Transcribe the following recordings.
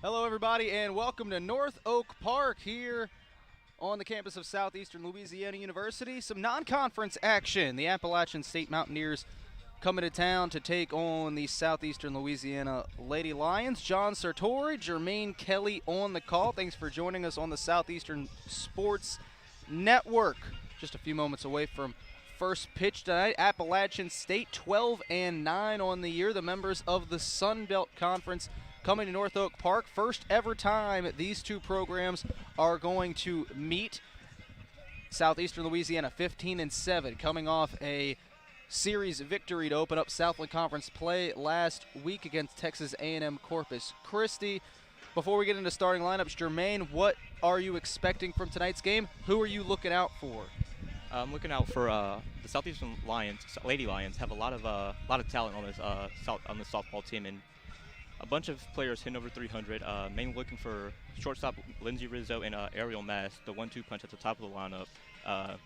Hello, everybody, and welcome to North Oak Park here on the campus of Southeastern Louisiana University. Some non-conference action. The Appalachian State Mountaineers coming to town to take on the Southeastern Louisiana Lady Lions. John Sartori, Jermaine Kelly on the call. Thanks for joining us on the Southeastern Sports Network. Just a few moments away from first pitch tonight. Appalachian State 12-9 on the year. The members of the Sun Belt Conference coming to North Oak Park. First ever time these two programs are going to meet. Southeastern Louisiana 15-7, coming off a series victory to open up Southland Conference play last week against Texas A&M Corpus Christi. Before we get into starting lineups, Jermaine, what are you expecting from tonight's game? Who are you looking out for? I'm looking out for the Southeastern Lions. Lady Lions have a lot of talent on this softball team, and a bunch of players hitting over 300. Mainly looking for shortstop Lindsey Rizzo and Ariel Mass, the 1-2 punch at the top of the lineup.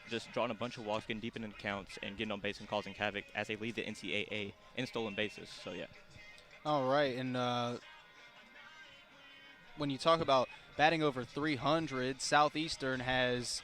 Just drawing a bunch of walks, getting deep into the counts, and getting on base and causing havoc as they lead the NCAA in stolen bases. So yeah. All right, and when you talk about batting over 300, Southeastern has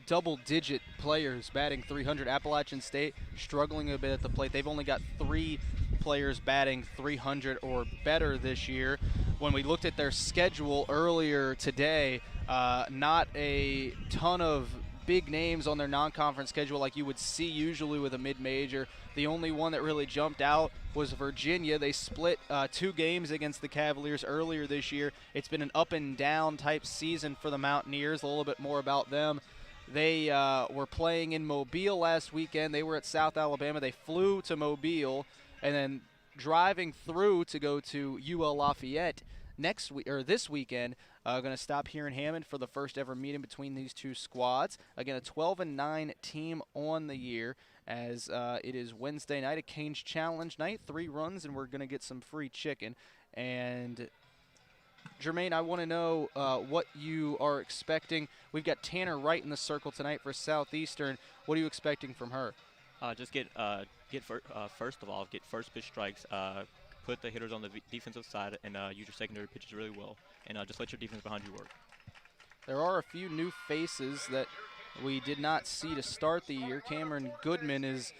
double-digit players batting 300. Appalachian State struggling a bit at the plate. They've only got 3 players batting 300 or better this year. When we looked at their schedule earlier today, not a ton of big names on their non-conference schedule like you would see usually with a mid-major. The only one that really jumped out was Virginia. They split 2 games against the Cavaliers earlier this year. It's been an up-and-down type season for the Mountaineers. A little bit more about them. They were playing in Mobile last weekend. They were at South Alabama. They flew to Mobile and then driving through to go to UL Lafayette this weekend. Going to stop here in Hammond for the first ever meeting between these two squads. Again, a 12-9 team on the year, as it is Wednesday night, a Canes Challenge night. 3 runs, and we're going to get some free chicken. And Jermaine, I want to know what you are expecting. We've got Tanner Wright in the circle tonight for Southeastern. What are you expecting from her? Just first of all, get first pitch strikes, put the hitters on the defensive side, and use your secondary pitches really well, and just let your defense behind you work. There are a few new faces that we did not see to start the year. Cameron Goodman is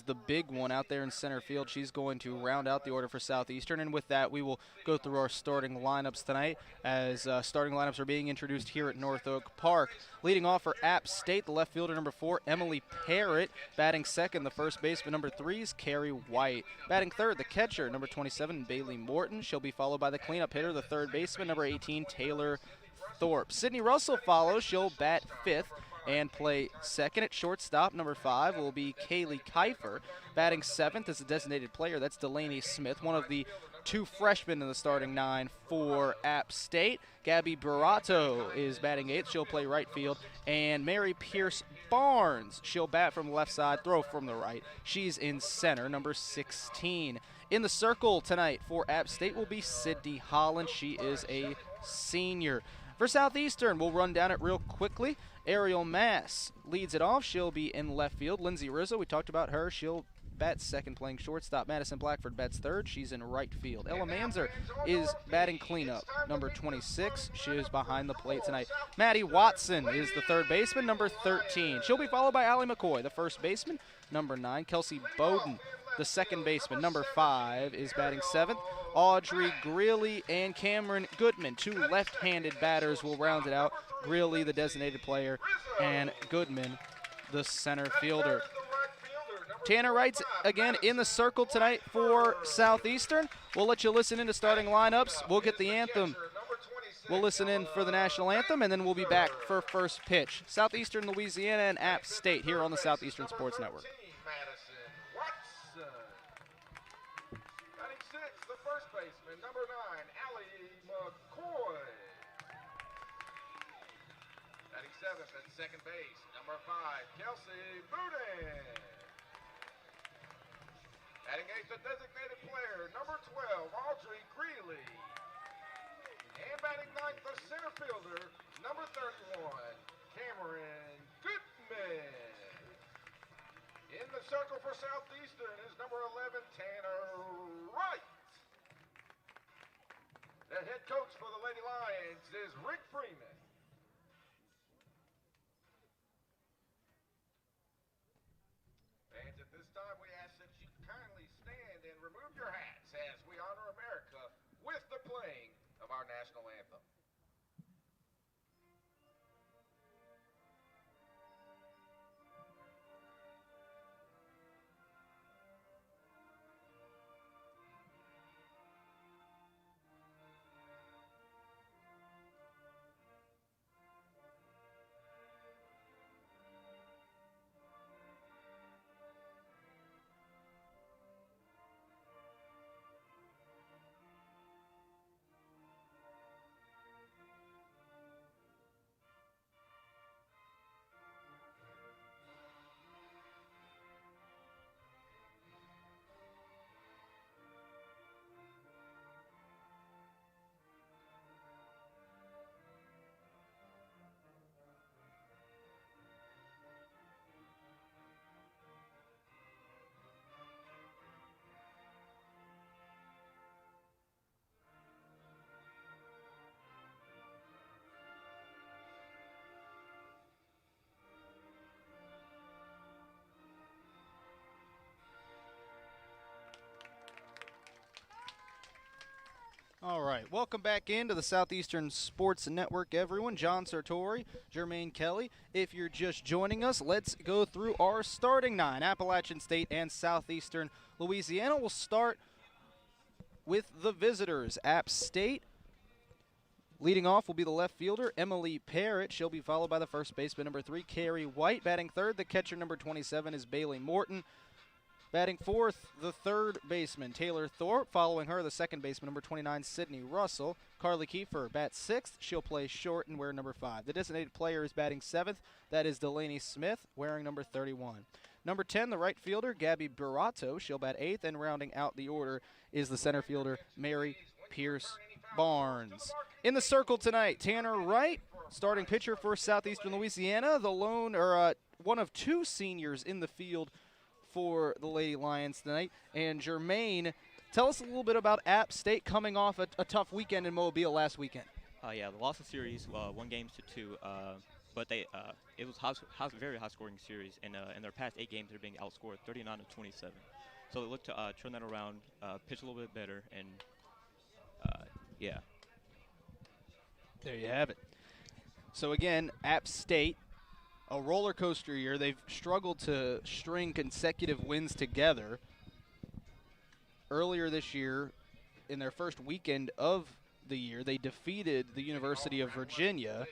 the big one out there in center field. She's going to round out the order for Southeastern, and with that, we will go through our starting lineups tonight as starting lineups are being introduced here at North Oak Park. Leading off for App State, the left fielder, number 4, Emily Parrott. Batting second, the first baseman, number 3, is Carrie White. Batting third, the catcher, number 27, Bailey Morton. She'll be followed by the cleanup hitter, the third baseman, number 18, Taylor Thorpe. Sydney Russell follows. She'll bat fifth and play second. At shortstop, number 5 will be Kaylee Kiefer. Batting seventh as a designated player, that's Delaney Smith, one of the 2 freshmen in the starting 9 for App State. Gabby Barato is batting 8th. She'll play right field. And Mary Pierce Barnes, she'll bat from the left side, throw from the right. She's in center, number 16. In the circle tonight for App State will be Sydney Holland. She is a senior. For Southeastern, we'll run down it real quickly. Ariel Mass leads it off. She'll be in left field. Lindsey Rizzo, we talked about her. She'll bat second playing shortstop. Madison Blackford bats third. She's in right field. Ella Manzer is batting cleanup. Number 26. She is behind the plate tonight. Maddie Watson is the third baseman, number 13. She'll be followed by Allie McCoy, the first baseman, number 9. Kelsey Bowden, the second baseman, number 5, is batting seventh. Audrey Greeley and Cameron Goodman, 2 left-handed batters, will round it out. Greeley, the designated player, and Goodman, the center fielder. Tanner Wright's again in the circle tonight for Southeastern. We'll let you listen into starting lineups. We'll get the anthem. We'll listen in for the national anthem, and then we'll be back for first pitch. Southeastern Louisiana and App State here on the Southeastern Sports Network. Second base, number 5, Kelsey Bowden. Batting 8th, the designated player, number 12, Audrey Greeley. And batting 9th, the center fielder, number 31, Cameron Goodman. In the circle for Southeastern is number 11, Tanner Wright. The head coach for the Lady Lions is Rick Freeman. Fans, at this time, we ask that you kindly stand and remove your hats as we honor America with the playing of our national anthem. All right, welcome back into the Southeastern Sports Network, everyone. John Sartori, Jermaine Kelly. If you're just joining us, let's go through our starting nine. Appalachian State and Southeastern Louisiana will start with the visitors. App State, leading off will be the left fielder, Emily Parrott. She'll be followed by the first baseman, number 3, Carrie White. Batting third, the catcher, number 27, is Bailey Morton. Batting fourth, the third baseman, Taylor Thorpe. Following her, the second baseman, number 29, Sydney Russell. Carly Kiefer bats sixth. She'll play short and wear number 5. The designated player is batting seventh. That is Delaney Smith, wearing number 31. Number 10, the right fielder, Gabby Barato. She'll bat eighth, and rounding out the order is the center fielder, Mary Pierce Barnes. In the circle tonight, Tanner Wright, starting pitcher for Southeastern Louisiana, the lone, or one of 2 seniors in the field for the Lady Lions tonight. And Jermaine, tell us a little bit about App State coming off a tough weekend in Mobile last weekend. Yeah, the loss of series, 1 game to 2, but they it was very high-scoring series, and in their past 8 games, they're being outscored 39-27. So they look to turn that around, pitch a little bit better, and yeah. There you have it. So again, App State, a roller coaster year. They've struggled to string consecutive wins together. Earlier this year, in their first weekend of the year, they defeated the University of Virginia.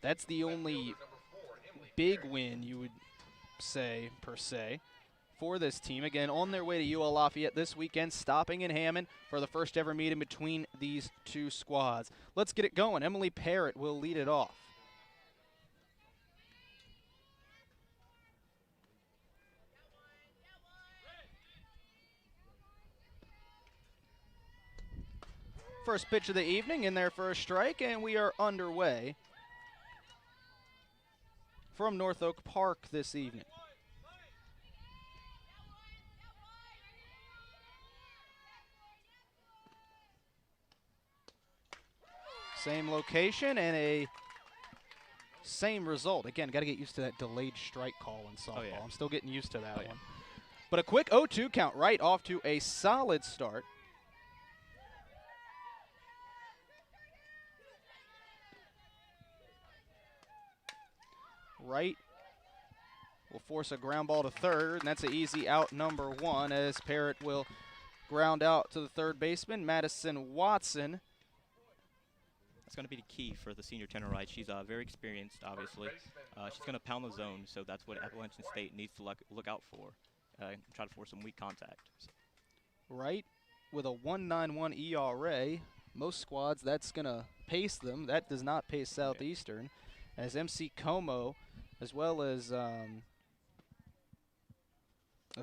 That's the only big win, you would say, per se, for this team. Again, on their way to UL Lafayette this weekend, stopping in Hammond for the first ever meeting between these 2 squads. Let's get it going. Emily Parrott will lead it off. First pitch of the evening in there for a strike, and we are underway from North Oak Park this evening. Same location and a same result. Again, got to get used to that delayed strike call in softball. Oh, yeah. I'm still getting used to that one. Yeah. But a quick 0-2 count right off to a solid start. Right will force a ground ball to third, and that's an easy out, number 1, as Parrott will ground out to the third baseman, Madison Watson. That's going to be the key for the senior Tanner Wright. She's very experienced, obviously. She's going to pound the zone, so that's what Appalachian State needs to look out for. Try to force some weak contact. Wright with a 1.91 ERA. Most squads, that's going to pace them. That does not pace Southeastern, as MC Como, as well as a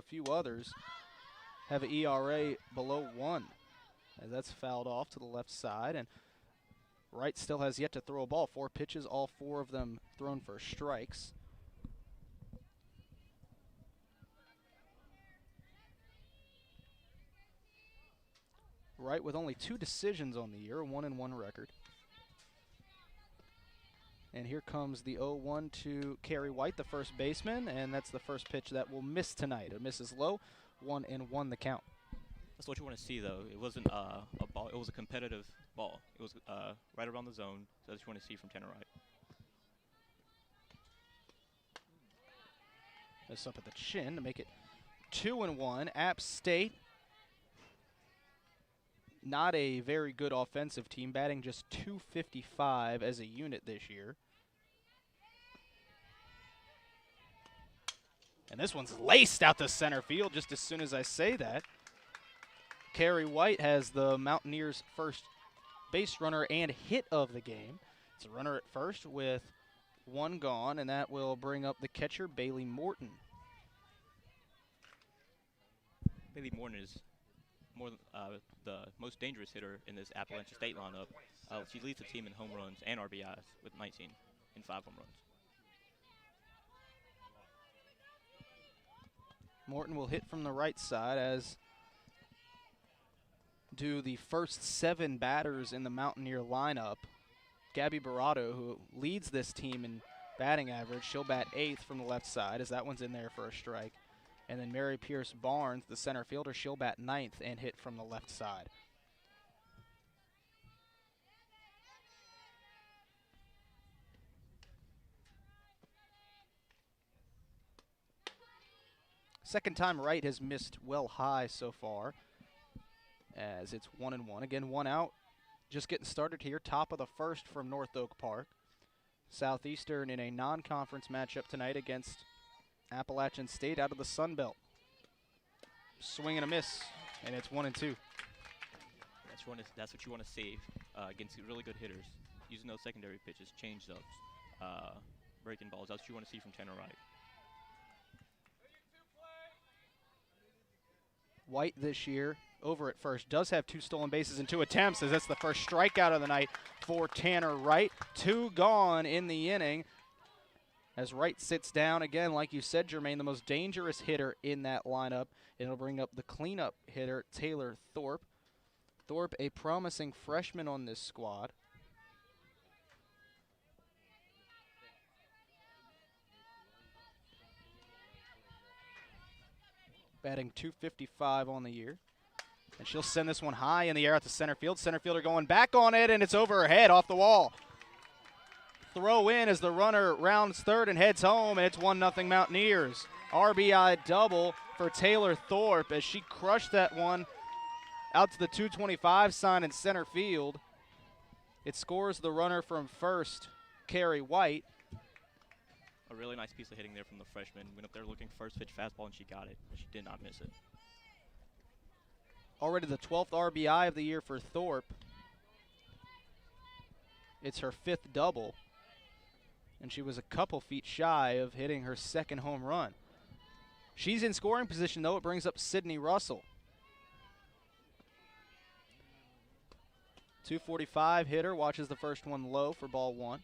few others, have an ERA below 1. As that's fouled off to the left side, and Wright still has yet to throw a ball. 4 pitches, all 4 of them thrown for strikes. Wright with only 2 decisions on the year, a 1-1 record. And here comes the 0-1 to Carrie White, the first baseman, and that's the first pitch that will miss tonight. It misses low, 1-1 the count. That's what you want to see, though. It wasn't a ball. It was a competitive ball. It was right around the zone. So that's what you want to see from Tanner Wright. This up at the chin to make it 2-1. App State, not a very good offensive team, batting just .255 as a unit this year. And this one's laced out to center field just as soon as I say that. Carrie White has the Mountaineers' first base runner and hit of the game. It's a runner at first with 1 gone, and that will bring up the catcher, Bailey Morton. Bailey Morton is the most dangerous hitter in this Appalachian State lineup. She leads the team in home runs and RBIs with 19 and 5 home runs. Morton will hit from the right side, as do the first 7 batters in the Mountaineer lineup. Gabby Barato, who leads this team in batting average, she'll bat 8th from the left side, as that one's in there for a strike. And then Mary Pierce Barnes, the center fielder, she'll bat 9th and hit from the left side. Second time Wright has missed well high so far, as it's 1-1. Again, 1 out. Just getting started here, top of the first from North Oak Park. Southeastern in a non-conference matchup tonight against Appalachian State out of the Sun Belt. Swing and a miss, and it's 1-2. That's what you want to see against really good hitters. Using those secondary pitches, change-ups, breaking balls. That's what you want to see from Tanner Wright. White this year, over at first, does have 2 stolen bases and 2 attempts, as that's the first strikeout of the night for Tanner Wright. 2 gone in the inning, as Wright sits down again, like you said, Jermaine, the most dangerous hitter in that lineup. It'll bring up the cleanup hitter, Taylor Thorpe. Thorpe, a promising freshman on this squad. Batting .255 on the year. And she'll send this one high in the air at the center field. Center fielder going back on it, and it's over her head off the wall. Throw in as the runner rounds third and heads home, and it's 1-0 Mountaineers. RBI double for Taylor Thorpe as she crushed that one out to the 225 sign in center field. It scores the runner from first, Carrie White. A really nice piece of hitting there from the freshman. Went up there looking first pitch fastball, and she got it, but she did not miss it. Already the 12th RBI of the year for Thorpe. It's her 5th double, and she was a couple feet shy of hitting her 2nd home run. She's in scoring position, though. It brings up Sydney Russell. 245 hitter, watches the first one low for ball 1.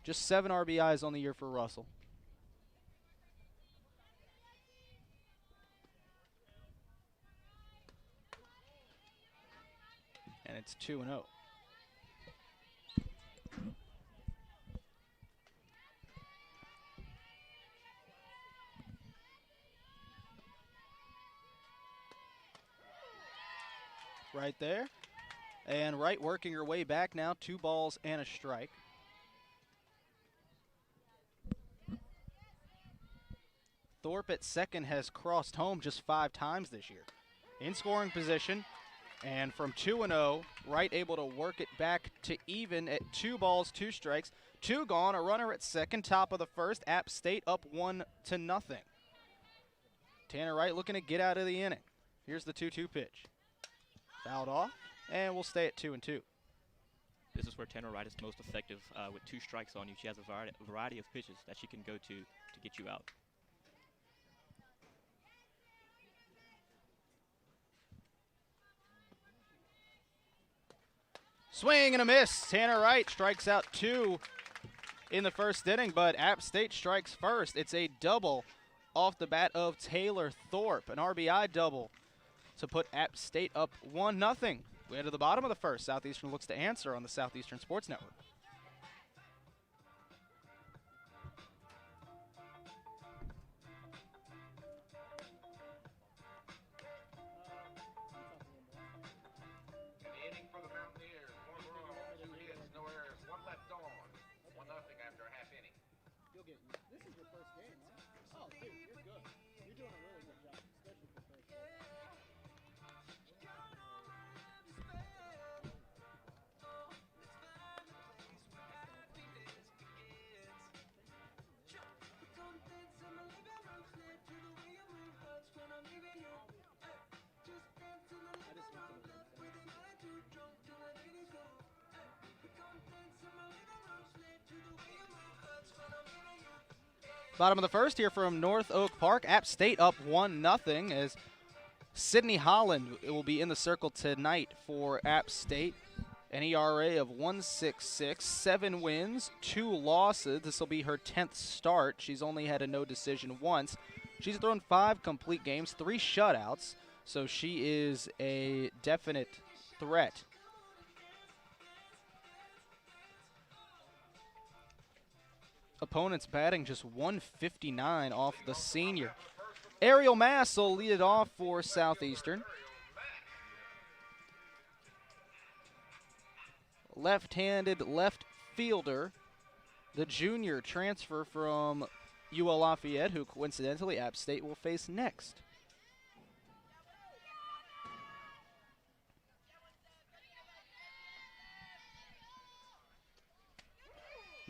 Just 7 RBIs on the year for Russell. And it's 2-0. Right there. And Wright working her way back now, 2 balls and a strike. Thorpe at second has crossed home just 5 times this year. In scoring position, and from 2-0, Wright able to work it back to even at 2 balls, 2 strikes. 2 gone, a runner at second, top of the first. App State up 1-0. Tanner Wright looking to get out of the inning. Here's the 2-2 pitch. Fouled off, and we'll stay at 2-2. This is where Tanner Wright is most effective with 2 strikes on you. She has a variety of pitches that she can go to get you out. Swing and a miss. Tanner Wright strikes out 2 in the first inning, but App State strikes first. It's a double off the bat of Taylor Thorpe, an RBI double. to put App State up 1-0. We head to the bottom of the first. Southeastern looks to answer on the Southeastern Sports Network. An inning for the Mountaineers. 1 run, 2 hits, no errors, 1 left on. 1-0 after a half inning. This is your first game, huh? Oh, dude, you're good. You're doing a really good job, especially for first. Bottom of the first here from North Oak Park. App State up 1-0 as Sydney Holland will be in the circle tonight for App State. An ERA of 1.66, 7 wins, 2 losses. This will be her 10th start. She's only had a no decision once. She's thrown 5 complete games, 3 shutouts, so she is a definite threat. Opponents batting just 159 off the senior. Ariel Mass will lead it off for Southeastern. Left-handed left fielder, the junior transfer from UL Lafayette, who coincidentally App State will face next.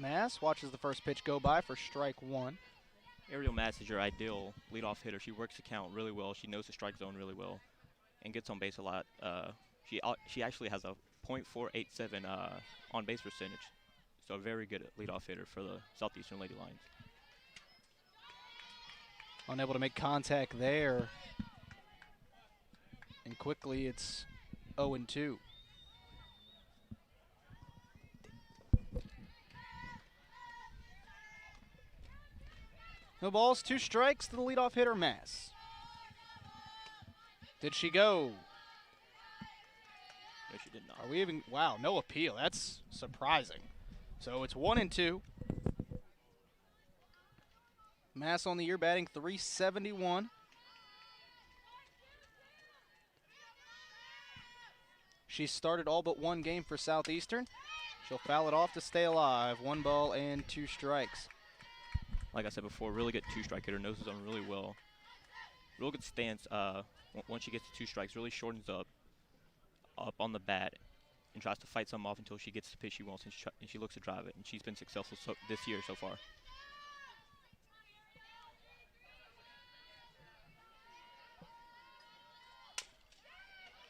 Mass watches the first pitch go by for strike 1. Ariel Mass is your ideal leadoff hitter. She works the count really well. She knows the strike zone really well and gets on base a lot. She actually has a .487 on base percentage, so a very good leadoff hitter for the Southeastern Lady Lions. Unable to make contact there. And quickly it's 0-2. No balls, 2 strikes to the leadoff hitter, Mass. Did she go? No, she did not. Are we even? Wow, no appeal. That's surprising. So it's 1-2. Mass on the year batting .371. She started all but 1 game for Southeastern. She'll foul it off to stay alive. 1 ball and 2 strikes. Like I said before, really good 2-strike hitter, knows the zone really well. Real good stance. Once she gets to 2 strikes, really shortens up on the bat and tries to fight some off until she gets the pitch she wants, and she looks to drive it. And she's been successful this year so far.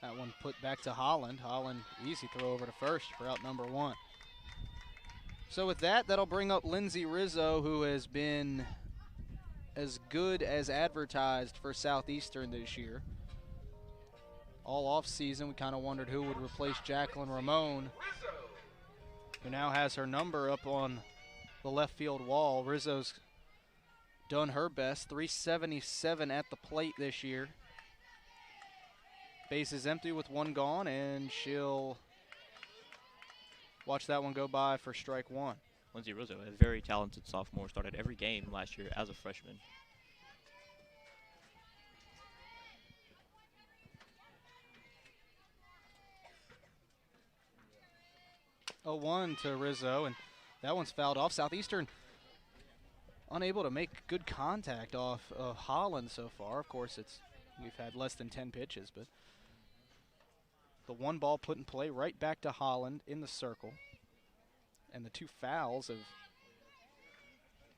That one put back to Holland. Holland, easy throw over to first for out number 1. So with that, that'll bring up Lindsay Rizzo, who has been as good as advertised for Southeastern this year. All off season, we kind of wondered who would replace Jacqueline Ramon, who now has her number up on the left field wall. Rizzo's done her best, .377 at the plate this year. Base is empty with 1 gone, and she'll watch that one go by for strike 1. Lindsay Rizzo, a very talented sophomore, started every game last year as a freshman. A 1 to Rizzo, and that one's fouled off. Southeastern unable to make good contact off Holland so far. Of course, we've had less than 10 pitches, but the 1 ball put in play right back to Holland in the circle. And the 2 fouls have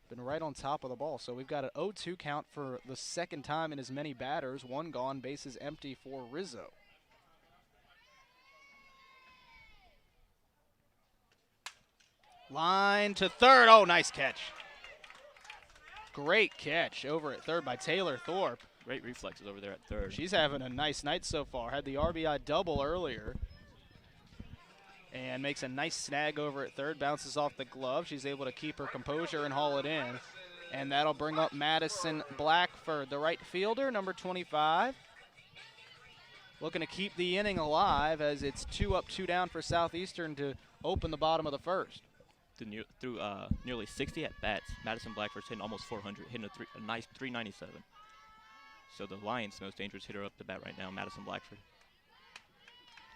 been right on top of the ball. So we've got an 0-2 count for the second time in as many batters. 1 gone, bases empty for Rizzo. Line to third. Oh, nice catch. Great catch over at third by Taylor Thorpe. Great reflexes over there at third. She's having a nice night so far. Had the RBI double earlier. And makes a nice snag over at third. Bounces off the glove. She's able to keep her composure and haul it in. And that'll bring up Madison Blackford, the right fielder, number 25. looking to keep the inning alive as it's 2 up, 2 down for Southeastern to open the bottom of the first. Through nearly 60 at bats, Madison Blackford's hitting almost 400, hitting a nice 397. So the Lions' most dangerous hitter up the bat right now, Madison Blackford.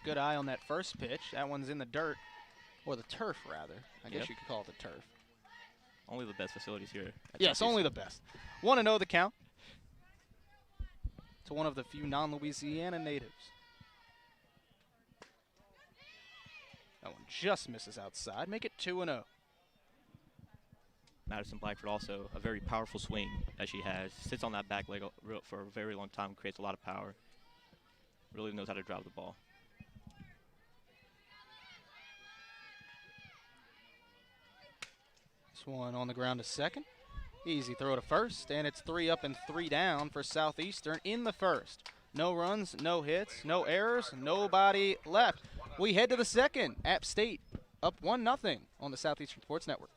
Good eye on that first pitch. That one's in the dirt, or the turf rather. I guess you could call it the turf. Only the best facilities here. Yes, only the best. 1-0 the count to one of the few non-Louisiana natives. That one just misses outside. Make it 2-0. Madison Blackford also a very powerful swing that she has. Sits on that back leg for a very long time, creates a lot of power. Really knows how to drive the ball. This one on the ground to second. Easy throw to first, and it's 3 up and 3 down for Southeastern in the first. No runs, no hits, no errors, nobody left. We head to the second. App State up 1-0 on the Southeastern Sports Network.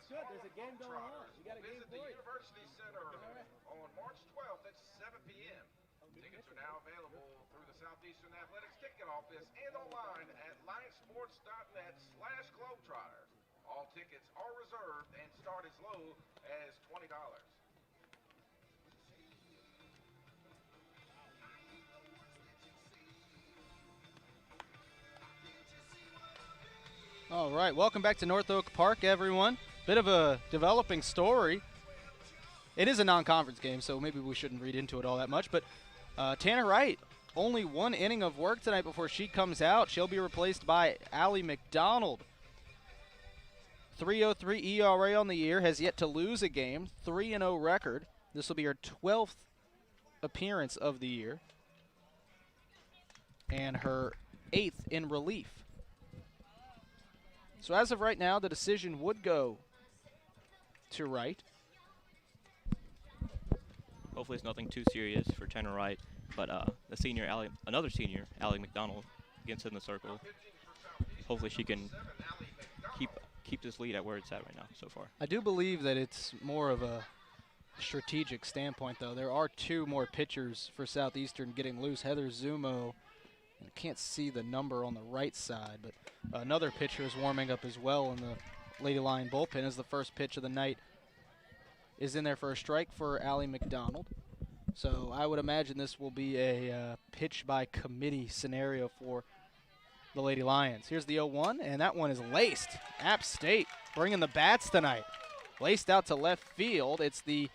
Good. There's a game going on. We got a game for you. Visit the University Center on March 12th at 7 p.m. Tickets are now available through the Southeastern Athletics ticket office and online at linesports.net/Globetrotters. All tickets are reserved and start as low as $20. All right, welcome back to North Oak Park, everyone. Bit of a developing story. It is a non-conference game, so maybe we shouldn't read into it all that much. But Tanner Wright, only 1 inning of work tonight before she comes out. She'll be replaced by Allie McDonald. 3.03 ERA on the year, has yet to lose a game, 3-0 record. This will be her 12th appearance of the year, and her 8th in relief. So as of right now, the decision would go to Wright. Hopefully it's nothing too serious for Tanner Wright, but another senior, Allie McDonald, gets in the circle. Hopefully she can keep this lead at where it's at right now so far. I do believe that it's more of a strategic standpoint, though. There are 2 more pitchers for Southeastern getting loose. Heather Zumo, I can't see the number on the right side, but another pitcher is warming up as well in the Lady Lion bullpen as the first pitch of the night is in there for a strike for Allie McDonald. So I would imagine this will be a pitch by committee scenario for the Lady Lions. Here's the 0-1, and that one is laced. App State bringing the bats tonight. Laced out to left field. It's the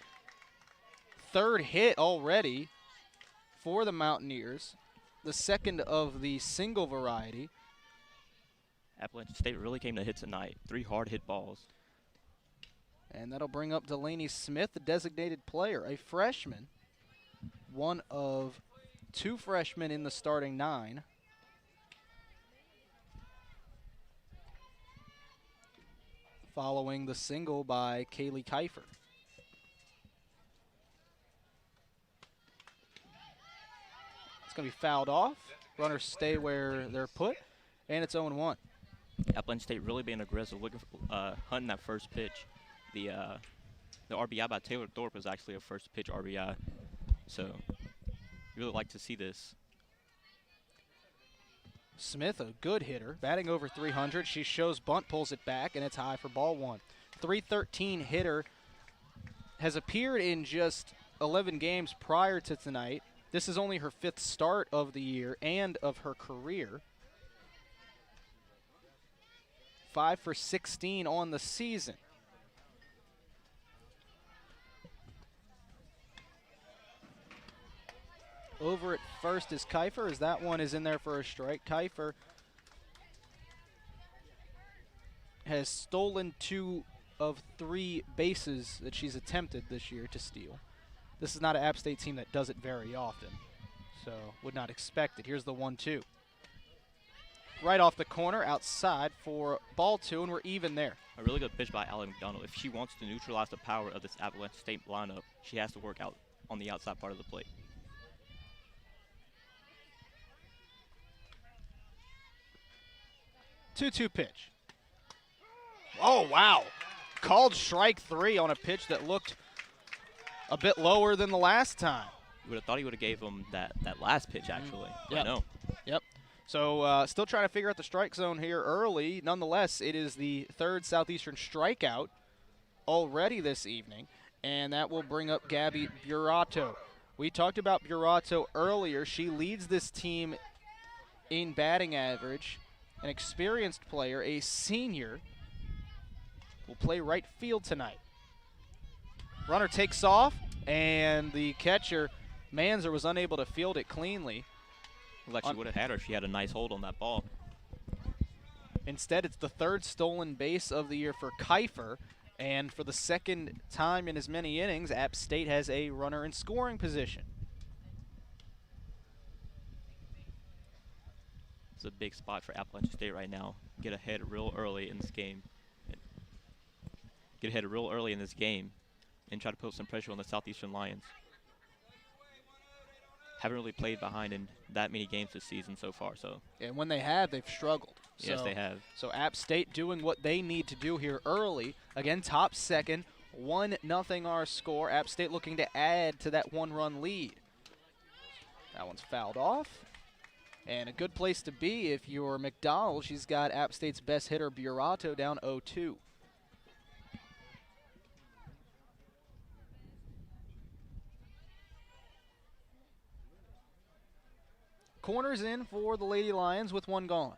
3rd hit already for the Mountaineers, the 2nd of the single variety. Appalachian State really came to hit tonight. 3 hard hit balls. And that'll bring up Delaney Smith, the designated player, a freshman. One of 2 freshmen in the starting 9. Following the single by Kaylee Kiefer. It's going to be fouled off. Runners stay where they're put, and it's 0-1. Appalachian State really being aggressive, looking for, hunting that first pitch. The RBI by Taylor Thorpe is actually a first pitch RBI, so really like to see this. Smith, a good hitter, batting over 300. She shows bunt, pulls it back, and it's high for ball 1. 313 hitter, has appeared in just 11 games prior to tonight. This is only her 5th start of the year and of her career. 5 for 16 on the season. Over at first is Kiefer, as that one is in there for a strike. Kiefer has stolen 2 of 3 bases that she's attempted this year to steal. This is not an App State team that does it very often, so would not expect it. Here's the 1-2. Right off the corner, outside for ball 2, and we're even there. A really good pitch by Allie McDonald. If she wants to neutralize the power of this Appalachian State lineup, she has to work out on the outside part of the plate. 2-2 pitch. Oh, wow. Called strike 3 on a pitch that looked a bit lower than the last time. You would have thought he would have gave him that last pitch, actually. Yep. No. Yep. So still trying to figure out the strike zone here early. Nonetheless, it is the 3rd Southeastern strikeout already this evening, and that will bring up Gabby Burato. We talked about Burato earlier. She leads this team in batting average. An experienced player, a senior, will play right field tonight. Runner takes off, and the catcher, Manzer, was unable to field it cleanly. Well, she would have had her if she had a nice hold on that ball. Instead, it's the 3rd stolen base of the year for Kiefer, and for the 2nd time in as many innings, App State has a runner in scoring position. It's a big spot for Appalachian State right now. Get ahead real early in this game. And try to put some pressure on the Southeastern Lions. Haven't really played behind in that many games this season so far. So. And when they have, they've struggled. Yes, they have. So App State doing what they need to do here early. Again, top second, 1-0 our score. App State looking to add to that 1-run lead. That one's fouled off. And a good place to be if you're McDonald. She's got App State's best hitter, Burato, down 0-2. Corners in for the Lady Lions with 1 gone.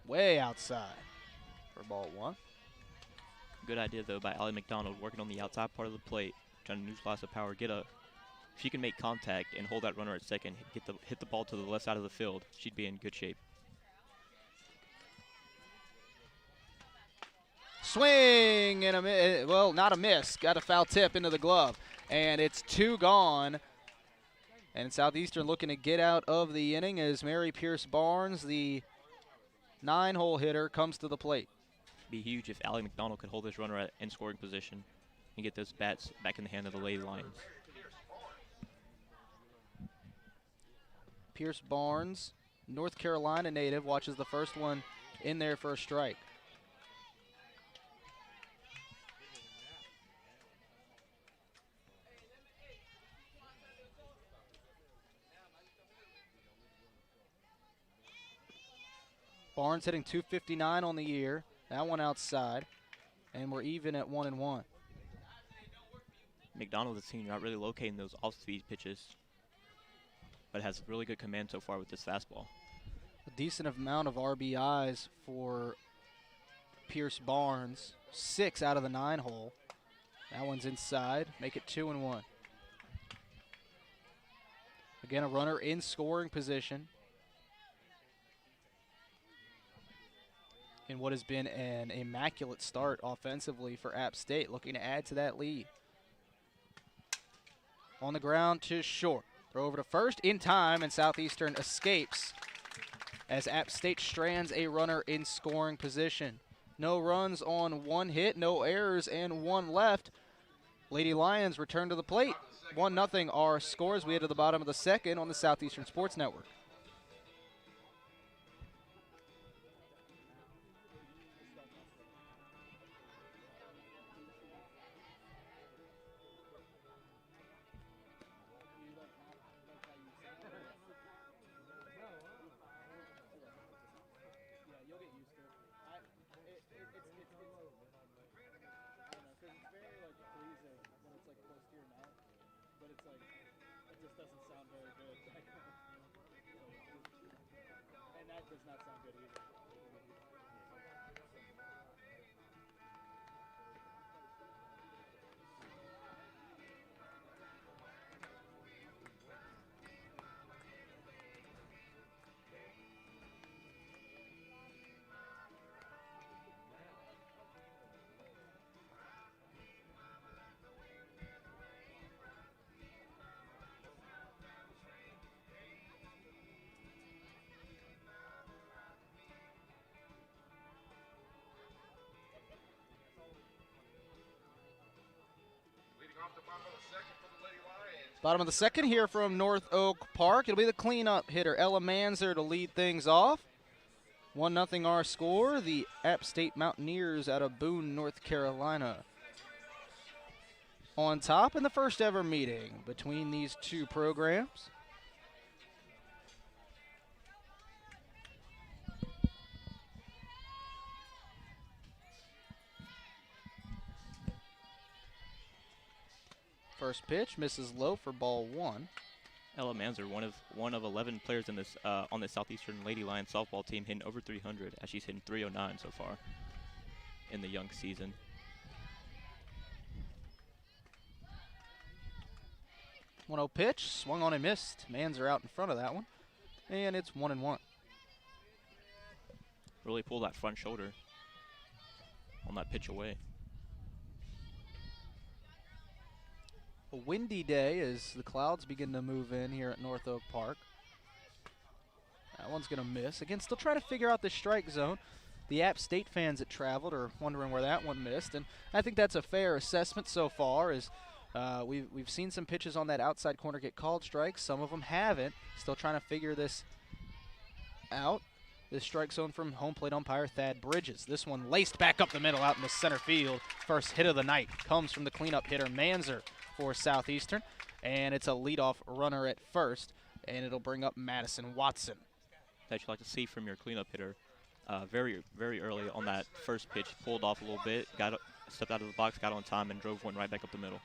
Way outside for ball 1. Good idea, though, by Allie McDonald, working on the outside part of the plate, trying to neutralize the power, if she can make contact and hold that runner at second, hit the ball to the left side of the field, she'd be in good shape. Swing and not a miss. Got a foul tip into the glove, and it's 2 gone. And Southeastern looking to get out of the inning as Mary Pierce Barnes, the 9-hole hitter, comes to the plate. Be huge if Allie McDonald could hold this runner in scoring position and get those bats back in the hand of the Lady Lions. Pierce Barnes, North Carolina native, watches the first one in there for a strike. Barnes hitting .259 on the year. That one outside. And we're even at 1-1. McDonald, the senior, not really locating those off-speed pitches, but has really good command so far with this fastball. A decent amount of RBIs for Pierce Barnes. 6 out of the 9-hole. That one's inside. Make it 2-1. Again, a runner in scoring position in what has been an immaculate start offensively for App State, looking to add to that lead. On the ground to short. Throw over to first in time, and Southeastern escapes as App State strands a runner in scoring position. No runs on 1 hit, no errors, and 1 left. Lady Lions return to the plate. 1-0 our scores. We head to the bottom of the 2nd on the Southeastern Sports Network. Does not sound good either. Bottom of the second here from North Oak Park. It'll be the cleanup hitter, Ella Manzer, to lead things off. 1-0 our score. The App State Mountaineers out of Boone, North Carolina, on top in the first ever meeting between these two programs. First pitch misses low for ball 1. Ella Manzer, one of 11 players in this on the Southeastern Lady Lions softball team, hitting over 300, as she's hitting 309 so far in the young season. 1-0 pitch, swung on and missed. Manzer out in front of that one, and it's 1-1. Really pull that front shoulder on that pitch away. A windy day as the clouds begin to move in here at North Oak Park. That one's going to miss. Again, still trying to figure out the strike zone. The App State fans that traveled are wondering where that one missed, and I think that's a fair assessment so far. As we've seen some pitches on that outside corner get called strikes. Some of them haven't. Still trying to figure this out. This strike zone from home plate umpire Thad Bridges. This one laced back up the middle out in the center field. First hit of the night comes from the cleanup hitter Manzer for Southeastern, and it's a leadoff runner at first, and it'll bring up Madison Watson. That you'd like to see from your cleanup hitter. Very early on that first pitch, pulled off a little bit, stepped out of the box, got on time, and drove one right back up the middle.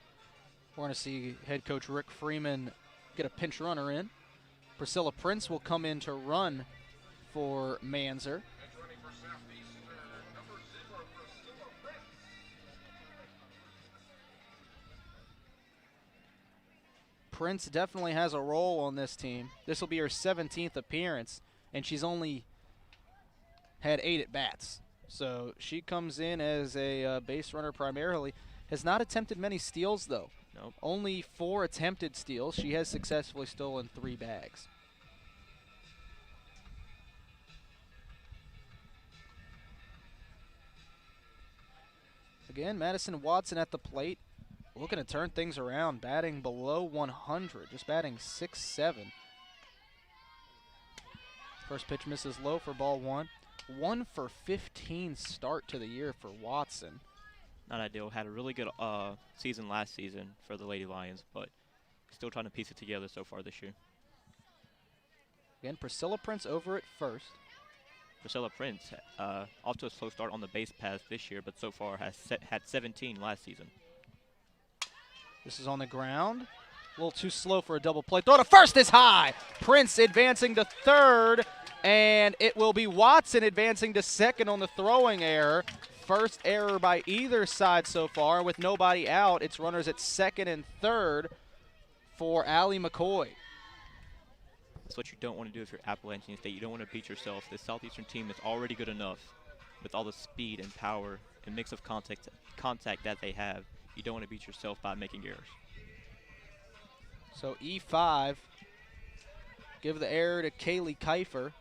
We're going to see head coach Rick Freeman get a pinch runner in. Priscilla Prince will come in to run for Manzer. Prince definitely has a role on this team. This will be her 17th appearance, and she's only had 8 at-bats. So she comes in as a base runner primarily. Has not attempted many steals, though. Nope. Only 4 attempted steals. She has successfully stolen 3 bags. Again, Madison Watson at the plate, looking to turn things around, batting below 100, just batting .67. First pitch misses low for ball 1. 1 for 15 start to the year for Watson. Not ideal. Had a really good season last season for the Lady Lions, but still trying to piece it together so far this year. Again, Priscilla Prince over at first. Priscilla Prince, off to a slow start on the base paths this year, but so far has had 17 last season. This is on the ground. A little too slow for a double play. Throw to first is high. Prince advancing to third, and it will be Watson advancing to second on the throwing error. First error by either side so far. With nobody out, it's runners at second and third for Allie McCoy. That's what you don't want to do if you're Appalachian State. You don't want to beat yourself. This Southeastern team is already good enough with all the speed and power and mix of contact that they have. You don't want to beat yourself by making errors. So E5, give the error to Kaylee Kiefer.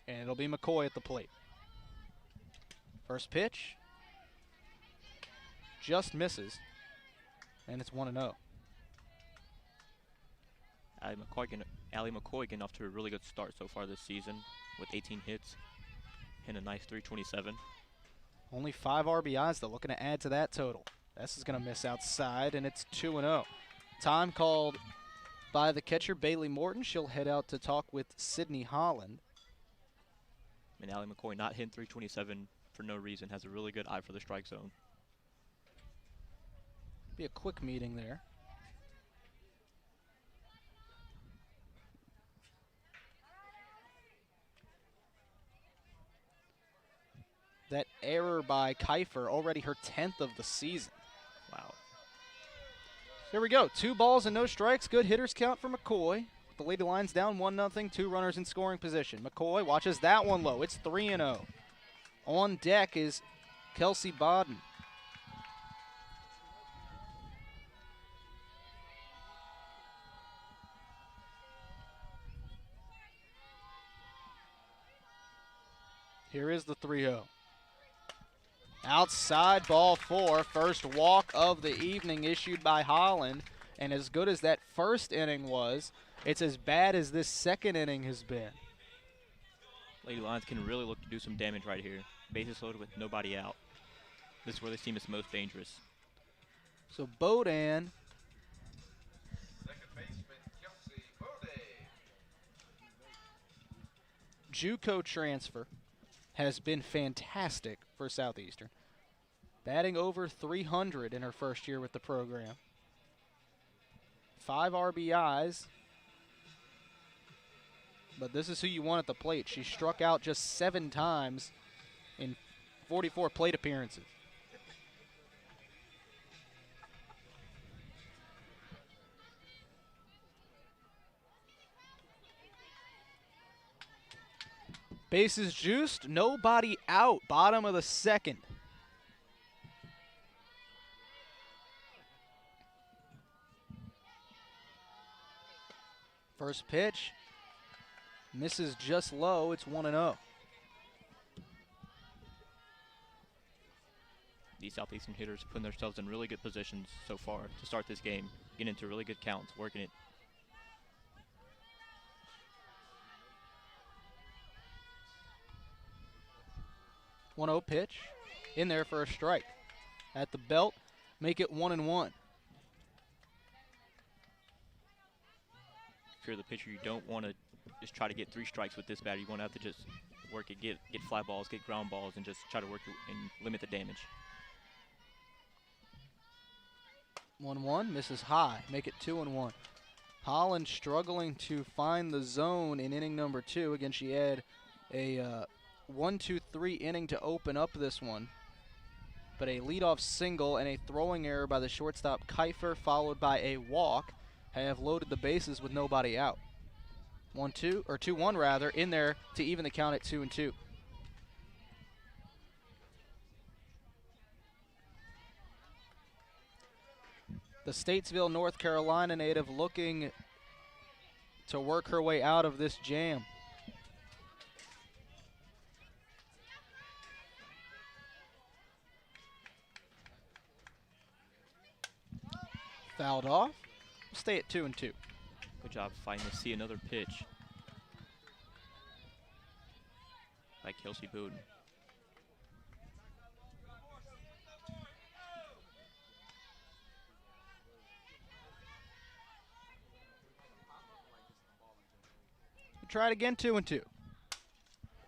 And it'll be McCoy at the plate. First pitch. Just misses. And it's 1-0. Allie McCoy getting off to a really good start so far this season with 18 hits and a nice .327. Only 5 RBIs, though, looking to add to that total. This is going to miss outside, and it's 2-0. Time called by the catcher, Bailey Morton. She'll head out to talk with Sydney Holland. And Allie McCoy not hitting .327 for no reason, has a really good eye for the strike zone. Be a quick meeting there. That error by Kiefer, already her 10th of the season. Wow. There we go. 2 balls and no strikes. Good hitters count for McCoy. The Lady Lions down 1-0, 2 runners in scoring position. McCoy watches that one low. It's 3-0. On deck is Kelsey Bodden. Here is the 3-0. Outside ball 4, first walk of the evening issued by Holland. And as good as that first inning was, it's as bad as this second inning has been. Lady Lions can really look to do some damage right here. Bases loaded with nobody out. This is where this team is most dangerous. So Bodan, Second baseman, Kelsey Bode. JUCO transfer, has been fantastic for Southeastern. Batting over 300 in her first year with the program. 5 RBIs. But this is who you want at the plate. She struck out just 7 times in 44 plate appearances. Bases juiced, nobody out, bottom of the second. First pitch, misses just low, it's 1-0. These Southeastern hitters are putting themselves in really good positions so far to start this game, getting into really good counts, working it. One-0 pitch, in there for a strike. At the belt, make it 1-1. If you're the pitcher, you don't want to just try to get 3 strikes with this batter. You want to have to just work it, get fly balls, get ground balls, and just try to work it and limit the damage. 1-1, misses high, make it 2-1. Holland struggling to find the zone in inning number 2. Again, she had a 1-2-3 inning to open up this one. But a leadoff single and a throwing error by the shortstop Kiefer, followed by a walk, have loaded the bases with nobody out. 1-2, or 2-1 rather, in there to even the count at 2-2. The Statesville, North Carolina native looking to work her way out of this jam. Fouled off. Stay at 2-2. Good job fighting to see another pitch by Kelsey Bowden. Try it again, 2-2.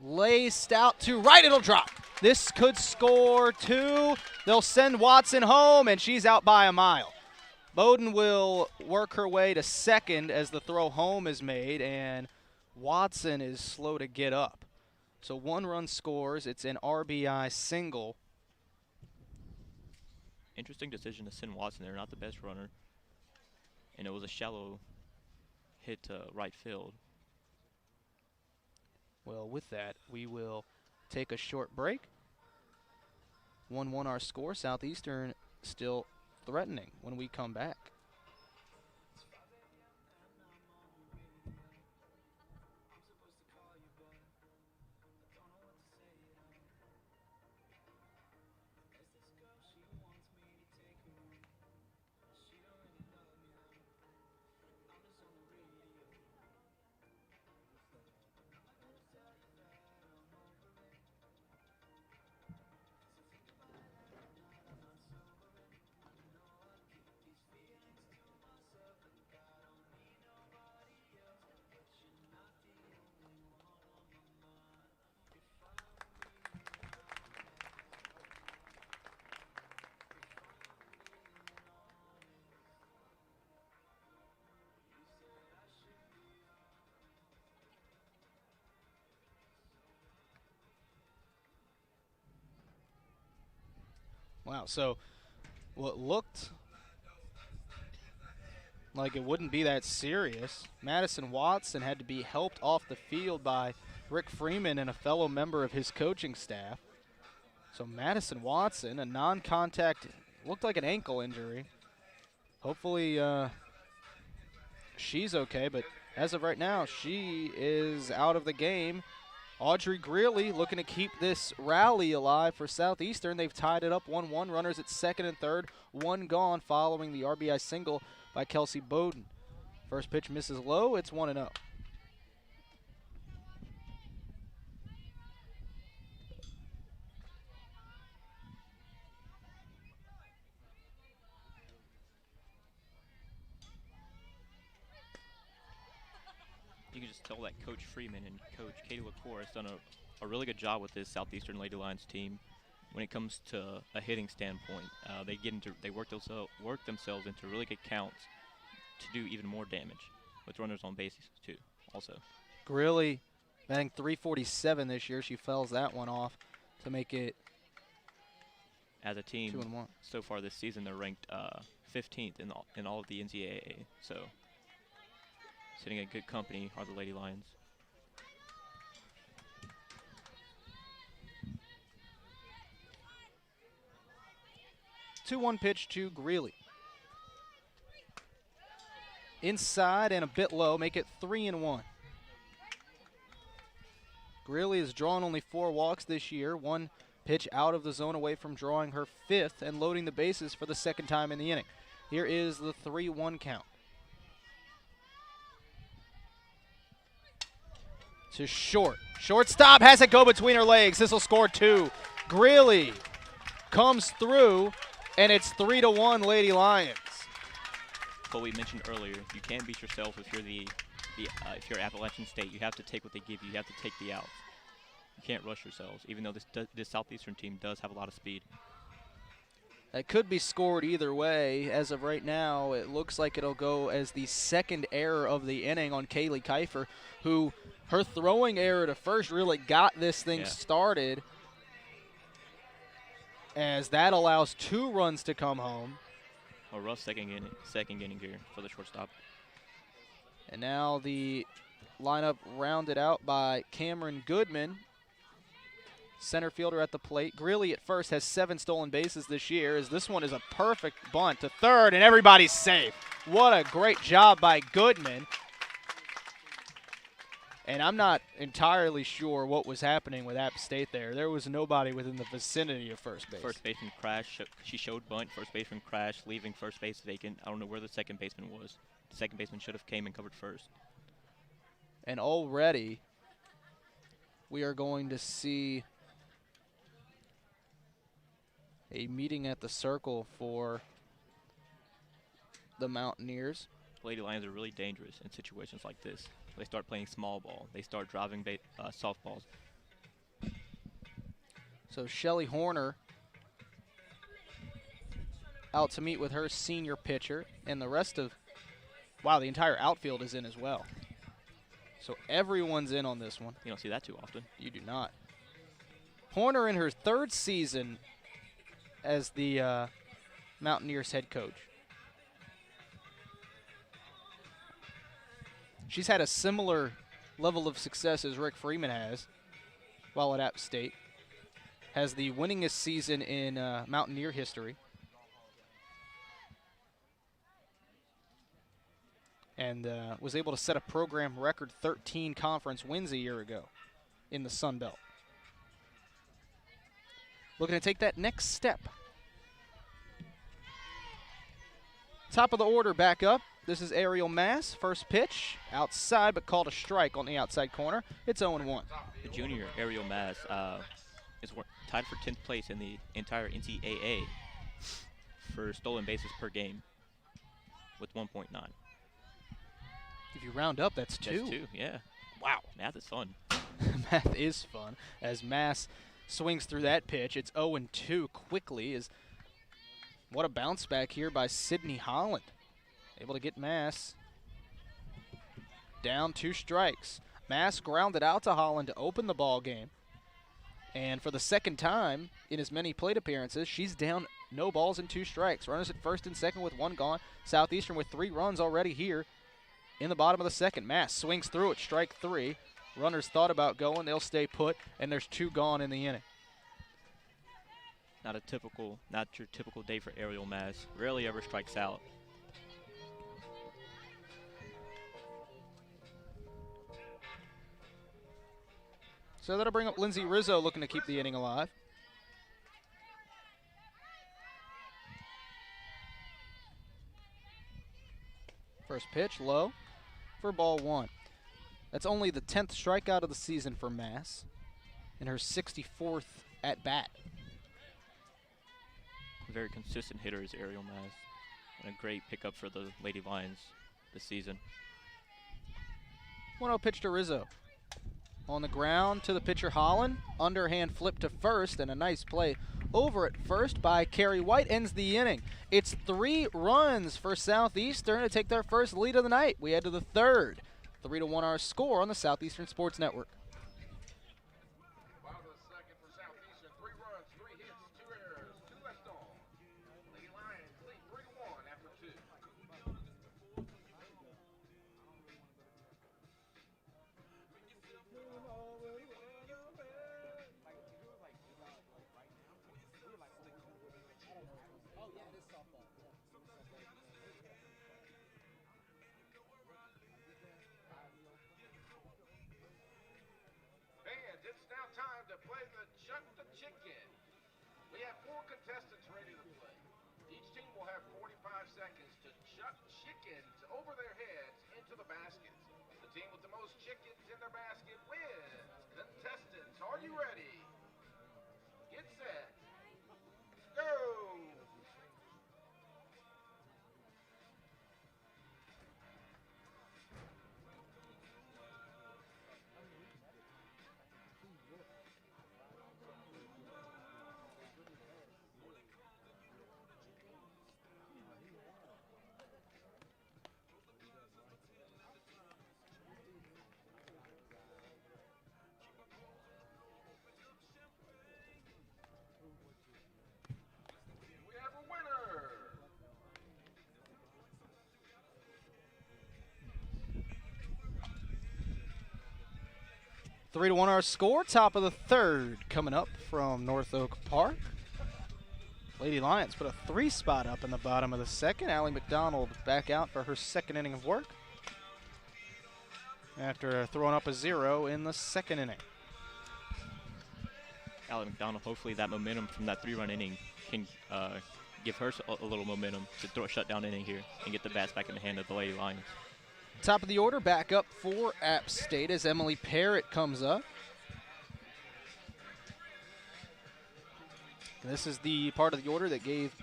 Laced out to right, it'll drop. This could score 2. They'll send Watson home, and she's out by a mile. Bowden will work her way to second as the throw home is made, and Watson is slow to get up. So 1 run scores. It's an RBI single. Interesting decision to send Watson there, not the best runner. And it was a shallow hit to right field. Well, with that, we will take a short break. 1-1 our score. Southeastern still threatening when we come back. Wow, so what looked like it wouldn't be that serious, Madison Watson had to be helped off the field by Rick Freeman and a fellow member of his coaching staff. So Madison Watson, a non-contact, looked like an ankle injury. Hopefully she's okay, but as of right now, she is out of the game. Audrey Greeley looking to keep this rally alive for Southeastern. They've tied it up 1-1. Runners at second and third. One gone following the RBI single by Kelsey Bowden. First pitch misses low. It's 1-0. You can just tell that Coach Freeman and Coach Katie LaCour has done a really good job with this Southeastern Lady Lions team when it comes to a hitting standpoint. They work themselves into really good counts to do even more damage with runners on bases too. Also, Greeley batting .347 this year. She fouls that one off to make it as a team 2-1. so far this season, they're ranked 15th in all of the NCAA. So. Sitting in good company are the Lady Lions. Two-one pitch to Greeley. Inside and a bit low, make it 3-1. Greeley has drawn only 4 walks this year. One pitch out of the zone away from drawing her 5th and loading the bases for the second time in the inning. Here is the 3-1 count. To short. Shortstop has it go between her legs. This will score 2. Greeley comes through, and it's 3-1 Lady Lions. But we mentioned earlier, you can't beat yourself if if you're Appalachian State. You have to take what they give you. You have to take the outs. You can't rush yourselves, even though this Southeastern team does have a lot of speed. It could be scored either way. As of right now, it looks like it'll go as the second error of the inning on Kaylee Kiefer, who her throwing error to first really got this thing started, as that allows 2 runs to come home. A rough second inning here for the shortstop. And now the lineup rounded out by Cameron Goodman, center fielder at the plate. Greeley at first has 7 stolen bases this year, as this one is a perfect bunt to third, and everybody's safe. What a great job by Goodman. And I'm not entirely sure what was happening with App State there. There was nobody within the vicinity of first base. First baseman crashed. She showed bunt. First baseman crashed, leaving first base vacant. I don't know where the second baseman was. The second baseman should have came and covered first. And already we are going to see a meeting at the circle for the Mountaineers. Lady Lions are really dangerous in situations like this. They start playing small ball. They start driving softballs. So Shelly Horner out to meet with her senior pitcher, and the rest of, wow, the entire outfield is in as well. So everyone's in on this one. You don't see that too often. You do not. Horner in her 3rd season as the Mountaineers head coach. She's had a similar level of success as Rick Freeman has while at App State. Has the winningest season in Mountaineer history. And was able to set a program record 13 conference wins a year ago in the Sun Belt. Looking to take that next step. Top of the order back up. This is Ariel Mass. First pitch outside, but called a strike on the outside corner. It's 0-1. The junior, Ariel Mass, is tied for 10th place in the entire NCAA for stolen bases per game with 1.9. If you round up, that's 2. That's 2, yeah. Wow. Math is fun. Math is fun. As Mass swings through that pitch, it's 0-2 quickly. What a bounce back here by Sydney Holland. Able to get Mass down 2 strikes. Mass grounded out to Holland to open the ball game. And for the second time in as many plate appearances, she's down no balls and 2 strikes. Runners at first and second with 1 gone. Southeastern with 3 runs already here in the bottom of the second. Mass swings through it, strike 3. Runners thought about going. They'll stay put, and there's 2 gone in the inning. Not your typical day for Ariel Mass. Rarely ever strikes out. So that'll bring up Lindsay Rizzo looking to keep the inning alive. First pitch, low for ball 1. That's only the 10th strikeout of the season for Mass and her 64th at bat. Very consistent hitter is Ariel Mass, and a great pickup for the Lady Lions this season. 1-0 pitch to Rizzo. On the ground to the pitcher Holland. Underhand flip to first, and a nice play over at first by Carrie White ends the inning. It's 3 runs for Southeastern to take their first lead of the night. We head to the third. 3-1 our score on the Southeastern Sports Network. Bottom of the second for Southeastern. 3 runs, 3 hits, 2 errors, 2 left on. Lady Lions lead 3-1 after 2. And it's now time to play the Chuck the Chicken. We have 4 contestants ready to play. Each team will have 45 seconds to chuck chickens over their heads into the baskets. The team with the most chickens in their basket wins. Contestants, are you ready? Get set. Go! We have a winner. 3-1 our score. Top of the third coming up from North Oak Park. Lady Lions put a 3 spot up in the bottom of the second. Allie McDonald back out for her second inning of work after throwing up a 0 in the second inning. Allie McDonald, hopefully that momentum from that 3-run inning can give her a little momentum to throw a shutdown inning here and get the bats back in the hand of the Lady Lions. Top of the order, back up for App State as Emily Parrott comes up. This is the part of the order that gave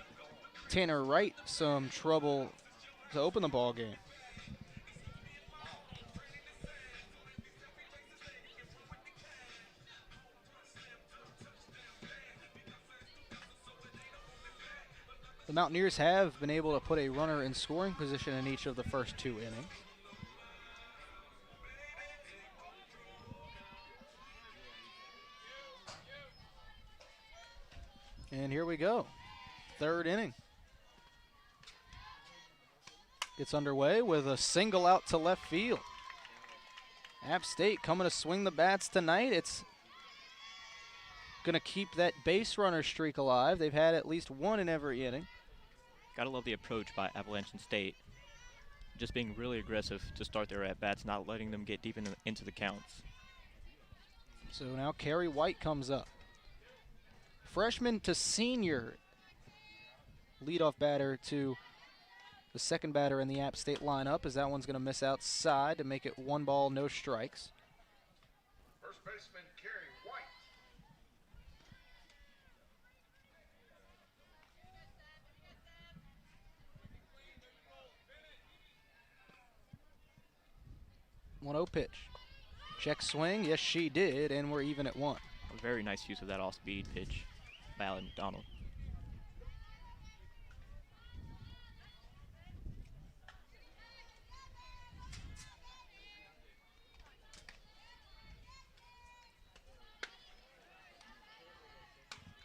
Tanner Wright some trouble to open the ball game. The Mountaineers have been able to put a runner in scoring position in each of the first 2 innings. And here we go. Third inning. Gets underway with a single out to left field. App State coming to swing the bats tonight. It's going to keep that base runner streak alive. They've had at least 1 in every inning. Gotta love the approach by Appalachian State. Just being really aggressive to start their at-bats, not letting them get deep into the counts. So now Carrie White comes up. Freshman to senior leadoff batter to the second batter in the App State lineup, as that one's going to miss outside to make it 1 ball, no strikes. First baseman Carrie White. One 0 pitch. Check swing, yes she did, and we're even at 1. A very nice use of that off-speed pitch by Allie McDonald.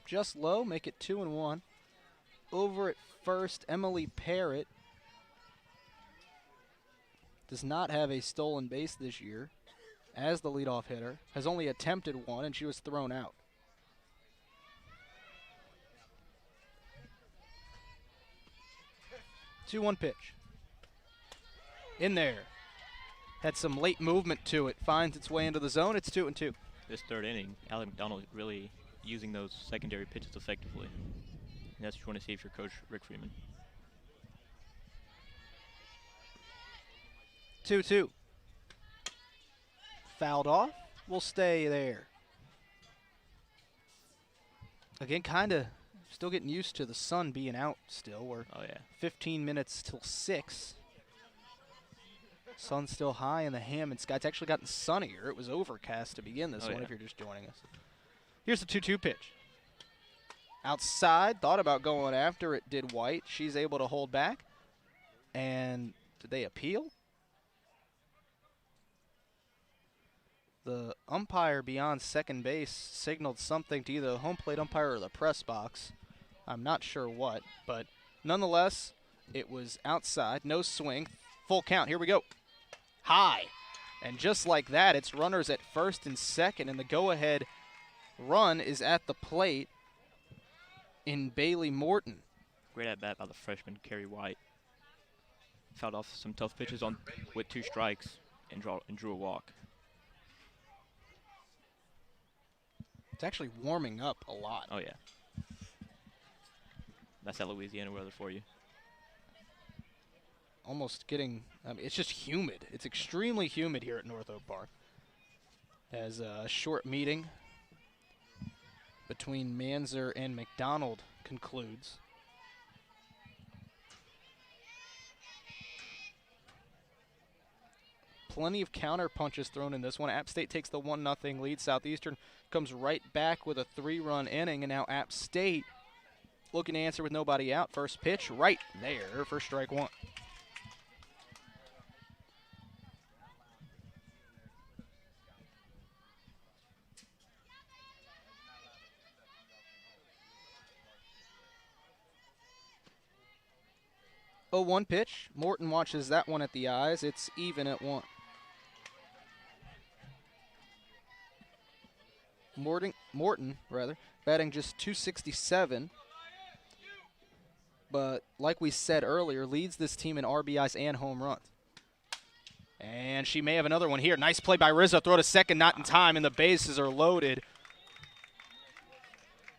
Just low, make it 2-1. Over at first, Emily Parrott does not have a stolen base this year as the leadoff hitter. Has only attempted 1, and she was thrown out. Two 2-1 pitch. In there. Had some late movement to it. Finds its way into the zone. It's 2-2. this third inning, Allie McDonald really using those secondary pitches effectively. And that's what you want to see if you're Coach Rick Freeman. 2-2. Fouled off. We'll stay there. Again, kind of still getting used to the sun being out still. We're 15 minutes till 6. Sun's still high in the Hammond sky. It's actually gotten sunnier. It was overcast to begin this one if you're just joining us. Here's the 2-2 pitch. Outside, thought about going after it, did White. She's able to hold back. And did they appeal? The umpire beyond second base signaled something to either the home plate umpire or the press box. I'm not sure what, but nonetheless, it was outside, no swing, full count. Here we go. High. And just like that, it's runners at first and second, and the go-ahead run is at the plate in Bailey Morton. Great at bat by the freshman, Carrie White. Fouled off some tough pitches with 2 strikes and drew a walk. It's actually warming up a lot. Oh, yeah. That's that Louisiana weather for you. Almost getting, I mean, it's just humid. It's extremely humid here at North Oak Park. As a short meeting between Manzer and McDonald concludes. Plenty of counter punches thrown in this one. App State takes the 1-0 lead. Southeastern comes right back with a 3-run inning, and now App State looking to answer with nobody out. First pitch right there for strike 1. Oh, 1 pitch. Morton watches that one at the eyes. It's even at 1. Morton, batting just .267. But like we said earlier, leads this team in RBIs and home runs. And she may have another one here. Nice play by Rizzo. Throw to second, not in time, and the bases are loaded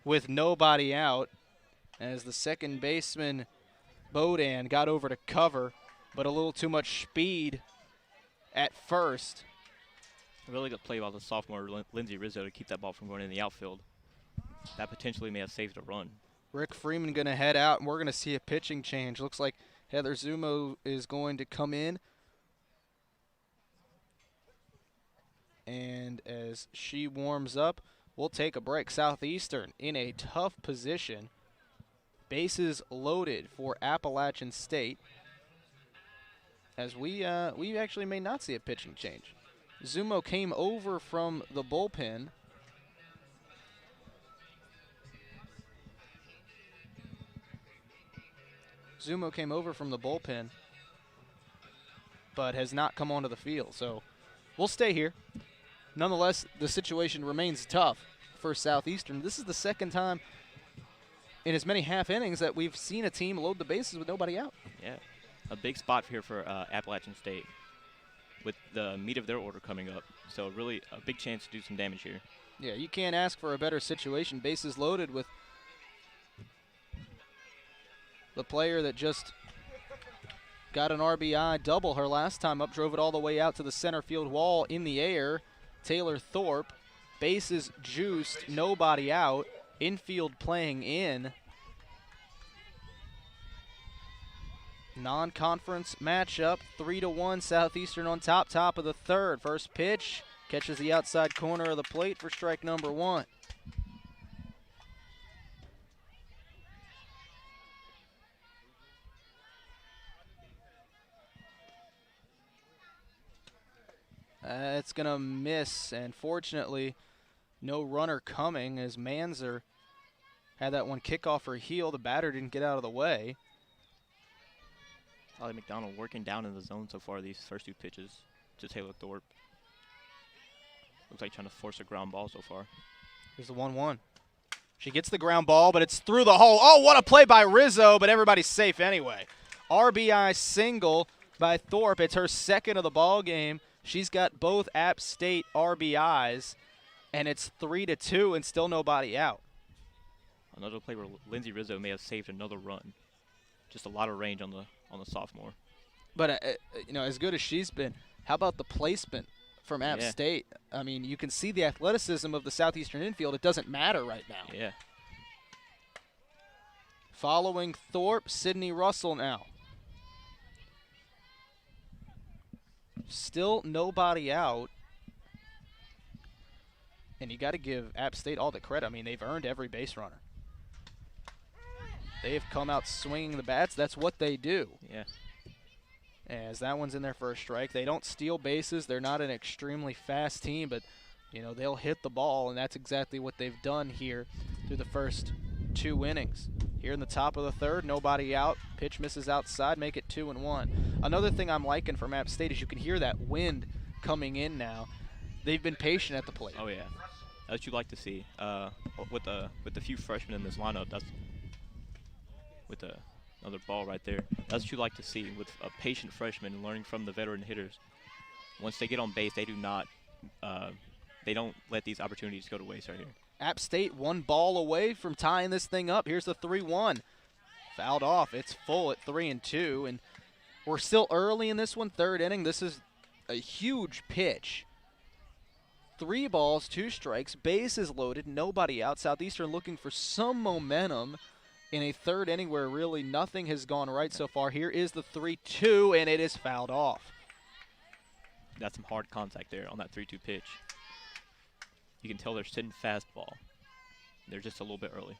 with nobody out as the second baseman Bodan got over to cover, but a little too much speed at first. A really good play by the sophomore Lindsay Rizzo to keep that ball from going in the outfield. That potentially may have saved a run. Rick Freeman going to head out, and we're going to see a pitching change. Looks like Heather Zumo is going to come in. And as she warms up, we'll take a break. Southeastern in a tough position. Bases loaded for Appalachian State. As we actually may not see a pitching change. Zumo came over from the bullpen. But has not come onto the field. So we'll stay here. Nonetheless, the situation remains tough for Southeastern. This is the second time in as many half innings that we've seen a team load the bases with nobody out. Yeah, a big spot here for Appalachian State with the meat of their order coming up. So really a big chance to do some damage here. Yeah, you can't ask for a better situation. Bases loaded with the player that just got an RBI double her last time up, drove it all the way out to the center field wall in the air. Taylor Thorpe, bases juiced, nobody out. Infield playing in. Non-conference matchup, 3-1, Southeastern on top of the third. First pitch, catches the outside corner of the plate for strike number 1. It's going to miss, and fortunately, no runner coming as Manzer had that one kick off her heel. The batter didn't get out of the way. Holly McDonald working down in the zone so far these first 2 pitches to Taylor Thorpe. Looks like trying to force a ground ball so far. Here's the 1-1. She gets the ground ball, but it's through the hole. Oh, what a play by Rizzo, but everybody's safe anyway. RBI single by Thorpe. It's her second of the ball game. She's got both App State RBIs. And it's 3-2 and still nobody out. Another play where Lindsey Rizzo may have saved another run. Just a lot of range on the sophomore. But, as good as she's been, how about the placement from App Yeah. State? I mean, you can see the athleticism of the Southeastern infield. It doesn't matter right now. Yeah. Following Thorpe, Sydney Russell now. Still nobody out. And you got to give App State all the credit. I mean, they've earned every base runner. They've come out swinging the bats. That's what they do. Yeah. As that one's in their first strike. They don't steal bases. They're not an extremely fast team, but, they'll hit the ball, and that's exactly what they've done here through the first 2 innings. Here in the top of the third, nobody out. Pitch misses outside, make it 2-1. Another thing I'm liking from App State is you can hear that wind coming in now. They've been patient at the plate. Oh yeah, that's what you like to see. With the few freshmen in this lineup, that's with another ball right there. That's what you like to see with a patient freshman learning from the veteran hitters. Once they get on base, they do not, they don't let these opportunities go to waste right here. App State 1 ball away from tying this thing up. Here's the 3-1. Fouled off. It's full at 3-2, and we're still early in this one, 3rd inning. This is a huge pitch. 3 balls, 2 strikes, bases loaded, nobody out. Southeastern looking for some momentum in a 3rd inning where really nothing has gone right so far. Here is the 3-2, and it is fouled off. That's some hard contact there on that 3-2 pitch. You can tell they're sitting fastball. They're just a little bit early.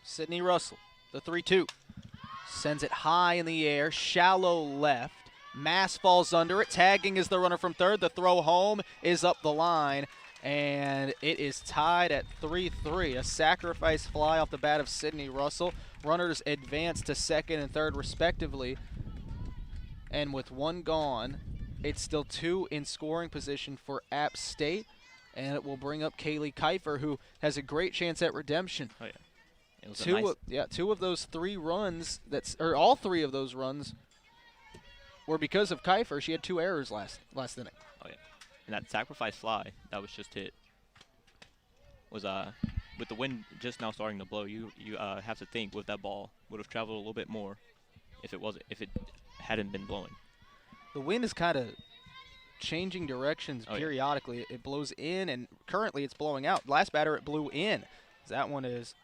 Sydney Russell, the 3-2. Sends it high in the air, shallow left. Mass falls under it. Tagging is the runner from third. The throw home is up the line, and it is tied at 3-3. A sacrifice fly off the bat of Sydney Russell. Runners advance to second and third respectively. And with 1 gone, it's still 2 in scoring position for App State, and it will bring up Kaylee Kiefer, who has a great chance at redemption. Oh yeah. It was Two of those 3 runs, all 3 of those runs were because of Kiefer. She had 2 errors last inning. Oh yeah, and that sacrifice fly that was just hit was with the wind just now starting to blow. You have to think with that ball would have traveled a little bit more if it hadn't been blowing. The wind is kind of changing directions periodically. Yeah. It blows in, and currently it's blowing out. Last batter it blew in. That one is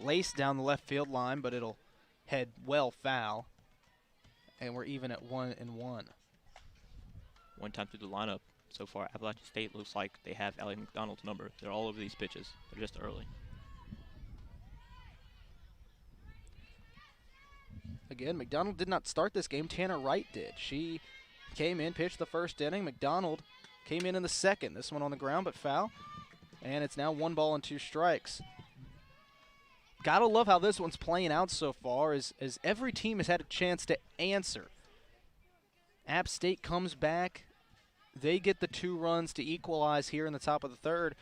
laced down the left field line, but it'll head well foul. And we're even at 1-1. One time through the lineup so far, Appalachian State looks like they have Allie McDonald's number. They're all over these pitches. They're just early. Again, McDonald did not start this game. Tanner Wright did. She came in, pitched the 1st inning. McDonald came in the 2nd. This one on the ground, but foul. And it's now 1 ball and 2 strikes. Gotta love how this one's playing out so far as every team has had a chance to answer. App State comes back. They get the 2 runs to equalize here in the top of the 3rd.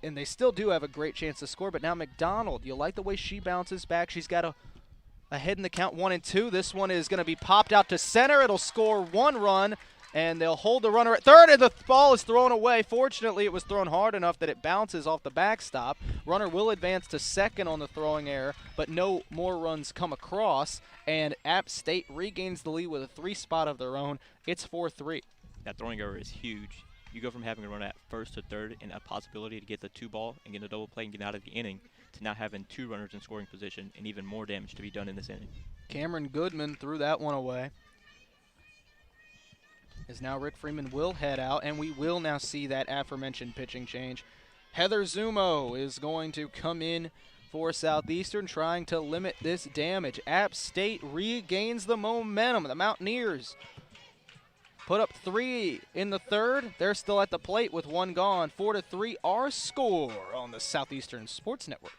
And they still do have a great chance to score. But now McDonald, you like the way she bounces back. She's got a head in the count 1-2. This one is going to be popped out to center. It'll score 1 run. And they'll hold the runner at third, and the ball is thrown away. Fortunately, it was thrown hard enough that it bounces off the backstop. Runner will advance to second on the throwing error, but no more runs come across, and App State regains the lead with a 3 spot of their own. It's 4-3. That throwing error is huge. You go from having a run at first to third and a possibility to get the 2 ball and get a double play and get out of the inning to now having 2 runners in scoring position and even more damage to be done in this inning. Cameron Goodman threw that one away. As now Rick Freeman will head out, and we will now see that aforementioned pitching change. Heather Zumo is going to come in for Southeastern, trying to limit this damage. App State regains the momentum. The Mountaineers put up 3 in the 3rd. They're still at the plate with 1 gone. 4-3 our score on the Southeastern Sports Network.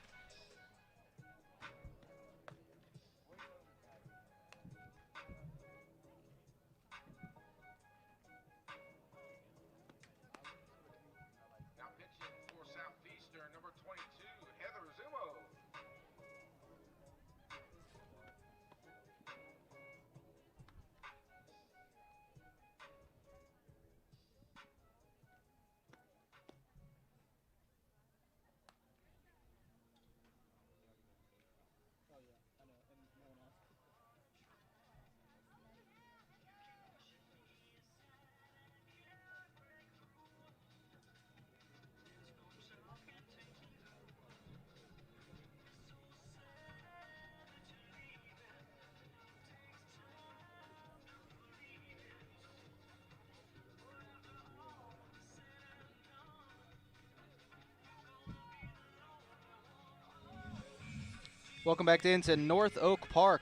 Welcome back into North Oak Park.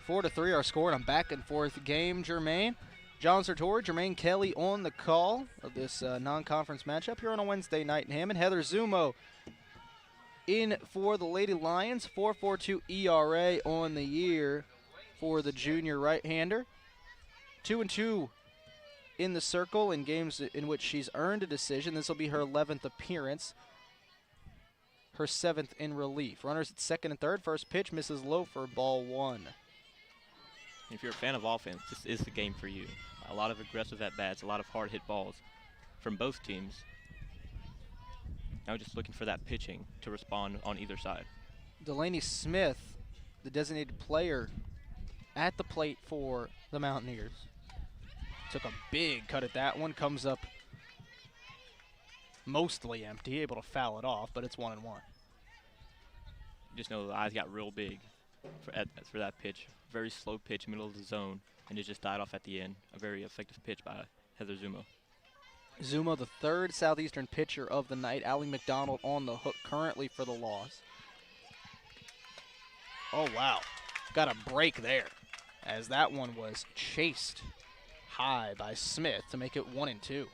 4-3 our score in a back-and-forth game, Jermaine. John Sartori, Jermaine Kelly on the call of this non-conference matchup here on a Wednesday night in Hammond. Heather Zumo in for the Lady Lions, 4.42 ERA on the year for the junior right-hander. 2-2 in the circle in games in which she's earned a decision. This will be her 11th appearance, her 7th in relief. Runners at second and third. First pitch misses low for ball 1. If you're a fan of offense, this is the game for you. A lot of aggressive at-bats, a lot of hard-hit balls from both teams. Now just looking for that pitching to respond on either side. Delaney Smith, the designated player at the plate for the Mountaineers. Took a big cut at that one. Comes up mostly empty, able to foul it off, but it's 1-1. Just know the eyes got real big for that pitch. Very slow pitch, middle of the zone, and it just died off at the end. A very effective pitch by Heather Zumo. Zumo, the third Southeastern pitcher of the night. Allie McDonald on the hook currently for the loss. Oh, wow. Got a break there, as that one was chased high by Smith to make it 1-2.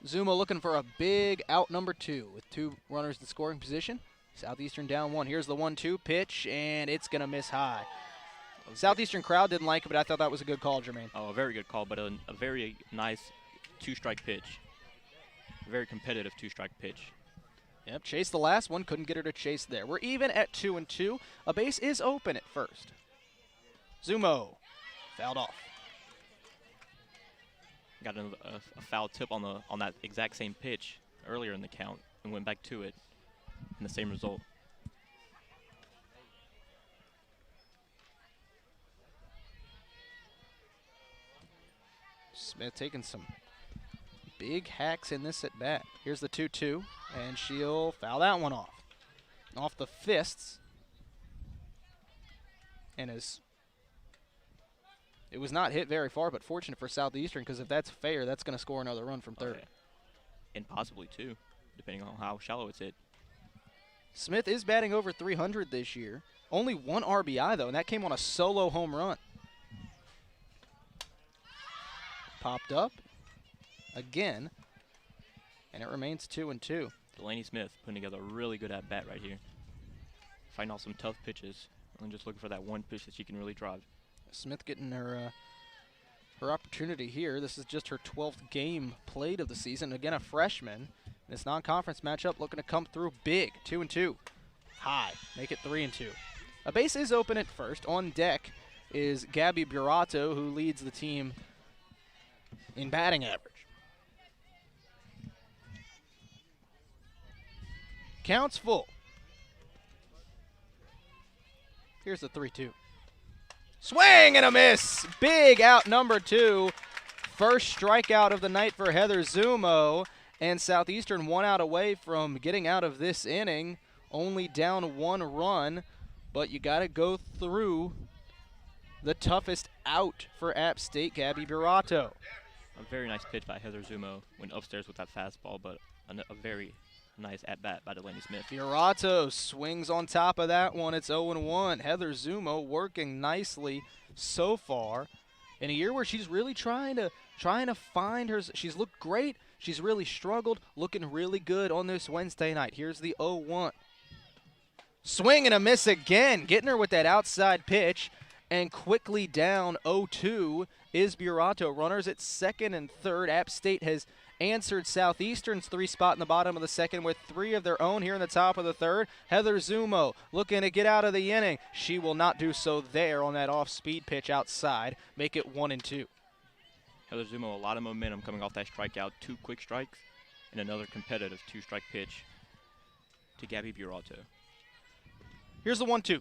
Zumo looking for a big out number 2 with 2 runners in scoring position. Southeastern down 1. Here's the 1-2 pitch, and it's going to miss high. Southeastern crowd didn't like it, but I thought that was a good call, Jermaine. Oh, a very good call, but a very nice 2-strike pitch. A very competitive 2-strike pitch. Yep, chased the last one, couldn't get her to chase there. We're even at 2-2. A base is open at first. Zumo fouled off. Got a foul tip on that exact same pitch earlier in the count and went back to it, and the same result. Smith taking some big hacks in this at bat. Here's the 2-2, and she'll foul that one off. Off the fists. And it was not hit very far, but fortunate for Southeastern, because if that's fair, that's going to score another run from third. Okay. And possibly two, depending on how shallow it's hit. Smith is batting over 300 this year. Only 1 RBI, though, and that came on a solo home run. Popped up again, and it remains 2-2. Delaney Smith putting together a really good at-bat right here. Fighting off some tough pitches and just looking for that one pitch that she can really drive. Smith getting her opportunity here. This is just her 12th game played of the season. Again, a freshman. This non-conference matchup looking to come through big. 2-2. High. Make it 3-2. A base is open at first. On deck is Gabby Burato, who leads the team in batting average. Counts full. Here's the 3-2. Swing and a miss. Big out number 2. First strikeout of the night for Heather Zumo. And Southeastern 1 out away from getting out of this inning. Only down 1 run. But you got to go through the toughest out for App State, Gabby Burato. A very nice pitch by Heather Zumo. Went upstairs with that fastball, but a very nice at-bat by Delaney Smith. Burato swings on top of that one. It's 0-1. Heather Zumo working nicely so far in a year where she's really trying to find her. She's looked great. She's really struggled. Looking really good on this Wednesday night. Here's the 0-1. Swing and a miss again. Getting her with that outside pitch. And quickly down 0-2 is Burato. Runners at second and third. App State has answered Southeastern's 3 spot in the bottom of the second with 3 of their own here in the top of the third. Heather Zumo looking to get out of the inning. She will not do so there on that off-speed pitch outside. Make it 1-2. Heather Zumo, a lot of momentum coming off that strikeout. 2 quick strikes and another competitive 2-strike pitch to Gabby Burato. Here's the 1-2.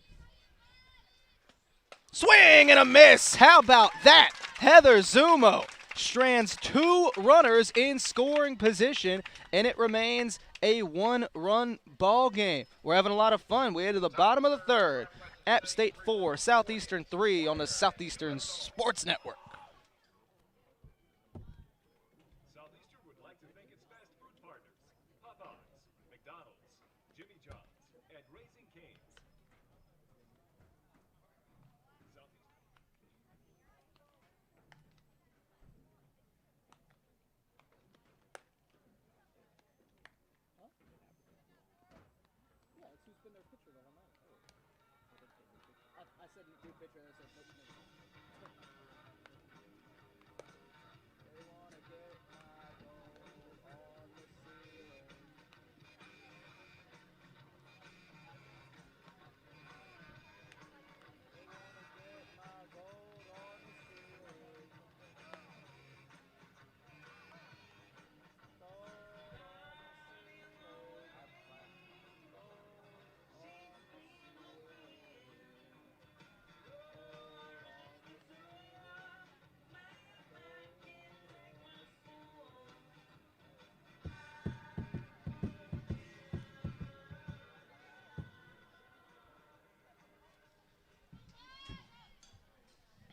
Swing and a miss. How about that? Heather Zumo strands 2 runners in scoring position, and it remains a 1-run ball game. We're having a lot of fun. We're to the bottom of the third. App State 4, Southeastern 3 on the Southeastern Sports Network. Southeastern would like to thank its fast food partners, Popeyes, McDonald's,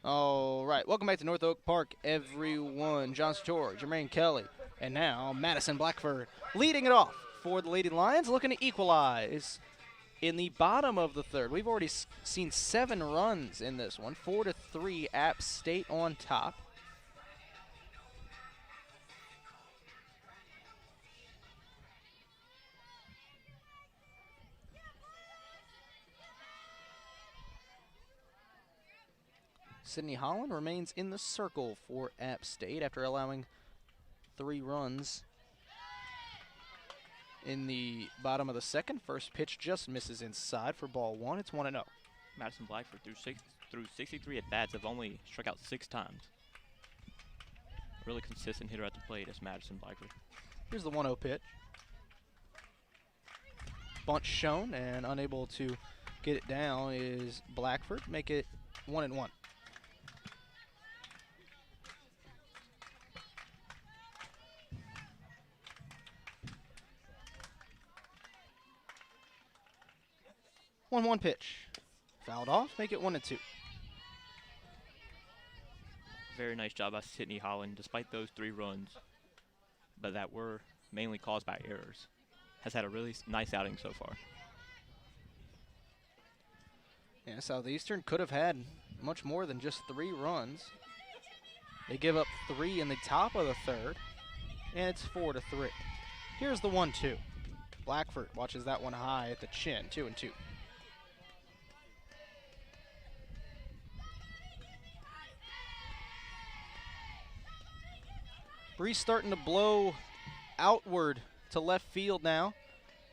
All right, welcome back to North Oak Park, everyone. John Satori, Jermaine Kelly, and now Madison Blackford leading it off for the Lady Lions, looking to equalize in the bottom of the third. We've already seen 7 runs in this one, 4-3, App State on top. Sydney Holland remains in the circle for App State after allowing 3 runs in the bottom of the second. First pitch just misses inside for ball 1. It's 1-0. Madison Blackford through 63 at-bats have only struck out 6 times. Really consistent hitter at the plate is Madison Blackford. Here's the 1-0 pitch. Bunt shown and unable to get it down is Blackford. Make it 1-1. One pitch. Fouled off, make it 1-2. Very nice job by Sydney Holland, despite those 3 runs, but that were mainly caused by errors. Has had a really nice outing so far. Yeah, Southeastern could have had much more than just 3 runs. They give up 3 in the top of the third, and it's 4-3. Here's the 1-2. Blackford watches that one high at the chin, 2-2. Breeze starting to blow outward to left field now.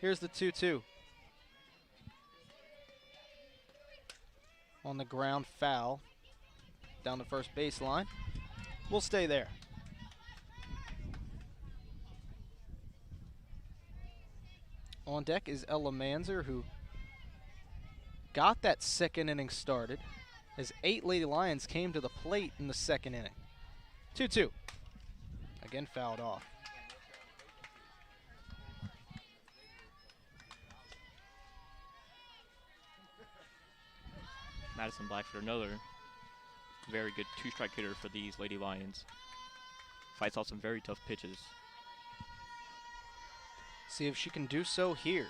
Here's the 2-2. On the ground, foul. Down the first baseline. We'll stay there. On deck is Ella Manzer, who got that second inning started as 8 Lady Lions came to the plate in the second inning. 2-2. Again fouled off. Madison Blackford, another very good 2-strike hitter for these Lady Lions. Fights off some very tough pitches. See if she can do so here.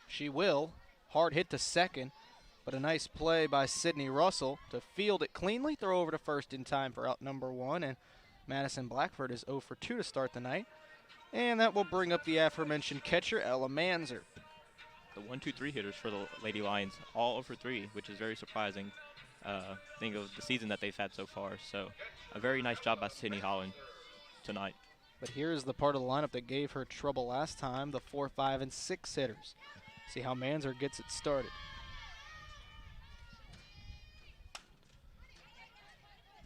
She will. Hard hit to second, but a nice play by Sydney Russell to field it cleanly, throw over to first in time for out number 1, and Madison Blackford is 0 for 2 to start the night. And that will bring up the aforementioned catcher, Ella Manzer. The 1-2-3 hitters for the Lady Lions, all 0 for 3, which is very surprising. Think of the season that they've had so far. So a very nice job by Sydney Holland tonight. But here's the part of the lineup that gave her trouble last time, the 4, 5, and 6 hitters. See how Manzer gets it started.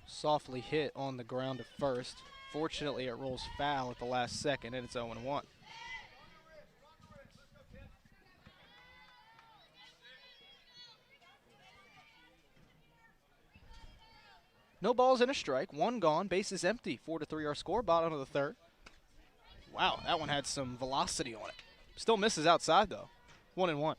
Softly hit on the ground at first. Fortunately, it rolls foul at the last second, and it's 0-1. No balls and a strike, 1 gone, bases empty, 4-3 our score, bottom of the third. Wow, that one had some velocity on it. Still misses outside though, 1-1.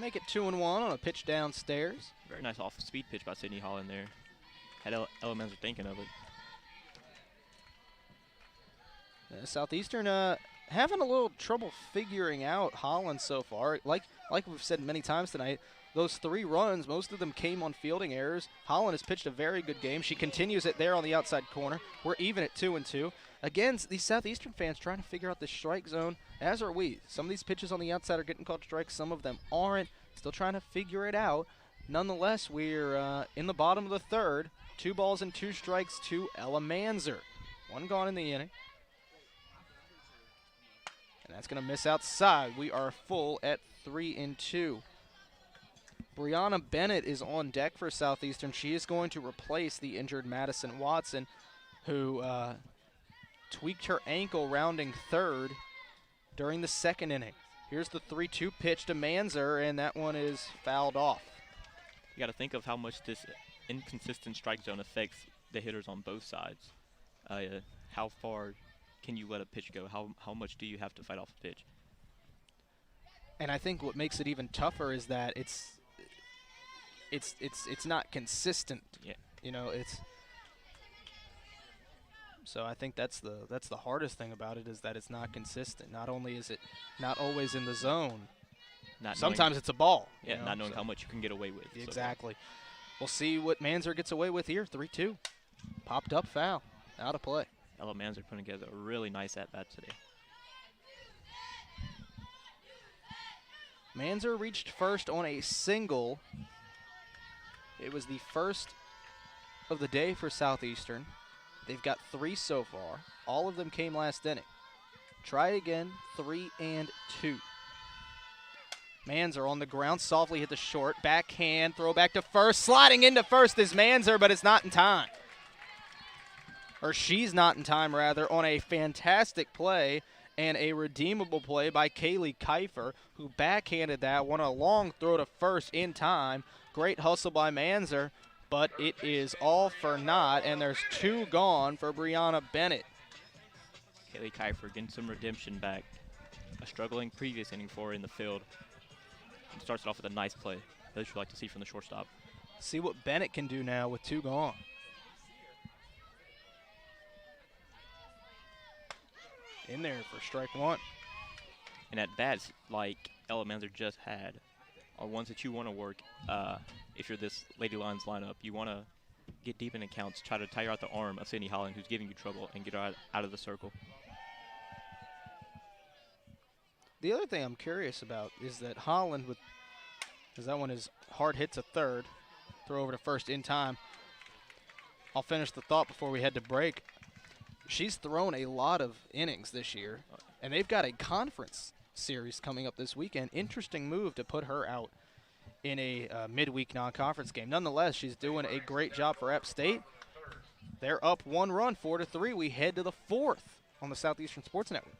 Make it 2-1 on a pitch downstairs. Very nice off-speed pitch by Sydney Holland there. Had Elements thinking of it. Southeastern having a little trouble figuring out Holland so far. Like we've said many times tonight, those 3 runs, most of them came on fielding errors. Holland has pitched a very good game. She continues it there on the outside corner. We're even at 2-2. Again, these Southeastern fans trying to figure out the strike zone, as are we. Some of these pitches on the outside are getting called strikes. Some of them aren't. Still trying to figure it out. Nonetheless, we're in the bottom of the third. 2 balls and 2 strikes to Ella Manzer. 1 gone in the inning. And that's going to miss outside. We are full at 3-2. Brianna Bennett is on deck for Southeastern. She is going to replace the injured Madison Watson, who tweaked her ankle rounding third during the second inning. Here's the 3-2 pitch to Manzer, and that one is fouled off. You got to think of how much this inconsistent strike zone affects the hitters on both sides. How far can you let a pitch go? How much do you have to fight off a pitch? And I think what makes it even tougher is that it's not consistent. Yeah. You know, so I think that's the hardest thing about it, is that it's not consistent. Not only is it not always in the zone, sometimes it's a ball. Yeah, not knowing how much you can get away with. Exactly. We'll see what Manzer gets away with here. 3-2. Popped up foul. Out of play. Ella Manzer putting together a really nice at-bat today. Manzer reached first on a single. It was the first of the day for Southeastern. They've got 3 so far. All of them came last inning. Try again, 3-2. Manzer on the ground, softly hit the short. Backhand, throw back to first. Sliding into first is Manzer, but it's not in time. Or she's not in time, rather, on a fantastic play and a redeemable play by Kaylee Kiefer, who backhanded that one, a long throw to first in time. Great hustle by Manzer, but it is all for naught, and there's 2 gone for Brianna Bennett. Kaylee Kiefer getting some redemption back. A struggling previous inning for her in the field. And starts it off with a nice play that you'd like to see from the shortstop. See what Bennett can do now with 2 gone. In there for strike 1. And at bats like Ella Manzer just had are ones that you want to work. If you're this Lady Lions lineup, you want to get deep in accounts, try to tire out the arm of Sydney Holland, who's giving you trouble, and get her out of the circle. The other thing I'm curious about is that Holland, because that one is hard hit to third, throw over to first in time. I'll finish the thought before we head to break. She's thrown a lot of innings this year, and they've got a conference series coming up this weekend. Interesting move to put her out in a midweek non-conference game. Nonetheless, she's doing a great job for App State. They're up 1 run, 4-3. We head to the 4th on the Southeastern Sports Network.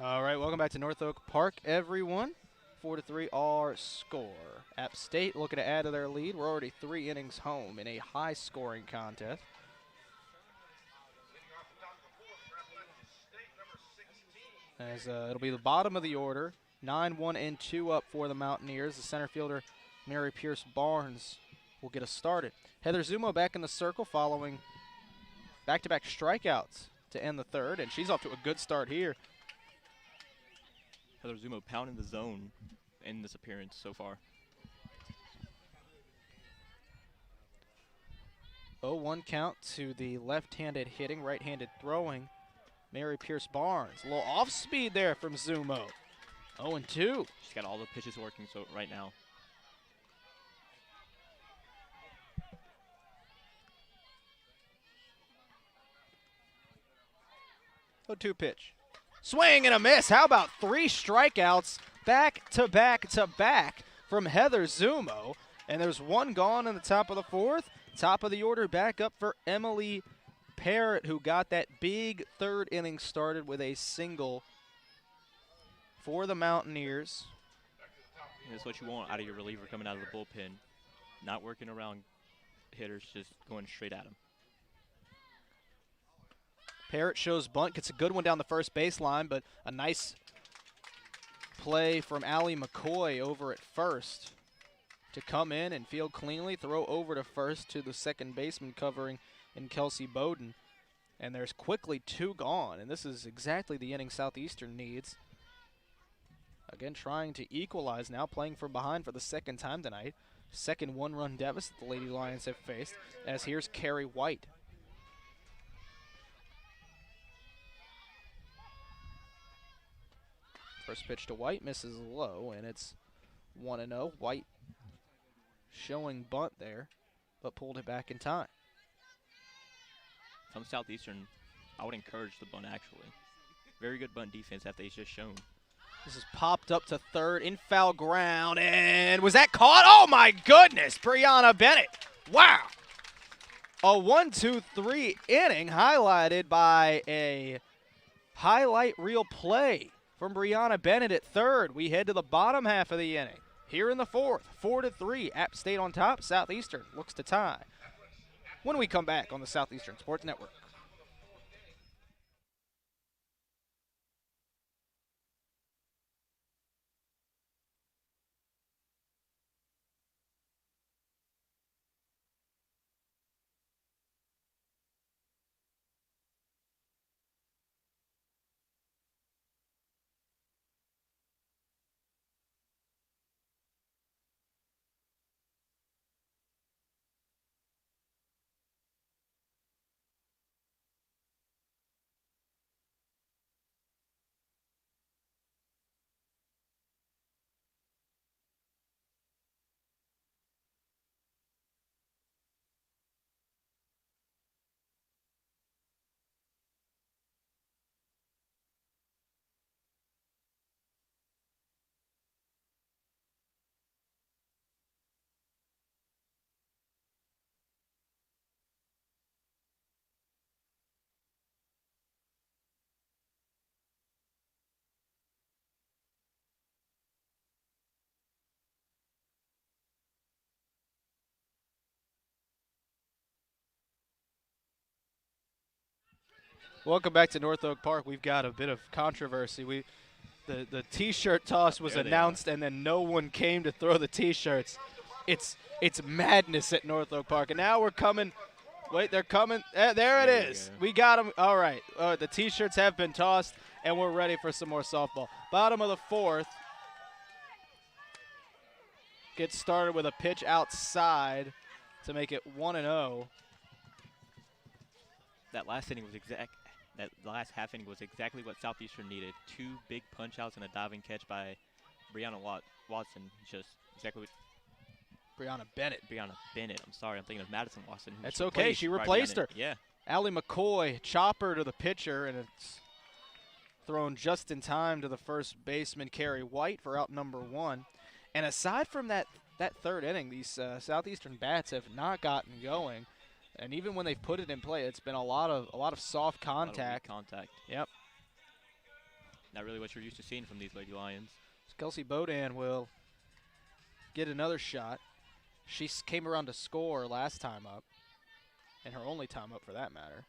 All right, welcome back to North Oak Park, everyone. 4-3 our score. App State looking to add to their lead. We're already 3 innings home in a high-scoring contest. As it'll be the bottom of the order. 9-1 and 2 up for the Mountaineers. The center fielder, Mary Pierce Barnes, will get us started. Heather Zumo back in the circle following back-to-back strikeouts to end the third, and she's off to a good start here. Heather Zumo pounding the zone in this appearance so far. 0-1 count to the left-handed hitting, right-handed throwing Mary Pierce Barnes. A little off-speed there from Zumo. 0-2. She's got all the pitches working so right now. 0-2 pitch. Swing and a miss. How about 3 strikeouts back to back to back from Heather Zumo? And there's 1 gone in the top of the 4th. Top of the order back up for Emily Parrott, who got that big 3rd inning started with a single for the Mountaineers. That's what you want out of your reliever coming out of the bullpen. Not working around hitters, just going straight at them. Parrott shows bunt, gets a good one down the first baseline, but a nice play from Allie McCoy over at first to come in and field cleanly, throw over to first to the second baseman covering in Kelsey Bowden. And there's quickly 2 gone, and this is exactly the inning Southeastern needs. Again, trying to equalize now, playing from behind for the 2nd time tonight. Second 1-run deficit the Lady Lions have faced, as here's Carrie White. First pitch to White misses low, and it's 1-0. White showing bunt there, but pulled it back in time. From Southeastern, I would encourage the bunt, actually. Very good bunt defense that they've just shown. This is popped up to third in foul ground, and was that caught? Oh my goodness, Brianna Bennett. Wow. A 1-2-3 inning highlighted by a highlight reel play from Brianna Bennett at third. We head to the bottom half of the inning. Here in the 4th, 4-3, App State on top. Southeastern looks to tie when we come back on the Southeastern Sports Network. Welcome back to North Oak Park. We've got a bit of controversy. The T-shirt toss was announced, and then no one came to throw the T-shirts. It's madness at North Oak Park. And now we're coming. Wait, they're coming. There it is. We got them. All right. The T-shirts have been tossed, and we're ready for some more softball. Bottom of the 4th. Gets started with a pitch outside to make it 1-0. That last inning was That last half inning was exactly what Southeastern needed. 2 big punch-outs and a diving catch by Brianna Watson. Just exactly what Brianna Bennett. I'm sorry, I'm thinking of Madison Watson. That's okay. She replaced her. Yeah. Allie McCoy, chopper to the pitcher, and it's thrown just in time to the first baseman, Carrie White, for out number 1. And aside from that 3rd inning, these Southeastern bats have not gotten going. And even when they've put it in play, it's been a lot of soft contact. Contact. Yep. Not really what you're used to seeing from these Lady Lions. Kelsey Bodan will get another shot. She came around to score last time up, and her only time up for that matter.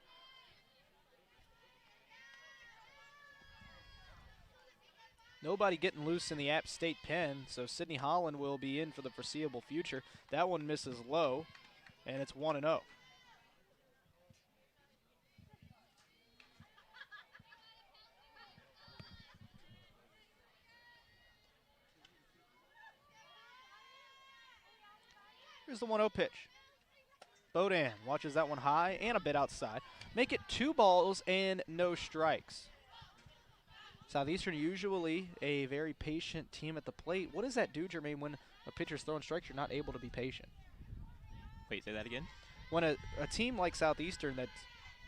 Nobody getting loose in the App State pen, so Sydney Holland will be in for the foreseeable future. That one misses low, and it's 1-0. Here's the 1-0 pitch. Bodan watches that one high and a bit outside. Make it 2 balls and no strikes. Southeastern usually a very patient team at the plate. What does that do, Jermaine, when a pitcher's throwing strikes, you're not able to be patient? Wait, say that again? When a team like Southeastern that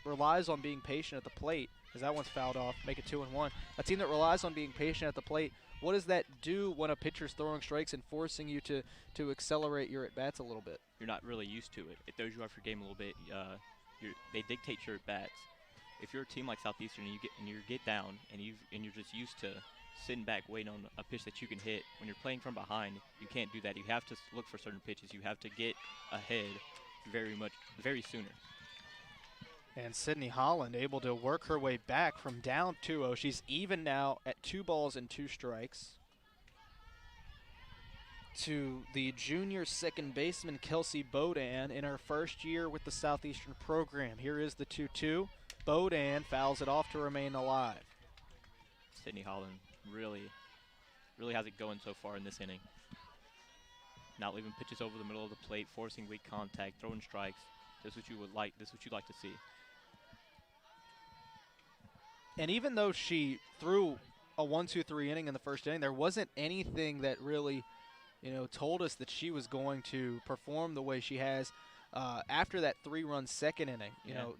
relies on being patient at the plate, as that one's fouled off, make it 2-1. A team that relies on being patient at the plate, what does that do when a pitcher's throwing strikes and forcing you to accelerate your at-bats a little bit? You're not really used to it. It throws you off your game a little bit. They dictate your at-bats. If you're a team like Southeastern and you get down and you're just used to sitting back waiting on a pitch that you can hit, when you're playing from behind, you can't do that. You have to look for certain pitches. You have to get ahead very sooner. And Sydney Holland able to work her way back from down 2-0. She's even now at 2 balls and 2 strikes to the junior second baseman Kelsey Bodan in her first year with the Southeastern program. Here is the 2-2. Bodan fouls it off to remain alive. Sydney Holland really has it going so far in this inning. Not leaving pitches over the middle of the plate, forcing weak contact, throwing strikes. This is what you would like. This is what you'd like to see. And even though she threw a 1-2-3 inning in the first inning, there wasn't anything that really, told us that she was going to perform the way she has. After that 3-run second inning,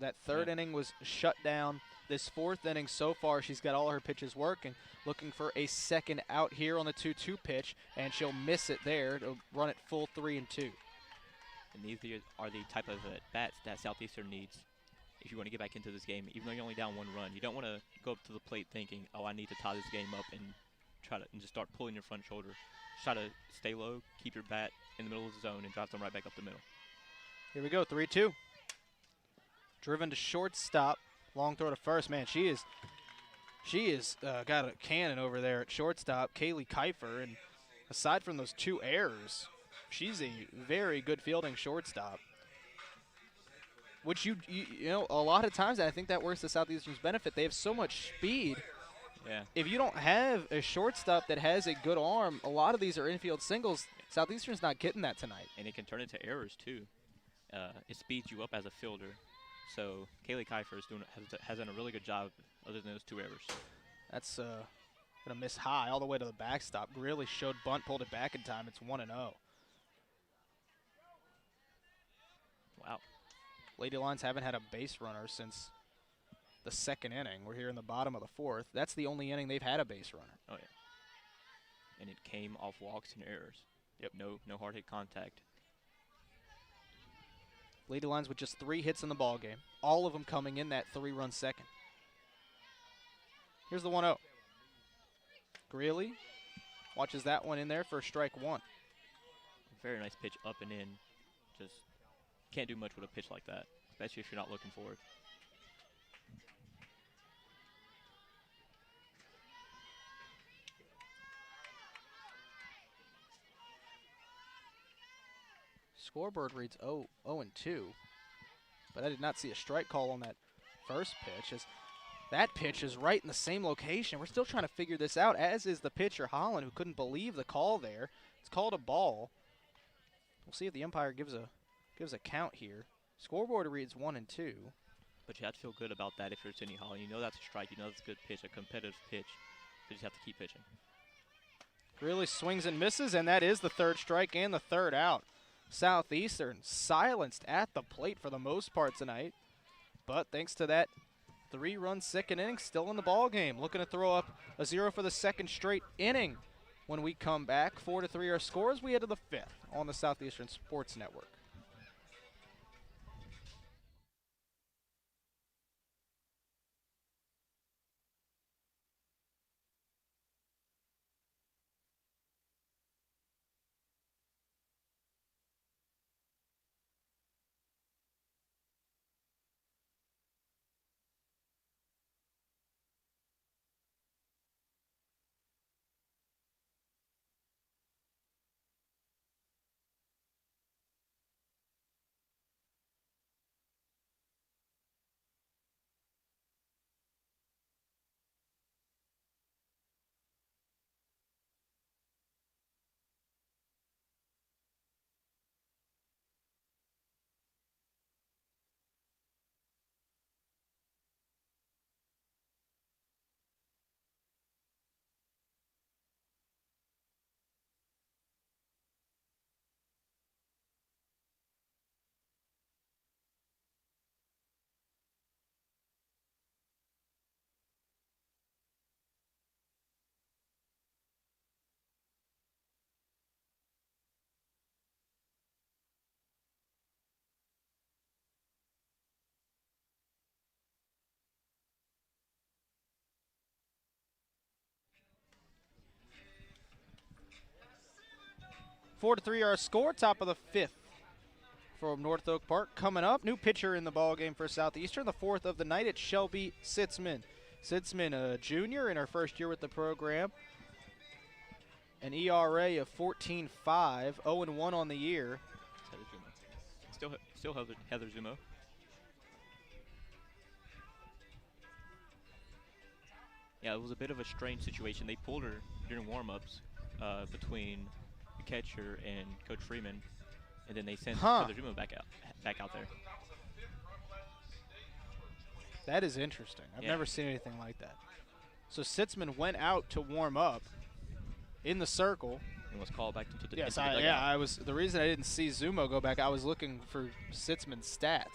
that third inning was shut down. This fourth inning so far, she's got all her pitches working, looking for a second out here on the 2-2 pitch, and she'll miss it there to run it full 3-2. And these are the type of bats that Southeastern needs if you want to get back into this game. Even though you're only down 1 run, you don't want to go up to the plate thinking, oh, I need to tie this game up and just start pulling your front shoulder. Try to stay low, keep your bat in the middle of the zone, and drive them right back up the middle. Here we go, 3-2. Driven to shortstop. Long throw to first. Man, she is got a cannon over there at shortstop, Kaylee Kiefer. And aside from those 2 errors, she's a very good fielding shortstop. Which you a lot of times I think that works to Southeastern's benefit. They have so much speed. Yeah. If you don't have a shortstop that has a good arm, a lot of these are infield singles. Southeastern's not getting that tonight. And it can turn into errors too. It speeds you up as a fielder. So Kaylee Kiefer has done a really good job other than those 2 errors. That's going to miss high all the way to the backstop. Greeley showed bunt, pulled it back in time. It's 1-0. Wow. Lady Lions haven't had a base runner since the second inning. We're here in the bottom of the 4th. That's the only inning they've had a base runner. Oh, yeah. And it came off walks and errors. Yep. No hard hit contact. Lady Lions with just 3 hits in the ball game, all of them coming in that 3-run second. Here's the 1-0. Greeley watches that one in there for strike 1. Very nice pitch up and in. Just can't do much with a pitch like that, especially if you're not looking for it. Scoreboard reads 0-2, but I did not see a strike call on that first pitch, as that pitch is right in the same location. We're still trying to figure this out, as is the pitcher, Holland, who couldn't believe the call there. It's called a ball. We'll see if the umpire gives a count here. Scoreboard reads 1-2. But you have to feel good about that if you're Sydney Holland. You know that's a strike. You know that's a good pitch, a competitive pitch. You just have to keep pitching. Greeley swings and misses, and that is the 3rd strike and the 3rd out. Southeastern silenced at the plate for the most part tonight, but thanks to that 3-run second inning, still in the ball game. Looking to throw up a 0 for the 2nd straight inning when we come back. 4-3 our scores. We head to the 5th on the Southeastern Sports Network. 4-3 our score, top of the 5th from North Oak Park. Coming up, new pitcher in the ball game for Southeastern, the 4th of the night. It's Shelby Sitzman. Sitzman, a junior in her first year with the program. An ERA of 14.5, 0-1 on the year. Still Heather Zumo. Yeah, it was a bit of a strange situation. They pulled her during warm-ups between the catcher and Coach Freeman, and then they sent Heather Zumo back out there. That is interesting. I've never seen anything like that. So Sitzman went out to warm up in the circle. And was called back into the Yes, I was. The reason I didn't see Zumo go back, I was looking for Sitzman's stats.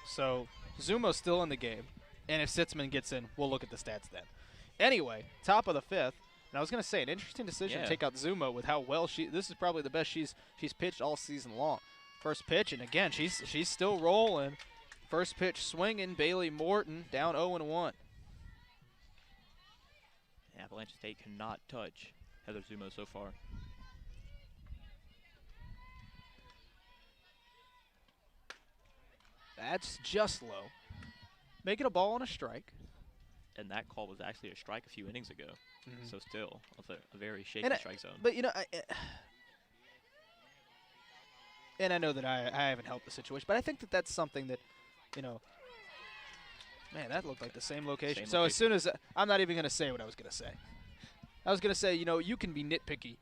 So Zumo's still in the game, and if Sitzman gets in, we'll look at the stats then. Anyway, top of the 5th, and I was going to say an interesting decision to take out Zumo with how well this is probably the best she's pitched all season long. First pitch, and again she's still rolling. First pitch swinging, Bailey Morton down 0-1. Appalachian State cannot touch Heather Zumo so far. That's just low. Make it a ball and a strike. And that call was actually a strike a few innings ago. Mm-hmm. So still, a very shaky strike zone. But, you know, and I know that I haven't helped the situation, but I think that that's something that, you know, man, that looked like the same location. As soon as I'm not even going to say what I was going to say. I was going to say, you know, you can be nitpicky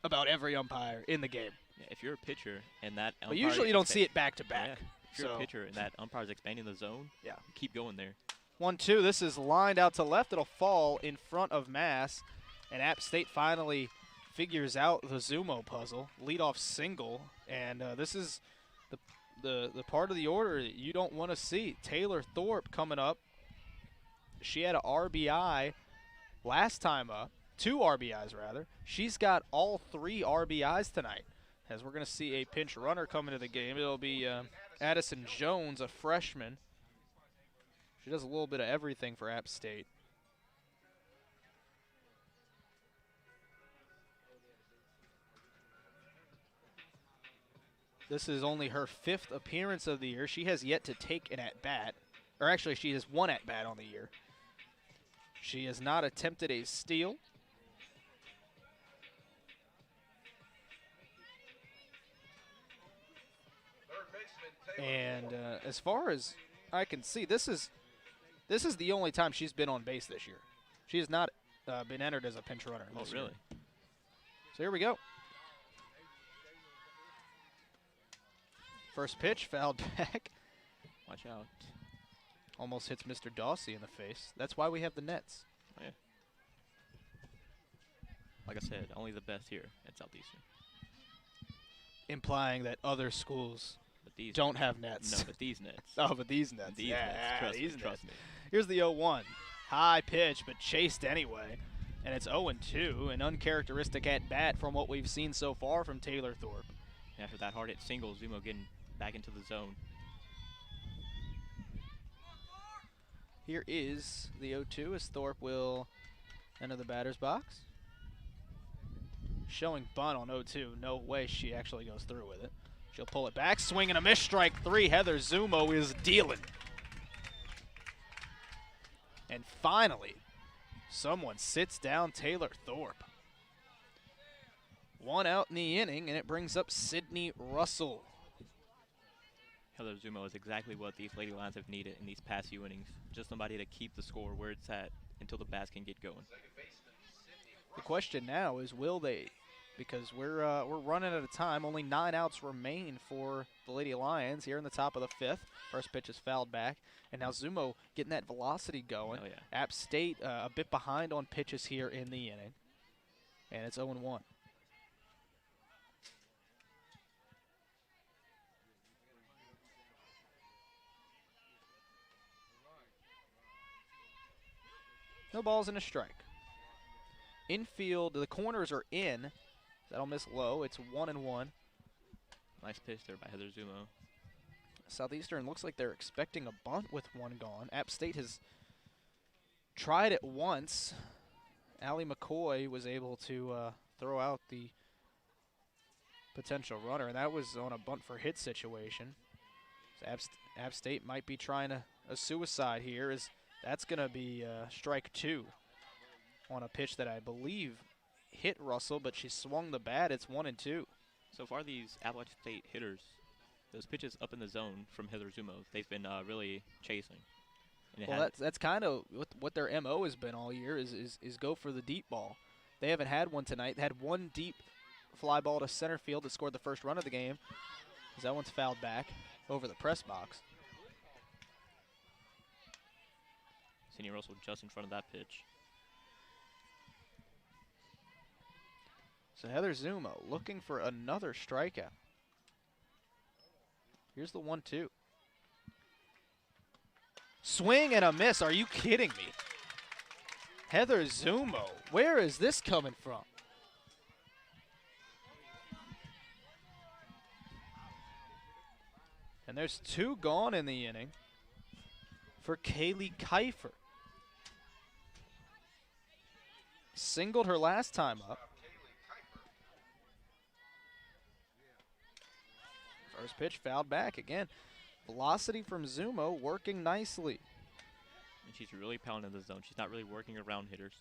about every umpire in the game. Yeah, if you're a pitcher and that umpire, but usually you don't see it back to back. Yeah, if you're a pitcher and that umpire's expanding the zone, keep going there. 1-2. This is lined out to left. It'll fall in front of Mass, and App State finally figures out the Zumo puzzle. Leadoff single, and this is the part of the order that you don't want to see. Taylor Thorpe coming up. She had an RBI last time up. 2 RBIs, rather. She's got all 3 RBIs tonight, as we're going to see a pinch runner come into the game. It'll be Addison Jones, a freshman. She does a little bit of everything for App State. This is only her 5th appearance of the year. She has yet to take an at-bat. Or actually, she has 1 at-bat on the year. She has not attempted a steal. And as far as I can see, this is the only time she's been on base this year. She has not been entered as a pinch runner. Oh, really? Year. So here we go. First pitch, fouled back. Watch out. Almost hits Mr. Dawsey in the face. That's why we have the nets. Oh, yeah. Like I said, only the best here at Southeastern. Implying that other schools don't have nets. No, but these nets. Oh, but these nets. These nets. Trust me. Here's the 0-1. High pitch, but chased anyway. And it's 0-2, an uncharacteristic at-bat from what we've seen so far from Taylor Thorpe. After that hard hit single, Zumo getting back into the zone. Here is the 0-2 as Thorpe will enter the batter's box. Showing bunt on 0-2. No way she actually goes through with it. She'll pull it back, swing and a miss, strike 3. Heather Zumo is dealing. And finally, someone sits down Taylor Thorpe. 1 out in the inning, and it brings up Sydney Russell. Heather Zumo is exactly what these Lady Lions have needed in these past few innings. Just somebody to keep the score where it's at until the bats can get going. The question now is, will they? Because we're running out of time. Only 9 outs remain for the Lady Lions here in the top of the 5th. First pitch is fouled back. And now Zumo getting that velocity going. Oh, yeah. App State a bit behind on pitches here in the inning. And it's 0-1. No balls and a strike. Infield, the corners are in. That'll miss low. It's 1-1. Nice pitch there by Heather Zumo. Southeastern looks like they're expecting a bunt with 1 gone. App State has tried it once. Allie McCoy was able to throw out the potential runner, and that was on a bunt for hit situation. So App State might be trying a suicide here, as that's going to be strike 2 on a pitch that I believe hit Russell, but she swung the bat. It's 1-2. So far, these Appalachian State hitters, those pitches up in the zone from Heather Zumo, they've been really chasing. And well, that's kind of what their MO has been all year is go for the deep ball. They haven't had one tonight. They had one deep fly ball to center field that scored the first run of the game. That one's fouled back over the press box. Senior Russell just in front of that pitch. So Heather Zumo looking for another strikeout. Here's the 1-2. Swing and a miss. Are you kidding me? Heather Zumo, where is this coming from? And there's 2 gone in the inning for Kaylee Kiefer. Singled her last time up. First pitch fouled back again. Velocity from Zumo working nicely. And she's really pounding the zone. She's not really working around hitters.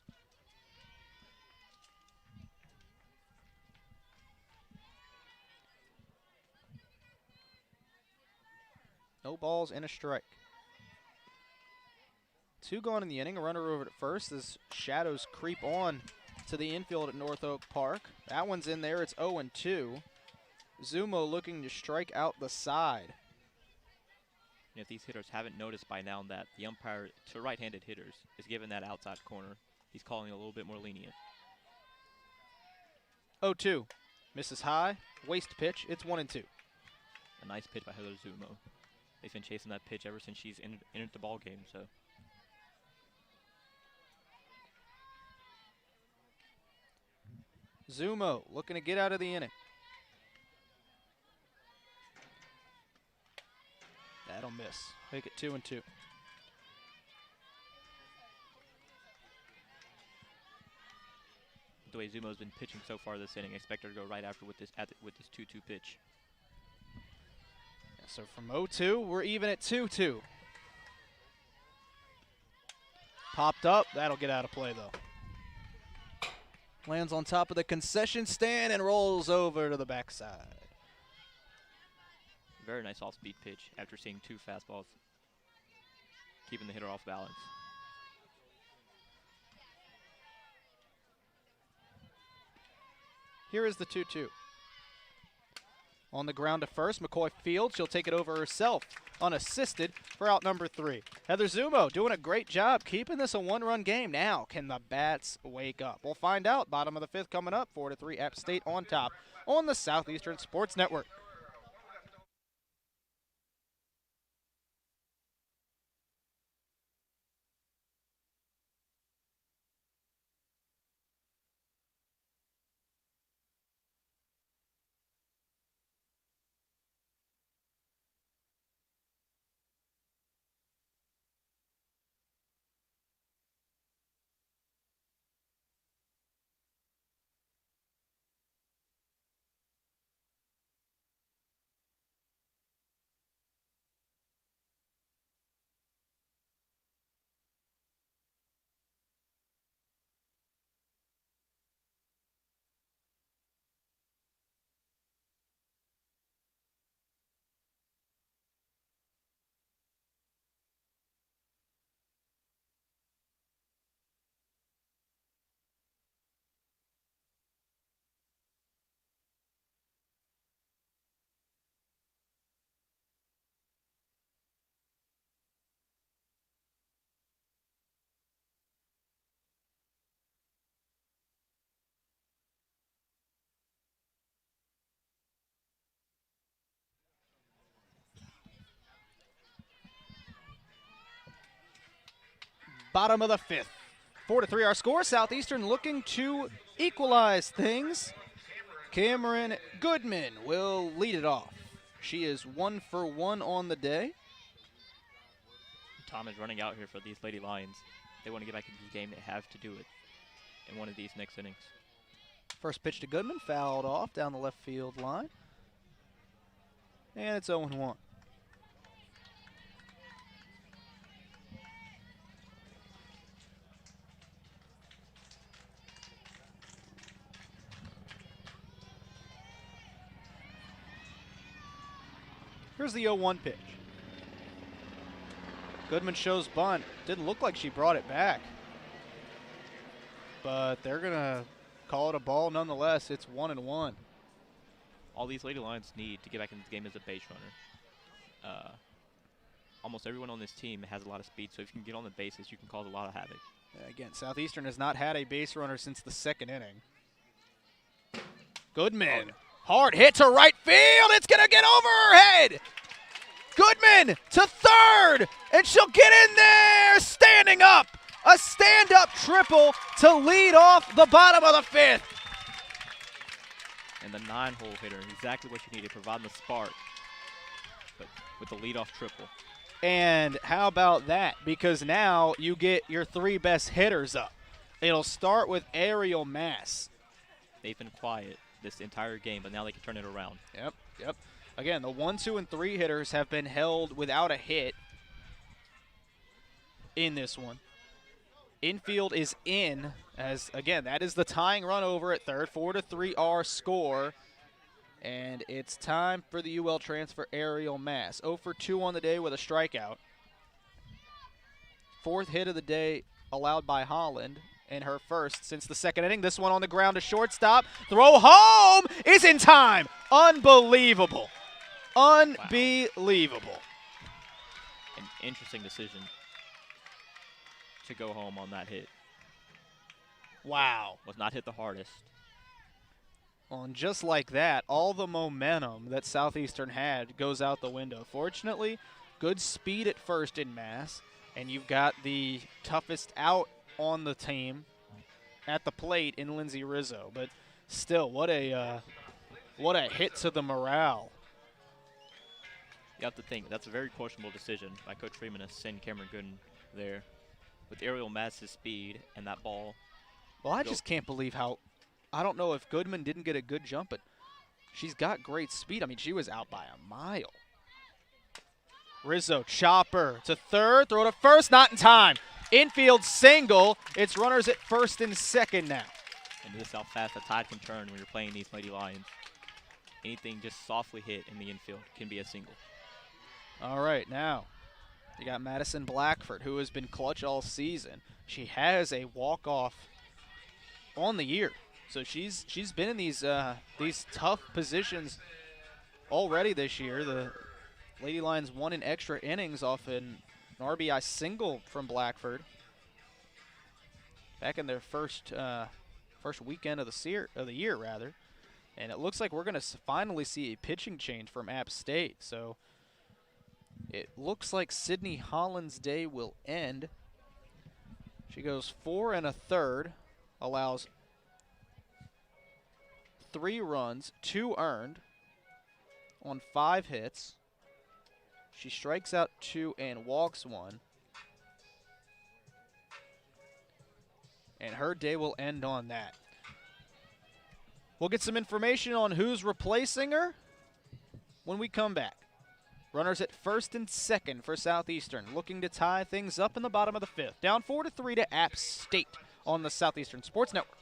No balls and a strike. 2 gone in the inning. A runner over at first as shadows creep on to the infield at North Oak Park. That one's in there. It's 0-2. Zumo looking to strike out the side. And if these hitters haven't noticed by now that the umpire to right-handed hitters is given that outside corner, he's calling a little bit more lenient. 0-2. Misses high. Waste pitch. It's 1-2. A nice pitch by Heather Zumo. They've been chasing that pitch ever since she's entered the ball game. So Zumo looking to get out of the inning. That'll miss. Make it 2-2. the way Zumo's been pitching so far this inning, I expect her to go right after with this 2-2 pitch. Yeah, so from 0-2, we're even at 2-2. Popped up. That'll get out of play, though. Lands on top of the concession stand and rolls over to the backside. Very nice off-speed pitch after seeing 2 fastballs, keeping the hitter off balance. Here is the 2-2. On the ground to first, McCoy fields. She'll take it over herself, unassisted, for out number 3. Heather Zumo doing a great job keeping this a 1-run game. Now, can the bats wake up? We'll find out. Bottom of the 5th coming up. 4-3 App State on top on the Southeastern Sports Network. Bottom of the 5th. 4-3 our score. Southeastern looking to equalize things. Cameron Goodman will lead it off. She is 1 for 1 on the day. Tom is running out here for these Lady Lions. They want to get back into the game. They have to do it in one of these next innings. First pitch to Goodman, fouled off down the left field line. And it's 0-1. Here's the 0-1 pitch. Goodman shows bunt. Didn't look like she brought it back. But they're going to call it a ball nonetheless. It's 1-1. All these Lady Lions need to get back into the game as a base runner. Almost everyone on this team has a lot of speed, so if you can get on the bases, you can cause a lot of havoc. Again, Southeastern has not had a base runner since the second inning. Goodman, hard hit to right field. It's going to get over her head. Goodman to third, and she'll get in there, standing up. A stand-up triple to lead off the bottom of the fifth. And the 9-hole hitter, exactly what you needed, providing the spark, but with the leadoff triple. And how about that? Because now you get your 3 best hitters up. It'll start with Aerial Mass. They've been quiet this entire game, but now they can turn it around. Yep. Again, the 1, 2, and 3 hitters have been held without a hit in this one. Infield is in, as, again, that is the tying run over at third. 4-3 our score. And it's time for the UL transfer, Aerial Mass. 0 for 2 on the day with a strikeout. 4th hit of the day allowed by Holland, and her first since the second inning. This one on the ground to shortstop. Throw home is in time. Unbelievable. Unbelievable. Wow. An interesting decision to go home on that hit. Wow. Was not hit the hardest. Well, and just like that, all the momentum that Southeastern had goes out the window. Fortunately, good speed at first in Mass, and you've got the toughest out on the team at the plate in Lindsay Rizzo. But still, what a hit to the morale. You have to think, that's a very questionable decision by Coach Freeman to send Cameron Gooden there. With Aerial Mass's speed and that ball. Well, I just can't believe how, I don't know if Goodman didn't get a good jump, but she's got great speed. I mean, she was out by a mile. Rizzo, chopper to third, throw to first, not in time. Infield single. It's runners at first and second now. And this is how fast the tide can turn when you're playing these Lady Lions. Anything just softly hit in the infield can be a single. All right, now you got Madison Blackford, who has been clutch all season. She has a walk-off on the year, so she's been in these tough positions already this year. The Lady Lions won in extra innings off an RBI single from Blackford back in their first weekend of the year rather, and it looks like we're going to finally see a pitching change from App State. So it looks like Sydney Holland's day will end. She goes 4 1/3, allows 3 runs, 2 earned on 5 hits. She strikes out 2 and walks 1. And her day will end on that. We'll get some information on who's replacing her when we come back. Runners at first and second for Southeastern, looking to tie things up in the bottom of the fifth. Down 4-3 to App State on the Southeastern Sports Network.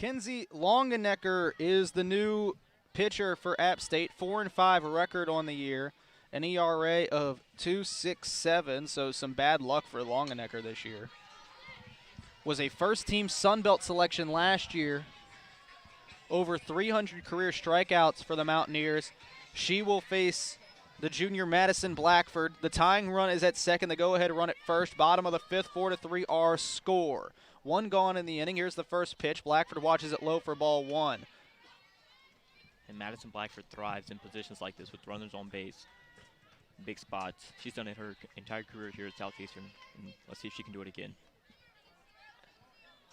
Kinsey Longenecker is the new pitcher for App State, 4-5 record on the year, an ERA of 2.67, so some bad luck for Longenecker this year. Was a first-team Sun Belt selection last year. Over 300 career strikeouts for the Mountaineers. She will face the junior Madison Blackford. The tying run is at second. The go-ahead run at first. Bottom of the fifth, 4-3 our score. One gone in the inning. Here's the first pitch. Blackford watches it low for ball one. And Madison Blackford thrives in positions like this with runners on base, big spots. She's done it her entire career here at Southeastern. And let's see if she can do it again.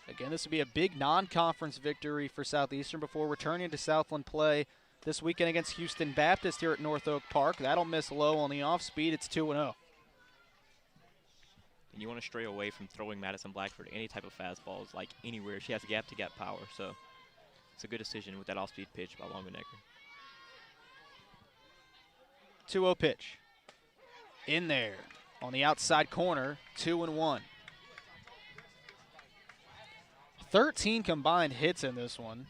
Again, this would be a big non-conference victory for Southeastern before returning to Southland play this weekend against Houston Baptist here at North Oak Park. That'll miss low on the off-speed. It's 2-0. And you want to stray away from throwing Madison Blackford any type of fastballs, like anywhere. She has gap-to-gap power, so it's a good decision with that off-speed pitch by Longenecker. 2-0 pitch. In there on the outside corner, 2-1. 13 combined hits in this one.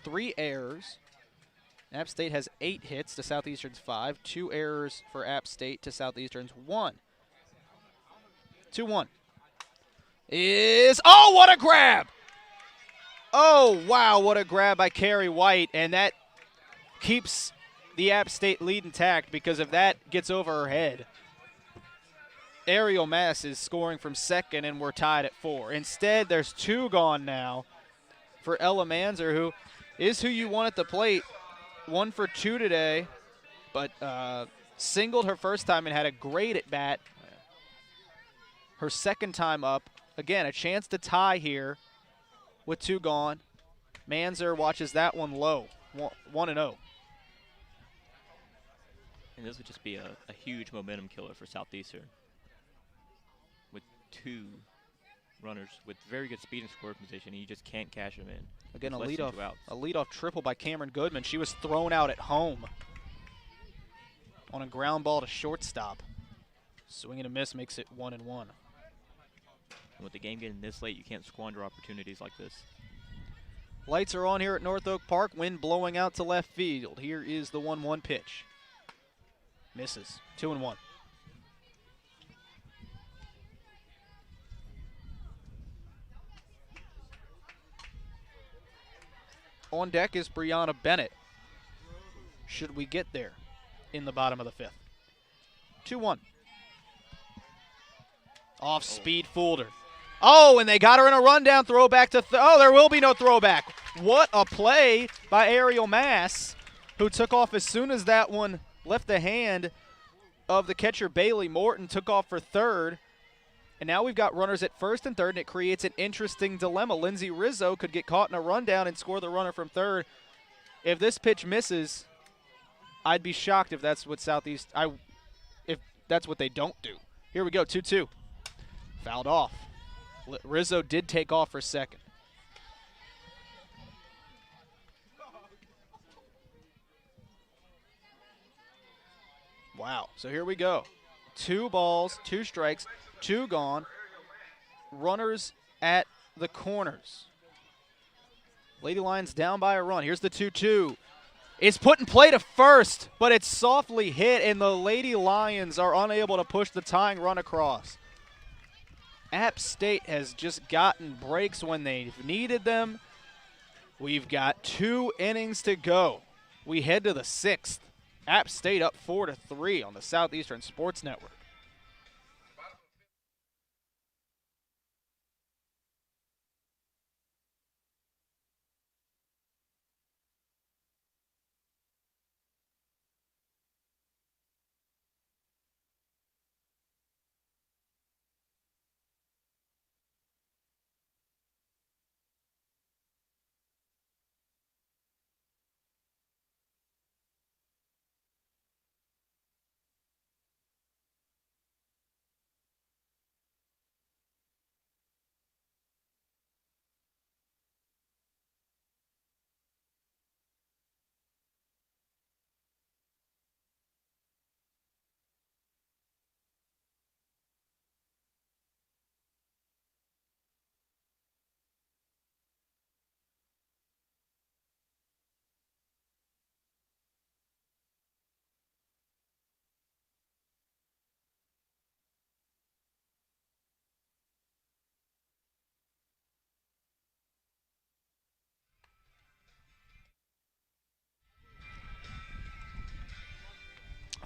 3 errors. App State has 8 hits to Southeastern's 5. 2 errors for App State to Southeastern's 1. 2-1. Oh, what a grab! Oh, wow, what a grab by Carrie White, and that keeps the App State lead intact because if that gets over her head, Ariel Mass is scoring from second, and we're tied at 4. Instead, there's 2 gone now for Ella Manzer, who is who you want at the plate. 1 for 2 today, but singled her first time and had a great at-bat. Her second time up. Again, a chance to tie here with 2 gone. Manzer watches that one low, 1-0. And this would just be a huge momentum killer for Southeastern. With 2 runners with very good speed and scoring position, and you just can't cash them in. Again, a leadoff triple by Cameron Goodman. She was thrown out at home on a ground ball to shortstop. Swing and a miss makes it 1-1. And with the game getting this late, you can't squander opportunities like this. Lights are on here at North Oak Park. Wind blowing out to left field. Here is the 1-1 pitch. Misses. 2-1. On deck is Brianna Bennett. Should we get there in the bottom of the 5th? 2-1. Off speed fooled her. Oh, and they got her in a rundown throwback to oh, there will be no throwback. What a play by Ariel Mass, who took off as soon as that one left the hand of the catcher Bailey Morton, took off for third. And now we've got runners at first and third, and it creates an interesting dilemma. Lindsay Rizzo could get caught in a rundown and score the runner from third. If this pitch misses, I'd be shocked if that's what if that's what they don't do. Here we go, 2-2. Fouled off. Rizzo did take off for second. Wow, so here we go. 2 balls, 2 strikes, 2 gone. Runners at the corners. Lady Lions down by a run. Here's the 2-2. It's put in play to first, but it's softly hit, and the Lady Lions are unable to push the tying run across. App State has just gotten breaks when they've needed them. We've got 2 innings to go. We head to the 6th. App State up 4-3 on the Southeastern Sports Network.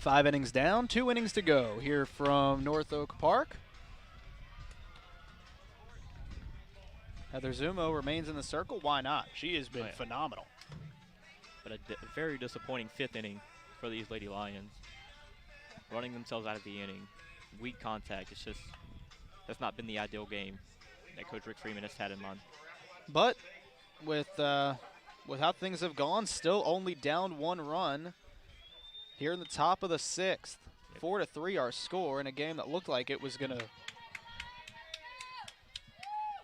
5 innings down, 2 innings to go here from North Oak Park. Heather Zumo remains in the circle. Why not? She has been phenomenal. But a very disappointing 5th inning for these Lady Lions. Running themselves out of the inning. Weak contact. It's just, that's not been the ideal game that Coach Rick Freeman has had in mind. But with how things have gone, still only down 1 run here in the top of the 6th. 4-3 our score in a game that looked like it was going to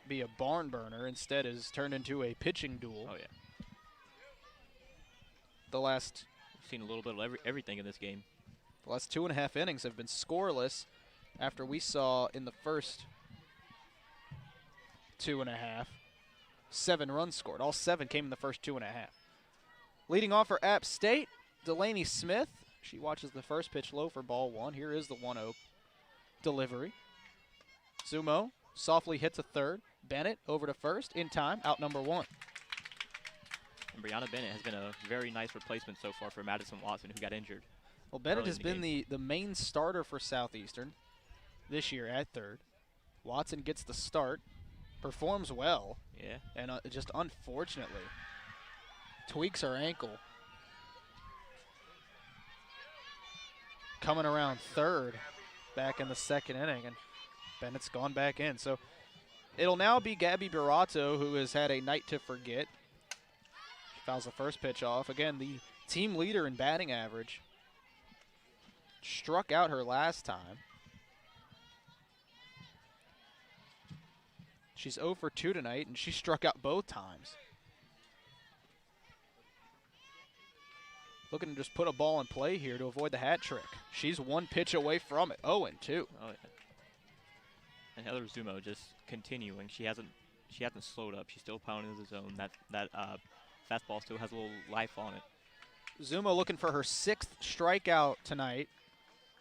be a barn burner. Instead has turned into a pitching duel. Oh, yeah. We've seen a little bit of everything in this game. The last 2.5 innings have been scoreless after we saw in the first 2.5 7 runs scored. All 7 came in the first 2.5. Leading off for App State, Delaney Smith. She watches the first pitch low for ball 1. Here is the 1-0 delivery. Zumo softly hits a third. Bennett over to first in time, out number 1. And Brianna Bennett has been a very nice replacement so far for Madison Watson, who got injured. Well, Bennett has been the main starter for Southeastern this year at third. Watson gets the start, performs well, and just unfortunately tweaks her ankle. Coming around third back in the 2nd inning, and Bennett's gone back in. So it'll now be Gabby Barato, who has had a night to forget. She fouls the first pitch off. Again, the team leader in batting average. Struck out her last time. She's 0 for 2 tonight, and she struck out both times. Looking to just put a ball in play here to avoid the hat trick. She's 1 pitch away from it. 0-2. Oh, yeah. And Heather Zumo just continuing. She hasn't slowed up. She's still pounding the zone. That fastball still has a little life on it. Zumo looking for her 6th strikeout tonight.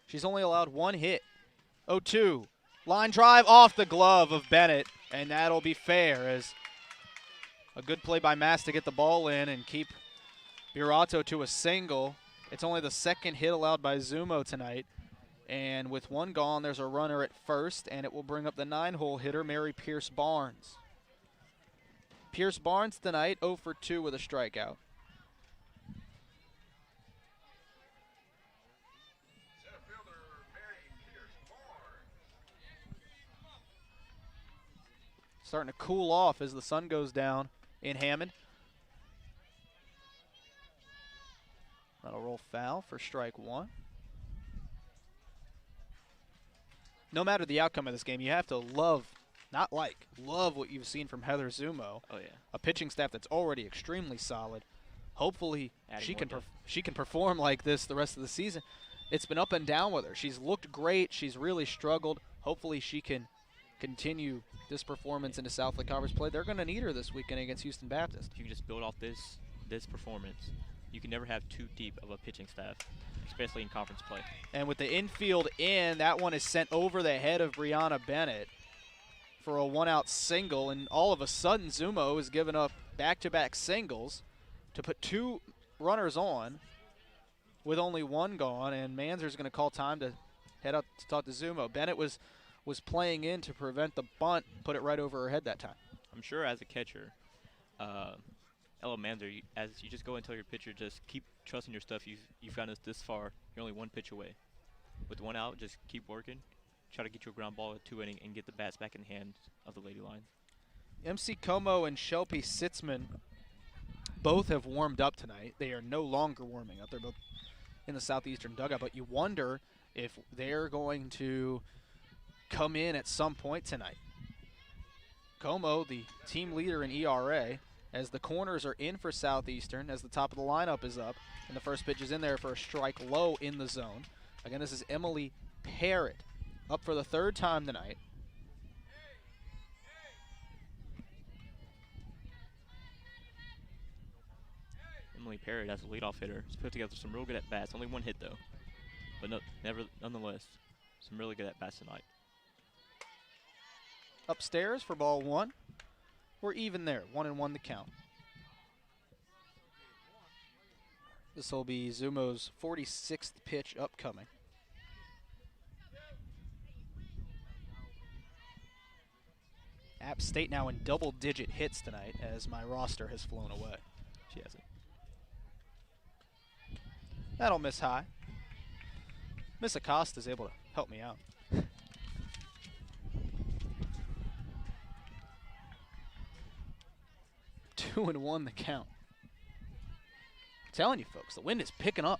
She's only allowed 1 hit. 0-2. Line drive off the glove of Bennett, and that'll be fair as a good play by Mass to get the ball in and keep Birato to a single. It's only the 2nd hit allowed by Zumo tonight. And with 1 gone, there's a runner at first, and it will bring up the 9-hole hitter, Mary Pierce Barnes. Pierce Barnes tonight, 0 for 2 with a strikeout. Starting to cool off as the sun goes down in Hammond. That'll roll foul for strike 1. No matter the outcome of this game, you have to love what you've seen from Heather Zumo. Oh, yeah. A pitching staff that's already extremely solid. Hopefully she can perform like this the rest of the season. It's been up and down with her. She's looked great. She's really struggled. Hopefully she can continue this performance into Southland Conference play. They're going to need her this weekend against Houston Baptist. If you can just build off this performance, you can never have too deep of a pitching staff, especially in conference play. And with the infield in, that one is sent over the head of Brianna Bennett for a 1-out single, and all of a sudden Zumo has given up back-to-back singles to put 2 runners on with only 1 gone, and Manzer's going to call time to head out to talk to Zumo. Bennett was playing in to prevent the bunt, put it right over her head that time. I'm sure as a catcher, Ella Manzer, as you just go and tell your pitcher, just keep trusting your stuff. You've gotten us this far. You're only 1 pitch away. With 1 out, just keep working. Try to get you a ground ball at 2 inning and get the bats back in the hands of the Lady Lions. MC Como and Shelby Sitzman both have warmed up tonight. They are no longer warming up. They're both in the Southeastern dugout, but you wonder if they're going to come in at some point tonight. Como, the team leader in ERA, as the corners are in for Southeastern, as the top of the lineup is up, and the first pitch is in there for a strike low in the zone. Again, this is Emily Parrott, up for the 3rd time tonight. Emily Parrott, as a leadoff hitter, has put together some real good at-bats. Only 1 hit, though. But nonetheless, some really good at-bats tonight. Upstairs for ball 1. We're even there, 1-1 the count. This will be Zumo's 46th pitch upcoming. App State now in double-digit hits tonight as my roster has flown away. She hasn't. That'll miss high. Miss Acosta's able to help me out. 2-1 the count. I'm telling you folks, the wind is picking up.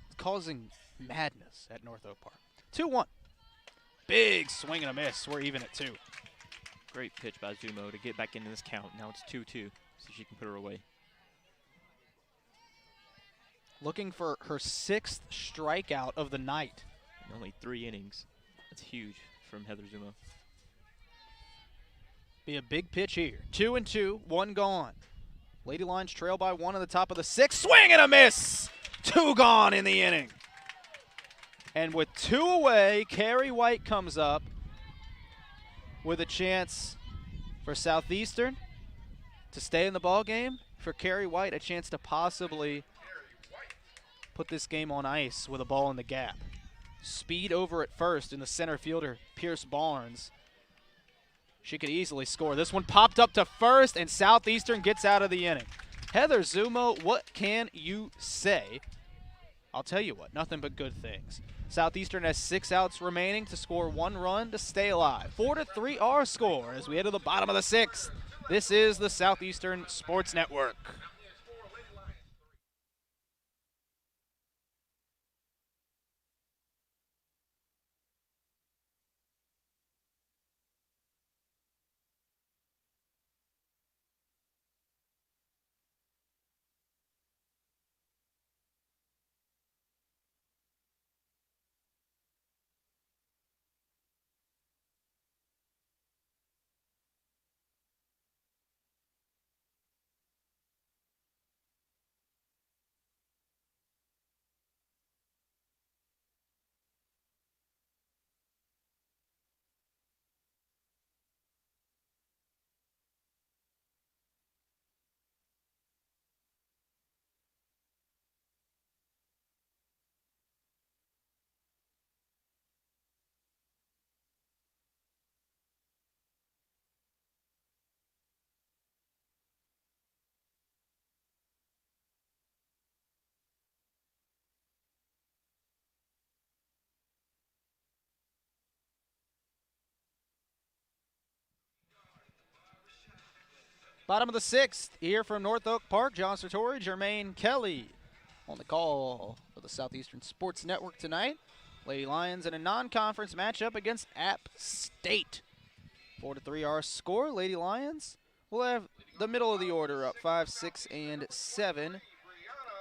It's causing madness at North Oak Park. 2-1. Big swing and a miss. We're even at 2. Great pitch by Zumo to get back into this count. Now it's 2-2, so she can put her away. Looking for her 6th strikeout of the night. In only 3 innings. That's huge from Heather Zumo. Be a big pitch here. 2-2, 1 gone. Lady Lions trail by 1 on the top of the 6th. Swing and a miss! 2 gone in the inning. And with 2 away, Carrie White comes up with a chance for Southeastern to stay in the ball game. For Carrie White, a chance to possibly put this game on ice with a ball in the gap. Speed over at first in the center fielder, Pierce Barnes. She could easily score. This one popped up to first, and Southeastern gets out of the inning. Heather Zumo, what can you say? I'll tell you what, nothing but good things. Southeastern has 6 outs remaining to score 1 run to stay alive. 4-3 our score as we head to the bottom of the 6th. This is the Southeastern Sports Network. Bottom of the 6th, here from North Oak Park, John Sartori, Jermaine Kelly on the call for the Southeastern Sports Network tonight. Lady Lions in a non-conference matchup against App State. 4-3 our score. Lady Lions will have the middle of the order up, 5, 6, and 7.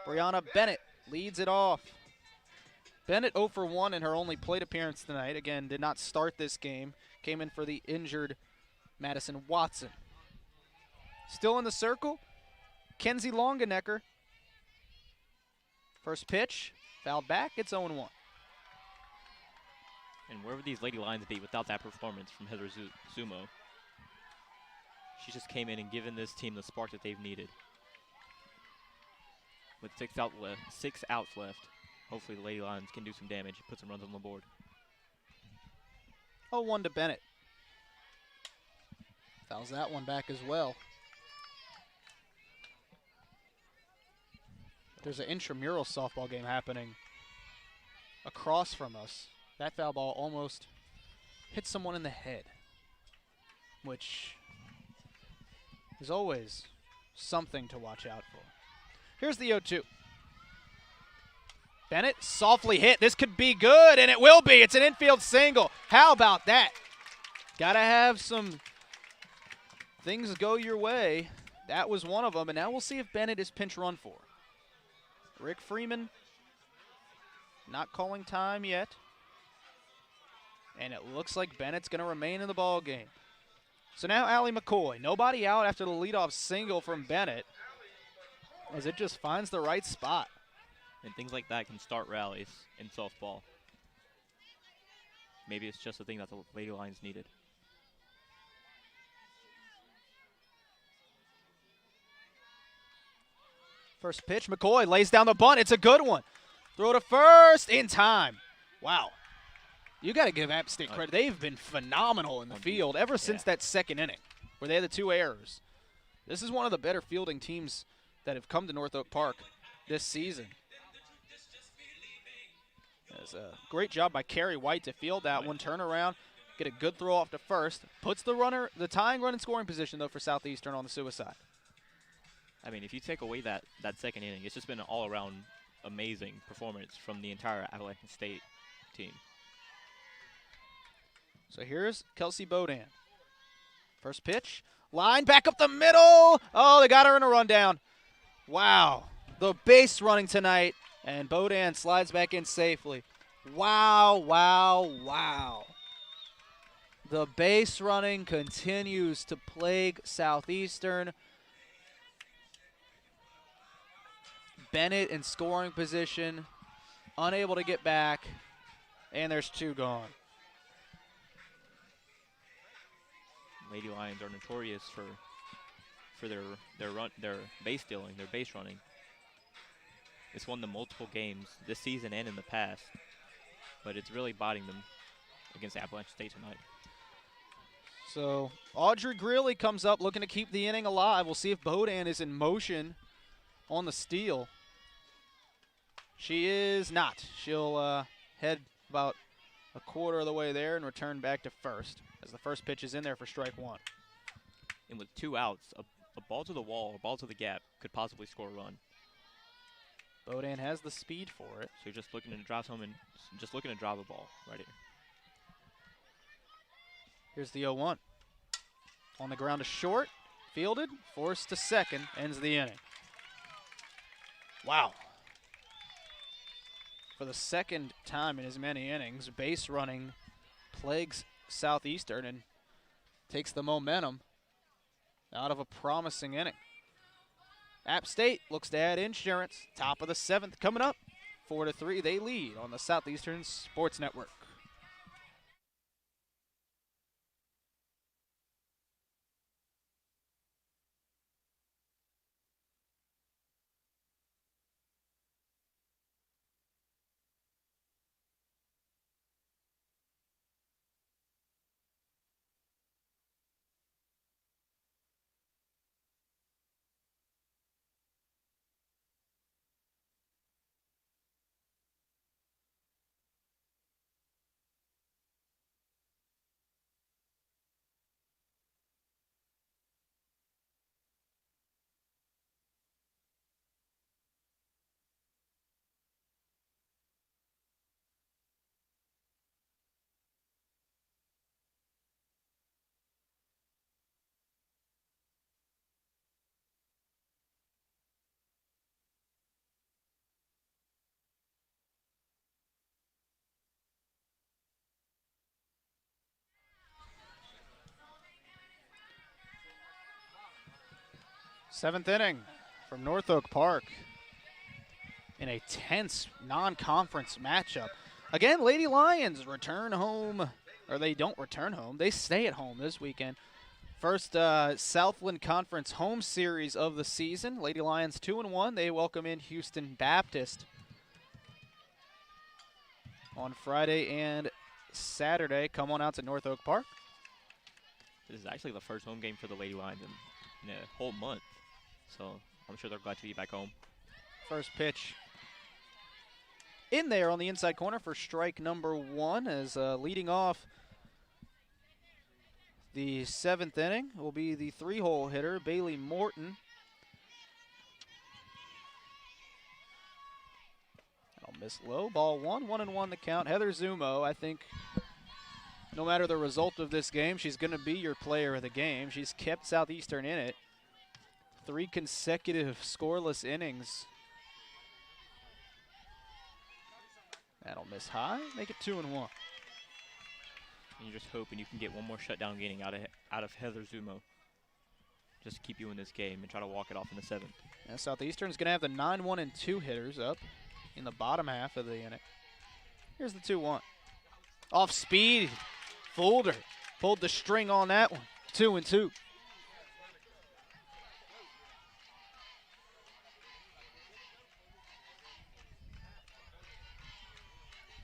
Brianna Bennett leads it off. Bennett 0 for 1 in her only plate appearance tonight. Again, did not start this game. Came in for the injured Madison Watson. Still in the circle, Kenzie Longenecker. First pitch, fouled back, it's 0-1. And where would these Lady Lions be without that performance from Heather Zumo? She just came in and given this team the spark that they've needed. With 6 outs left, hopefully the Lady Lions can do some damage and put some runs on the board. 0-1 to Bennett. Fouls that one back as well. There's an intramural softball game happening across from us. That foul ball almost hit someone in the head, which is always something to watch out for. Here's the 0-2. Bennett softly hit. This could be good, and it will be. It's an infield single. How about that? Got to have some things go your way. That was one of them, and now we'll see if Bennett is pinch run for. Rick Freeman not calling time yet. And it looks like Bennett's going to remain in the ball game. So now Allie McCoy. Nobody out after the leadoff single from Bennett as it just finds the right spot. And things like that can start rallies in softball. Maybe it's just a thing that the Lady Lions needed. First pitch, McCoy lays down the bunt. It's a good one. Throw to first in time. Wow. You got to give App State credit. They've been phenomenal in the field ever since that second inning where they had the 2 errors. This is one of the better fielding teams that have come to North Oak Park this season. It's a great job by Kerry White to field that one, turn around, get a good throw off to first. Puts the tying run in scoring position, though, for Southeastern on the suicide. I mean, if you take away that second inning, it's just been an all-around amazing performance from the entire Appalachian State team. So here's Kelsey Bodan. First pitch, line back up the middle. Oh, they got her in a rundown. Wow, the base running tonight, and Bodan slides back in safely. Wow, wow, wow. The base running continues to plague Southeastern. Bennett in scoring position, unable to get back, and there's 2 gone. Lady Lions are notorious for their base stealing, their base running. It's won them multiple games this season and in the past, but it's really biting them against Appalachian State tonight. So Audrey Greeley comes up looking to keep the inning alive. We'll see if Bodan is in motion on the steal. She is not. She'll head about a quarter of the way there and return back to first as the first pitch is in there for strike 1. And with 2 outs, a ball to the wall or ball to the gap could possibly score a run. Bodan has the speed for it. So you're just looking to drive home and just looking to drive a ball right here. Here's the 0-1. On the ground to short, fielded, forced to second, ends the inning. Wow. For the second time in as many innings, base running plagues Southeastern and takes the momentum out of a promising inning. App State looks to add insurance. Top of the 7th coming up. 4-3, they lead on the Southeastern Sports Network. Seventh inning from North Oak Park in a tense non-conference matchup. Again, Lady Lions return home, or they don't return home. They stay at home this weekend. First Southland Conference home series of the season. Lady Lions 2-1. They welcome in Houston Baptist on Friday and Saturday. Come on out to North Oak Park. This is actually the first home game for the Lady Lions in a whole month. So I'm sure they're glad to be back home. First pitch in there on the inside corner for strike number 1 as leading off the 7th inning will be the 3-hole hitter, Bailey Morton. That'll miss low. Ball 1, 1-1 the count. Heather Zumo, I think no matter the result of this game, she's going to be your player of the game. She's kept Southeastern in it. 3 consecutive scoreless innings. That'll miss high, make it 2-1. And you're just hoping you can get one more shutdown inning out of Heather Zumo. Just to keep you in this game and try to walk it off in the 7th. Now Southeastern's going to have the 9-1 and 2 hitters up in the bottom half of the inning. Here's the 2-1. Off speed, fooled her. Pulled the string on that one. 2-2.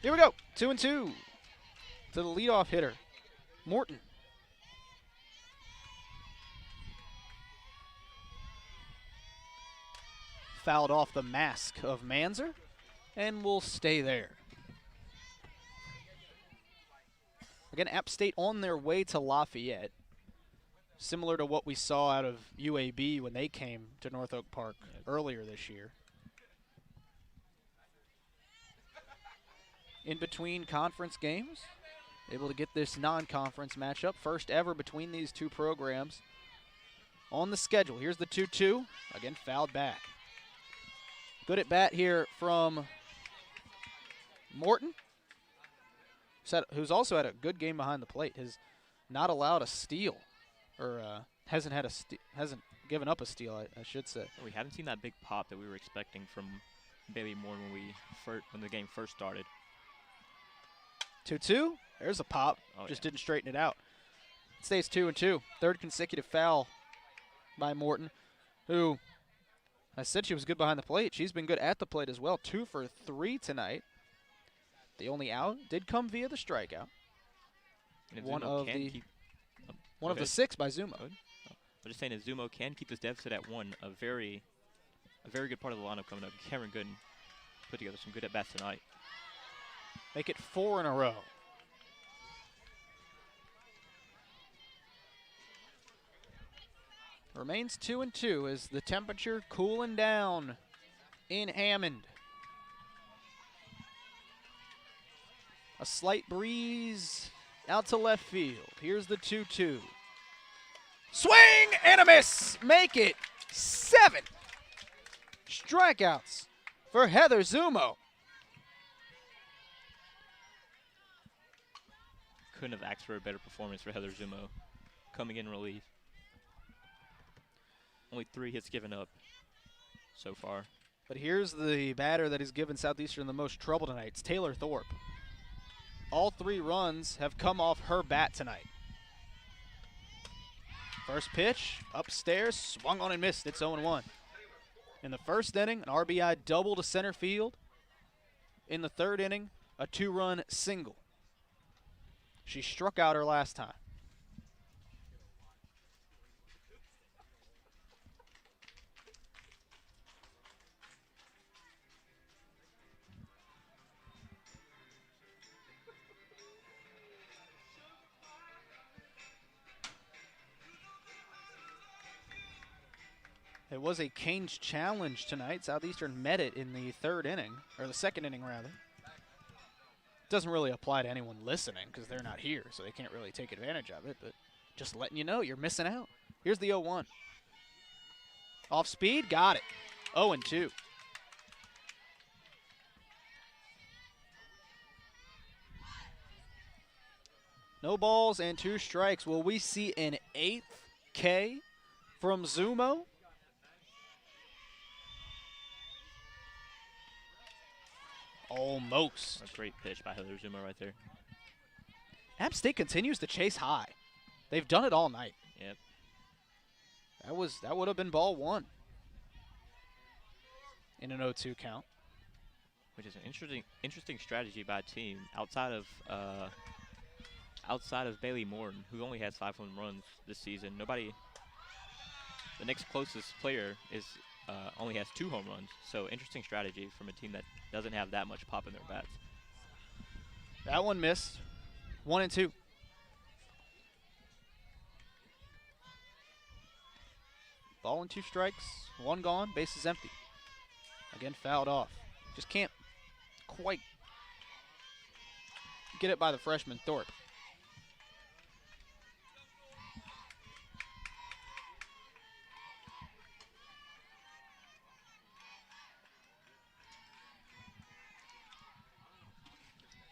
Here we go. 2-2 to the leadoff hitter, Morton. Fouled off the mask of Manzer and will stay there. Again, App State on their way to Lafayette, similar to what we saw out of UAB when they came to North Oak Park earlier this year. In between conference games, able to get this non-conference matchup, first ever between these two programs on the schedule. Here's the 2-2, again fouled back. Good at bat here from Morton, who's also had a good game behind the plate. Has not allowed a steal, or hasn't given up a steal, I should say. We haven't seen that big pop that we were expecting from Bailey Moore when the game first started. 2-2. There's a pop. Just didn't straighten it out. It stays 2-2. Third consecutive foul by Morton, who I said she was good behind the plate. She's been good at the plate as well. 2 for 3 tonight. The only out did come via the strikeout. One of the 6 by Zumo. I'm just saying, if Zumo can keep this deficit at 1, a very good part of the lineup coming up. Cameron Gooden put together some good at bats tonight. Make it 4 in a row. Remains 2-2 as the temperature cooling down in Hammond. A slight breeze out to left field. Here's the 2-2. Swing and a miss. Make it 7 strikeouts for Heather Zumo. Couldn't have asked for a better performance for Heather Zumo coming in relief. Only 3 hits given up so far. But here's the batter that has given Southeastern the most trouble tonight. It's Taylor Thorpe. All 3 runs have come off her bat tonight. First pitch, upstairs, swung on and missed. It's 0-1. In the first inning, an RBI double to center field. In the third inning, a 2-run single. She struck out her last time. It was a Canes challenge tonight. Southeastern met it in the third inning, or the second inning rather. Doesn't really apply to anyone listening because they're not here, so they can't really take advantage of it, but just letting you know you're missing out. Here's the 0-1. Off speed, got it. 0-2. No balls and 2 strikes. Will we see an 8th K from Zumo? Almost. A great pitch by Heather Zumo right there. App State continues to chase high. They've done it all night. Yep. That would have been ball 1 in an 0-2 count. Which is an interesting strategy by a team outside of Bailey Morton, who only has 5 home runs this season. The next closest player only has 2 home runs. So interesting strategy from a team that doesn't have that much pop in their bats. That one missed. 1-2. Ball and 2 strikes, 1 gone, base is empty. Again, fouled off. Just can't quite get it by the freshman Thorpe.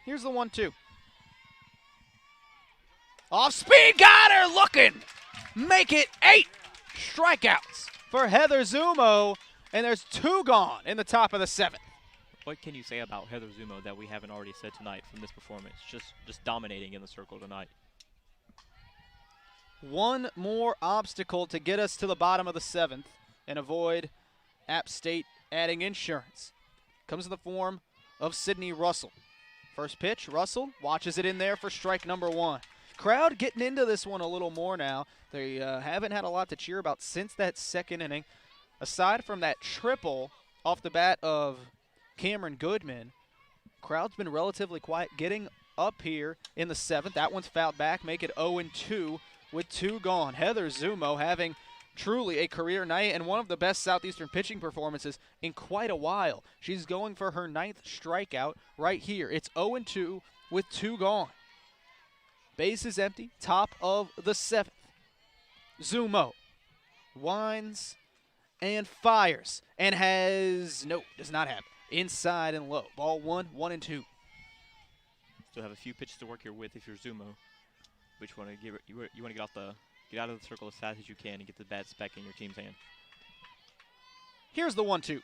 Here's the 1-2. Off speed, got her looking. Make it 8 strikeouts for Heather Zumo, and there's 2 gone in the top of the 7th. What can you say about Heather Zumo that we haven't already said tonight from this performance? Just dominating in the circle tonight. 1 more obstacle to get us to the bottom of the 7th and avoid App State adding insurance. Comes in the form of Sydney Russell. First pitch, Russell watches it in there for strike number 1. Crowd getting into this one a little more now. They haven't had a lot to cheer about since that second inning. Aside from that triple off the bat of Cameron Goodman, crowd's been relatively quiet. Getting up here in the 7th. That one's fouled back, make it 0-2 with 2 gone. Heather Zumo having truly a career night and one of the best Southeastern pitching performances in quite a while. She's going for her 9th strikeout right here. It's 0-2 with 2 gone. Base is empty, top of the 7th. Zumo winds and fires and does not have it. Inside and low. Ball 1-2. Still have a few pitches to work here with if you're Zumo. But you want to get out of the circle as fast as you can and get the bats back in your team's hand. Here's the 1-2.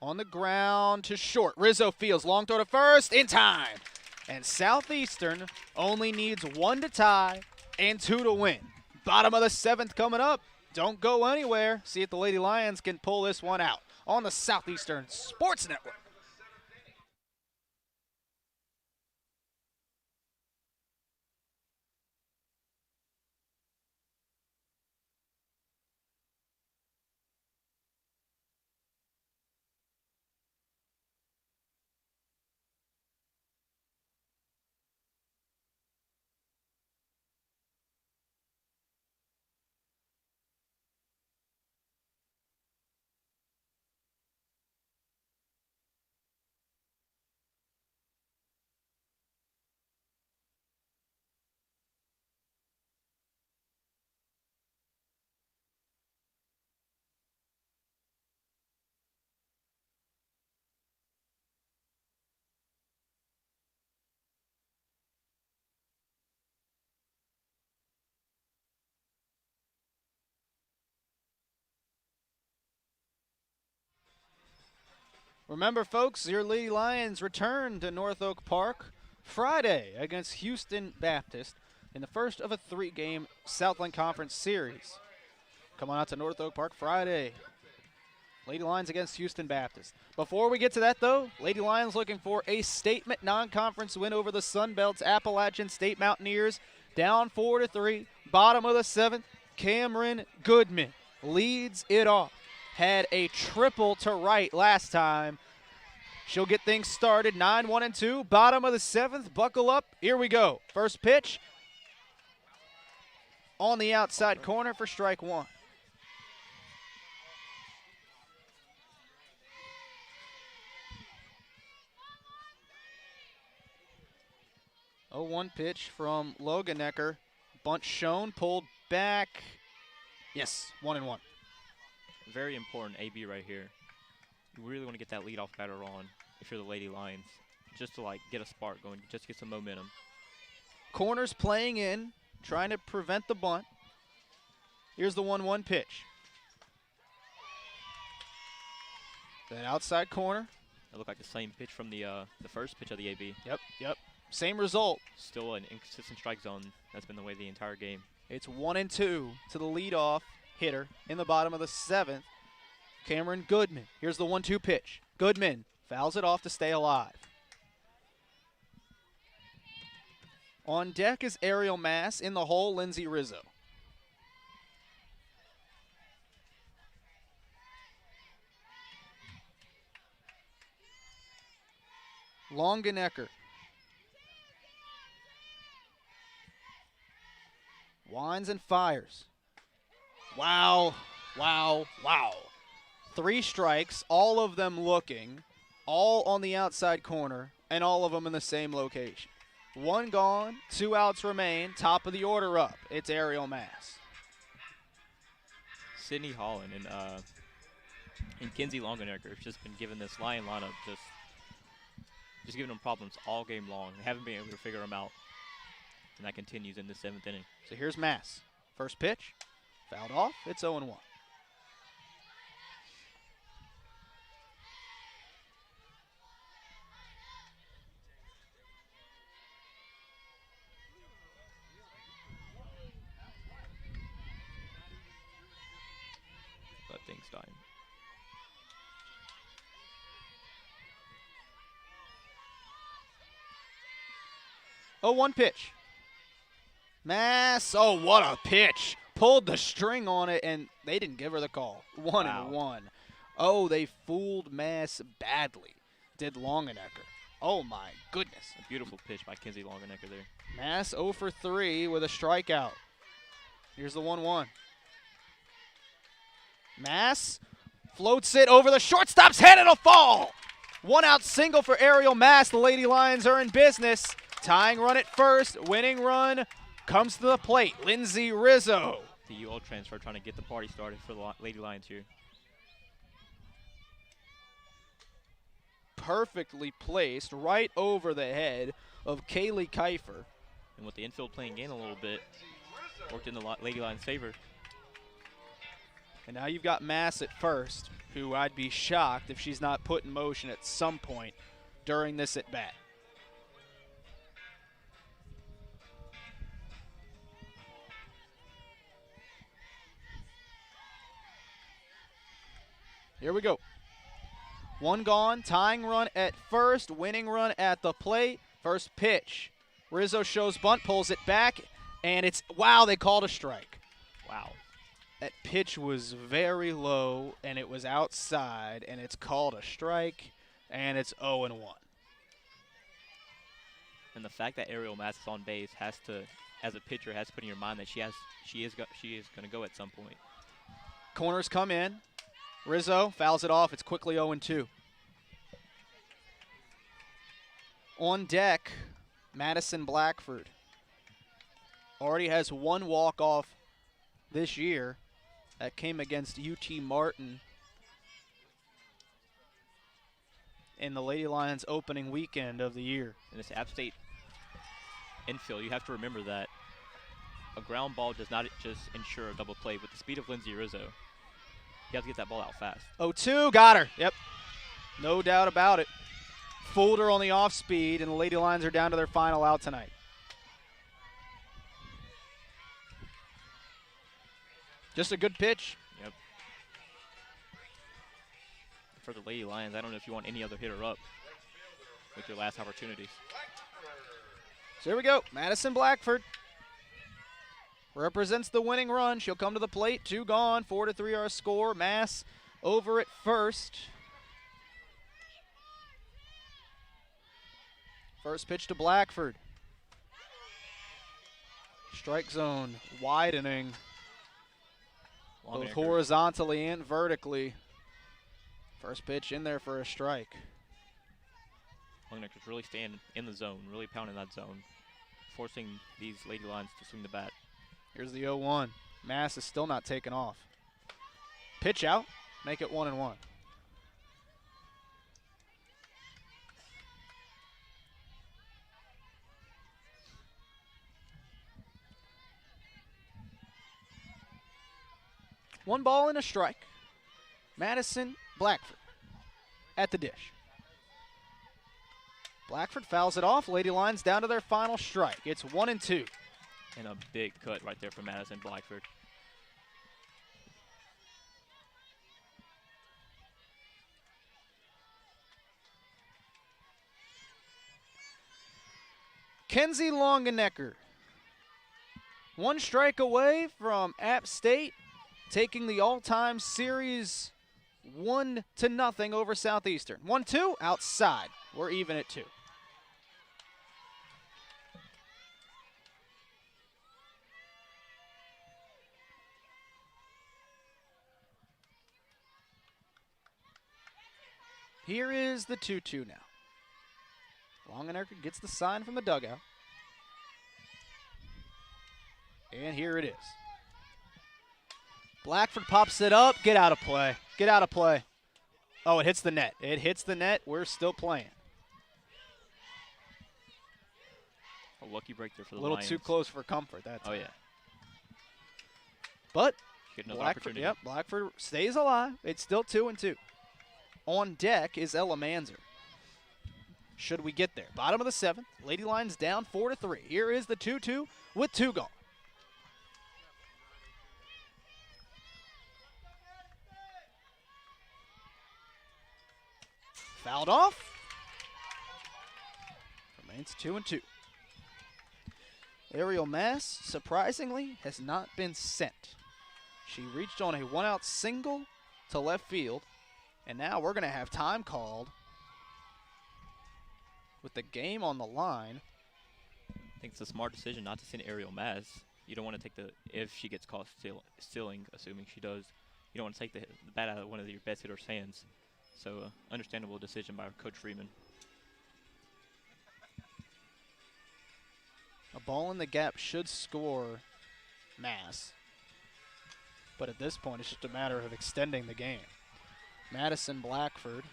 On the ground to short. Rizzo fields, long throw to first, in time. And Southeastern only needs 1 to tie and 2 to win. Bottom of the 7th coming up. Don't go anywhere. See if the Lady Lions can pull this one out on the Southeastern Sports Network. Remember, folks, your Lady Lions return to North Oak Park Friday against Houston Baptist in the first of a 3-game Southland Conference series. Come on out to North Oak Park Friday. Lady Lions against Houston Baptist. Before we get to that, though, Lady Lions looking for a statement non-conference win over the Sun Belt's Appalachian State Mountaineers. Down 4-3, bottom of the 7th. Cameron Goodman leads it off. Had a triple to right last time. She'll get things started. 9-1-2. Bottom of the 7th. Buckle up. Here we go. First pitch on the outside corner for strike 1. Oh, 1 pitch from Loganecker. Bunt shown. Pulled back. Yes, 1-1. Very important AB right here. You really want to get that leadoff batter on if you're the Lady Lions, just to get a spark going, just get some momentum. Corners playing in, trying to prevent the bunt. Here's the 1-1 pitch. That outside corner. That looked like the same pitch from the first pitch of the AB. Yep. Same result. Still an inconsistent strike zone. That's been the way the entire game. It's 1-2 to the leadoff hitter in the bottom of the 7th, Cameron Goodman. Here's the 1-2 pitch. Goodman fouls it off to stay alive. On deck is Ariel Mass. In the hole, Lindsay Rizzo. Longenecker. Winds and fires. Wow. 3 strikes, all of them looking, all on the outside corner, and all of them in the same location. 1 gone, 2 outs remain, top of the order up. It's Ariel Mass. Sydney Holland and Kinsey Longenecker have just been given this Lion lineup, just giving them problems all game long. They haven't been able to figure them out, and that continues in the 7th inning. So here's Mass. First pitch, fouled off. It's 0-1. Let things die. 0-1 pitch. Mass, oh, what a pitch. Pulled the string on it, and they didn't give her the call. 1-1. Oh, they fooled Mass badly, did Longenecker. Oh, my goodness. A beautiful pitch by Kinsey Longenecker there. Mass 0 for 3 with a strikeout. Here's the 1-1. Mass floats it over the shortstop's head. It'll fall. 1-out single for Ariel Mass. The Lady Lions are in business. Tying run at first. Winning run comes to the plate. Lindsay Rizzo. The UL transfer trying to get the party started for the Lady Lions here. Perfectly placed right over the head of Kaylee Kiefer. And with the infield playing in a little bit, worked in the Lady Lions' favor. And now you've got Mass at first, who I'd be shocked if she's not put in motion at some point during this at-bat. Here we go. One gone, tying run at first, winning run at the plate. First pitch. Rizzo shows bunt, pulls it back, and it's, wow, they called a strike. Wow. That pitch was very low, and it was outside, and it's called a strike, and it's 0-1. And the fact that Ariel Mass is on base has to, as a pitcher, has to put in your mind that she is going to go at some point. Corners come in. Rizzo fouls it off. It's quickly 0-2. On deck, Madison Blackford. Already has one walk-off this year. That came against UT Martin in the Lady Lions opening weekend of the year. In this App State infield, you have to remember that a ground ball does not just ensure a double play. With the speed of Lindsay Rizzo, you have to get that ball out fast. 0-2, got her. Yep, no doubt about it. Fooled her on the off speed, and the Lady Lions are down to their final out tonight. Just a good pitch. Yep. For the Lady Lions, I don't know if you want any other hitter up with your last opportunities. So here we go. Madison Blackford represents the winning run. She'll come to the plate. 2 gone. 4-3 our score. Mass over at first. First pitch to Blackford. Strike zone widening. Both horizontally and vertically. First pitch in there for a strike. Longenecker's really staying in the zone, really pounding that zone, forcing these Lady Lions to swing the bat. Here's the 0-1. Mass is still not taken off. Pitch out, make it 1-1. One ball and a strike. Madison Blackford at the dish. Blackford fouls it off. Lady Lions down to their final strike. It's 1-2. And a big cut right there for Madison Blackford. Kenzie Longenecker. One strike away from App State taking the all-time series 1-0 over Southeastern. 1-2 outside. We're even at 2. Here is the 2-2 now. Longenecker gets the sign from the dugout. And here it is. Blackford pops it up. Get out of play. Get out of play. Oh, it hits the net. It hits the net. We're still playing. A lucky break there for the Lions. A little Lions. too close for comfort. That's oh, yeah. But Blackford, Blackford stays alive. It's still 2-2. On deck is Ella Manzer. Should we get there? Bottom of the 7th. Lady Lions down 4-3. Here is the 2-2 with 2 gone. Fouled off. Remains 2-2. Ariel Mass, surprisingly, has not been sent. She reached on a one-out single to left field, and now we're going to have time called with the game on the line. I think it's a smart decision not to send Ariel Mass. You don't want to take if she gets caught stealing, assuming she does, you don't want to take the bat out of one of your best hitter's hands. So, understandable decision by Coach Freeman. A ball in the gap should score Mass. But at this point, it's just a matter of extending the game. Madison Blackford,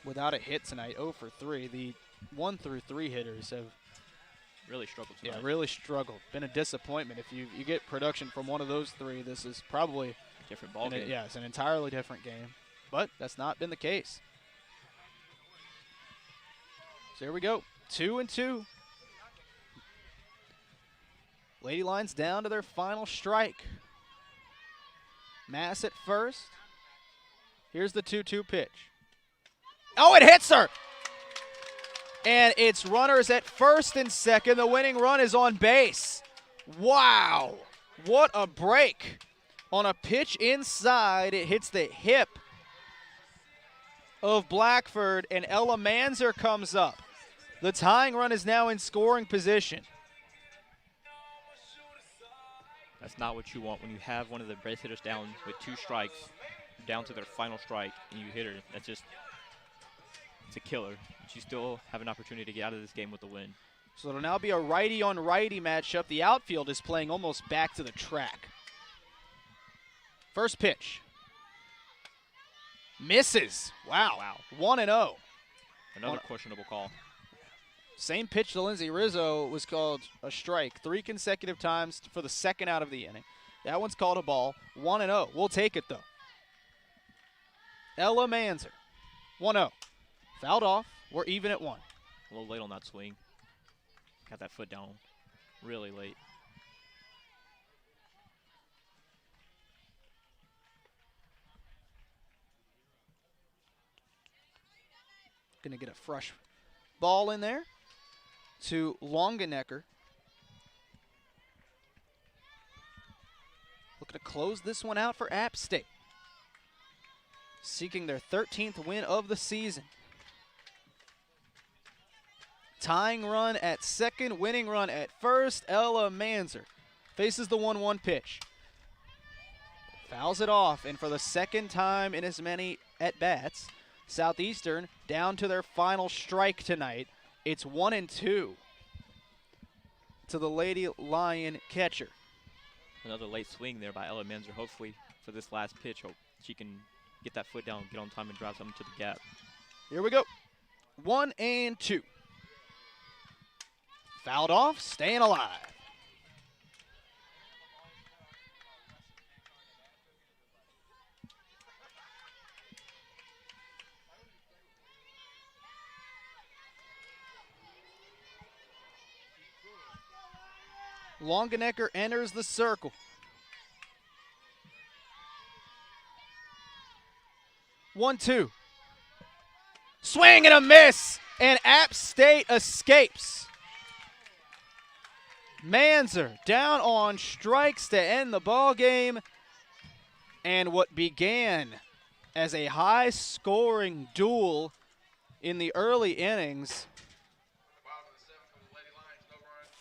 without a hit tonight, 0 for 3. The 1 through 3 hitters have really struggled tonight. Yeah, really struggled. Been a disappointment. If you get production from one of those 3, this is probably different ball game. Yeah, it's an entirely different game. But that's not been the case. So here we go. 2-2. Lady Lions down to their final strike. Mass at first. Here's the 2-2 pitch. Oh, it hits her! And it's runners at first and second. The winning run is on base. Wow. What a break. On a pitch inside, it hits the hip of Blackford, and Ella Manzer comes up. The tying run is now in scoring position. That's not what you want when you have one of the base hitters down with 2 strikes, down to their final strike, and you hit her. That's just, it's a killer. But you still have an opportunity to get out of this game with a win. So it'll now be a righty-on-righty matchup. The outfield is playing almost back to the track. First pitch. Misses. Wow. 1-0. Another questionable call. Same pitch to Lindsay Rizzo was called a strike 3 consecutive times for the second out of the inning. That one's called a ball. 1-0. We'll take it, though. Ella Manzer. 1-0. Fouled off. We're even at 1. A little late on that swing. Got that foot down really late. Going to get a fresh ball in there to Longenecker. Looking to close this one out for App State. Seeking their 13th win of the season. Tying run at second, winning run at first. Ella Manzer faces the 1-1 pitch. Fouls it off, and for the second time in as many at-bats, Southeastern down to their final strike tonight. It's 1-2 to the Lady Lion catcher. Another late swing there by Ella Manzer. Hopefully for this last pitch, hope she can get that foot down, get on time, and drive something to the gap. Here we go. 1-2. Fouled off, staying alive. Longenecker enters the circle. 1-2. Swing and a miss, and App State escapes. Manzer down on strikes to end the ball game, and what began as a high-scoring duel in the early innings,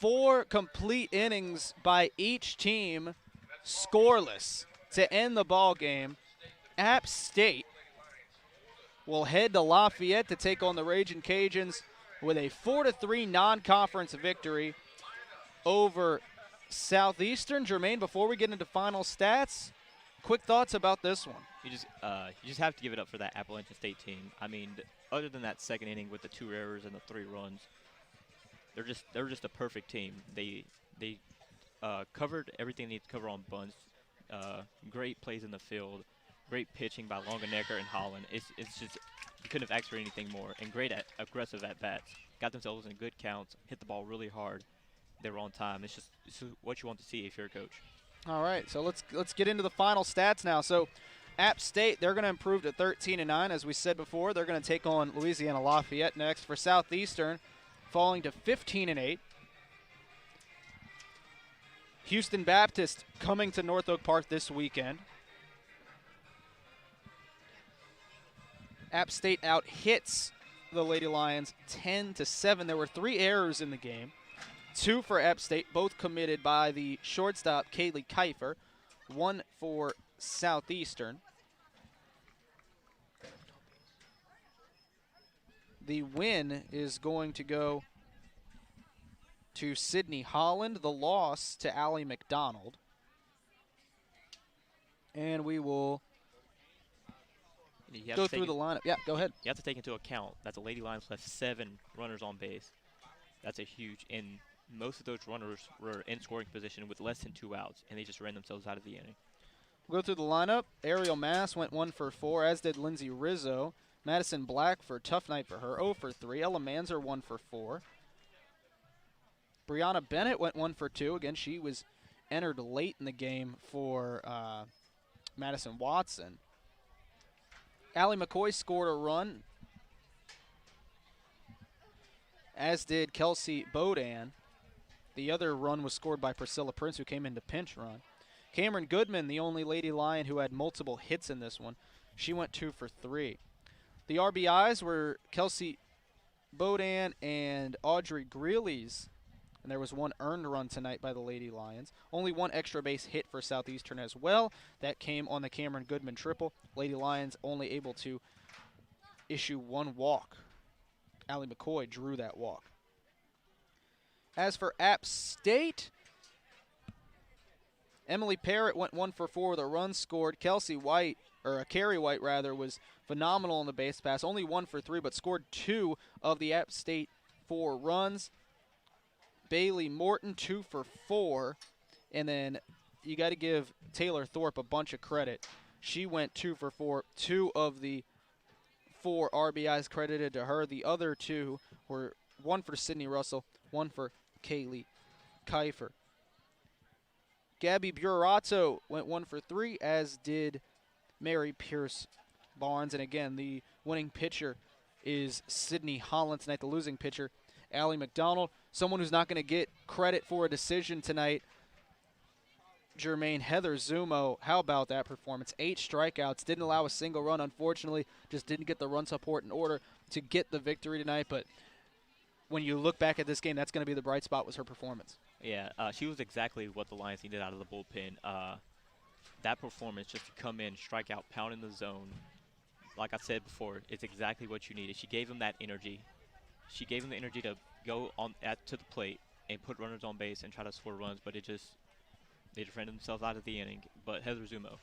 4 complete innings by each team, scoreless to end the ball game. App State will head to Lafayette to take on the Ragin' Cajuns with a 4-3 non-conference victory over Southeastern. Jermaine, before we get into final stats, quick thoughts about this one. You just have to give it up for that Appalachian State team. I mean, other than that second inning with the 2 errors and the 3 runs, they're just a perfect team. They covered everything they need to cover on bunts. Great plays in the field, great pitching by Longenecker and Holland. It's just, you couldn't have asked for anything more. And great aggressive at bats. Got themselves in good counts, hit the ball really hard. They were on time. It's just what you want to see if you're a coach. All right, so let's get into the final stats now. So App State, they're going to improve to 13-9. As we said before, they're going to take on Louisiana Lafayette next. For Southeastern, falling to 15-8. Houston Baptist coming to North Oak Park this weekend. App State out hits the Lady Lions 10-7. There were 3 errors in the game. 2 for App State, both committed by the shortstop Kaylee Kiefer. 1 for Southeastern. The win is going to go to Sydney Holland. The loss to Allie McDonald. And we will go through the lineup. Yeah, go ahead. You have to take into account that the Lady Lions left 7 runners on base. That's a huge, and most of those runners were in scoring position with less than 2 outs, and they just ran themselves out of the inning. We'll go through the lineup. Ariel Mass went 1 for 4, as did Lindsay Rizzo. Madison Blackford, tough night for her, 0 for 3. Ella Manzer 1 for 4. Brianna Bennett went 1 for 2. Again, she was entered late in the game for Madison Watson. Allie McCoy scored a run, as did Kelsey Bodan. The other run was scored by Priscilla Prince, who came in to pinch run. Cameron Goodman, the only Lady Lion who had multiple hits in this one, she went 2 for 3. The RBIs were Kelsey Bodan and Audrey Greeley's, and there was 1 earned run tonight by the Lady Lions. Only 1 extra base hit for Southeastern as well. That came on the Cameron Goodman triple. Lady Lions only able to issue 1 walk. Allie McCoy drew that walk. As for App State, Emily Parrott went 1 for 4 with a run scored. Carrie White was phenomenal on the base pass. Only 1 for 3, but scored 2 of the App State 4 runs. Bailey Morton 2 for 4. And then you got to give Taylor Thorpe a bunch of credit. She went 2 for 4. 2 of the 4 RBIs credited to her. The other 2 were 1 for Sydney Russell, 1 for Kaylee Kiefer. Gabby Burato went 1 for 3, as did Mary Pierce Barnes. And again, the winning pitcher is Sydney Holland tonight. The losing pitcher, Allie McDonald. Someone who's not going to get credit for a decision tonight, Jermaine Heather Zumo. How about that performance? 8 strikeouts, didn't allow a single run, unfortunately. Just didn't get the run support in order to get the victory tonight. But when you look back at this game, that's going to be the bright spot, was her performance. Yeah, she was exactly what the Lions needed out of the bullpen. That performance, just to come in, strike out, pound in the zone, like I said before, it's exactly what you needed. She gave them that energy. She gave them the energy to go to the plate and put runners on base and try to score runs, but they just ran themselves out of the inning. But Heather Zumo,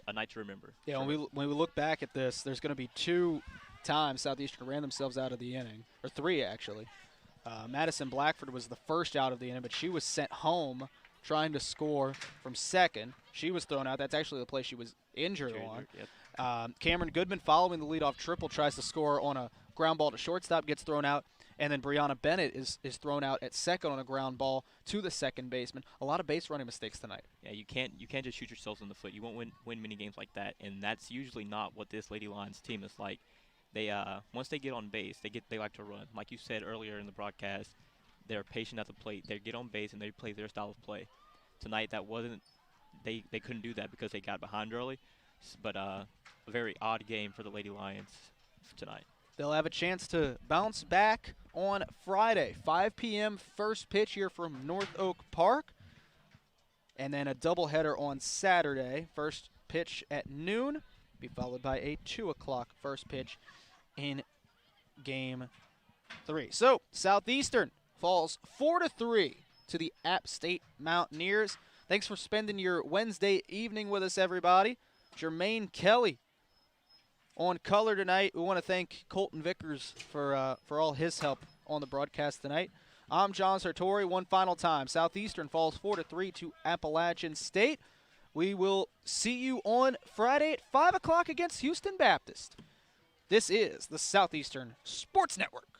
a night to remember. Yeah, sure. when we look back at this, there's going to be 2 times Southeastern ran themselves out of the inning, or 3 actually. Madison Blackford was the first out of the inning, but she was sent home trying to score from second. She was thrown out. That's actually the play she was injured on. Yep. Cameron Goodman, following the leadoff triple, tries to score on a ground ball to shortstop, gets thrown out. And then Brianna Bennett is thrown out at second on a ground ball to the second baseman. A lot of base running mistakes tonight. Yeah, you can't just shoot yourselves in the foot. You won't win many games like that, and that's usually not what this Lady Lions team is like. They once they get on base, they like to run. Like you said earlier in the broadcast, they're patient at the plate. They get on base and they play their style of play. Tonight that wasn't. They couldn't do that because they got behind early. But a very odd game for the Lady Lions tonight. They'll have a chance to bounce back on Friday, 5 p.m. first pitch here from North Oak Park. And then a doubleheader on Saturday. First pitch at noon, be followed by a 2 o'clock first pitch in Game 3. So Southeastern falls 4-3 to the App State Mountaineers. Thanks for spending your Wednesday evening with us, everybody. Jermaine Kelly on color tonight. We want to thank Colton Vickers for all his help on the broadcast tonight. I'm John Sartori. One final time. Southeastern falls 4-3 to Appalachian State. We will see you on Friday at 5 o'clock against Houston Baptist. This is the Southeastern Sports Network.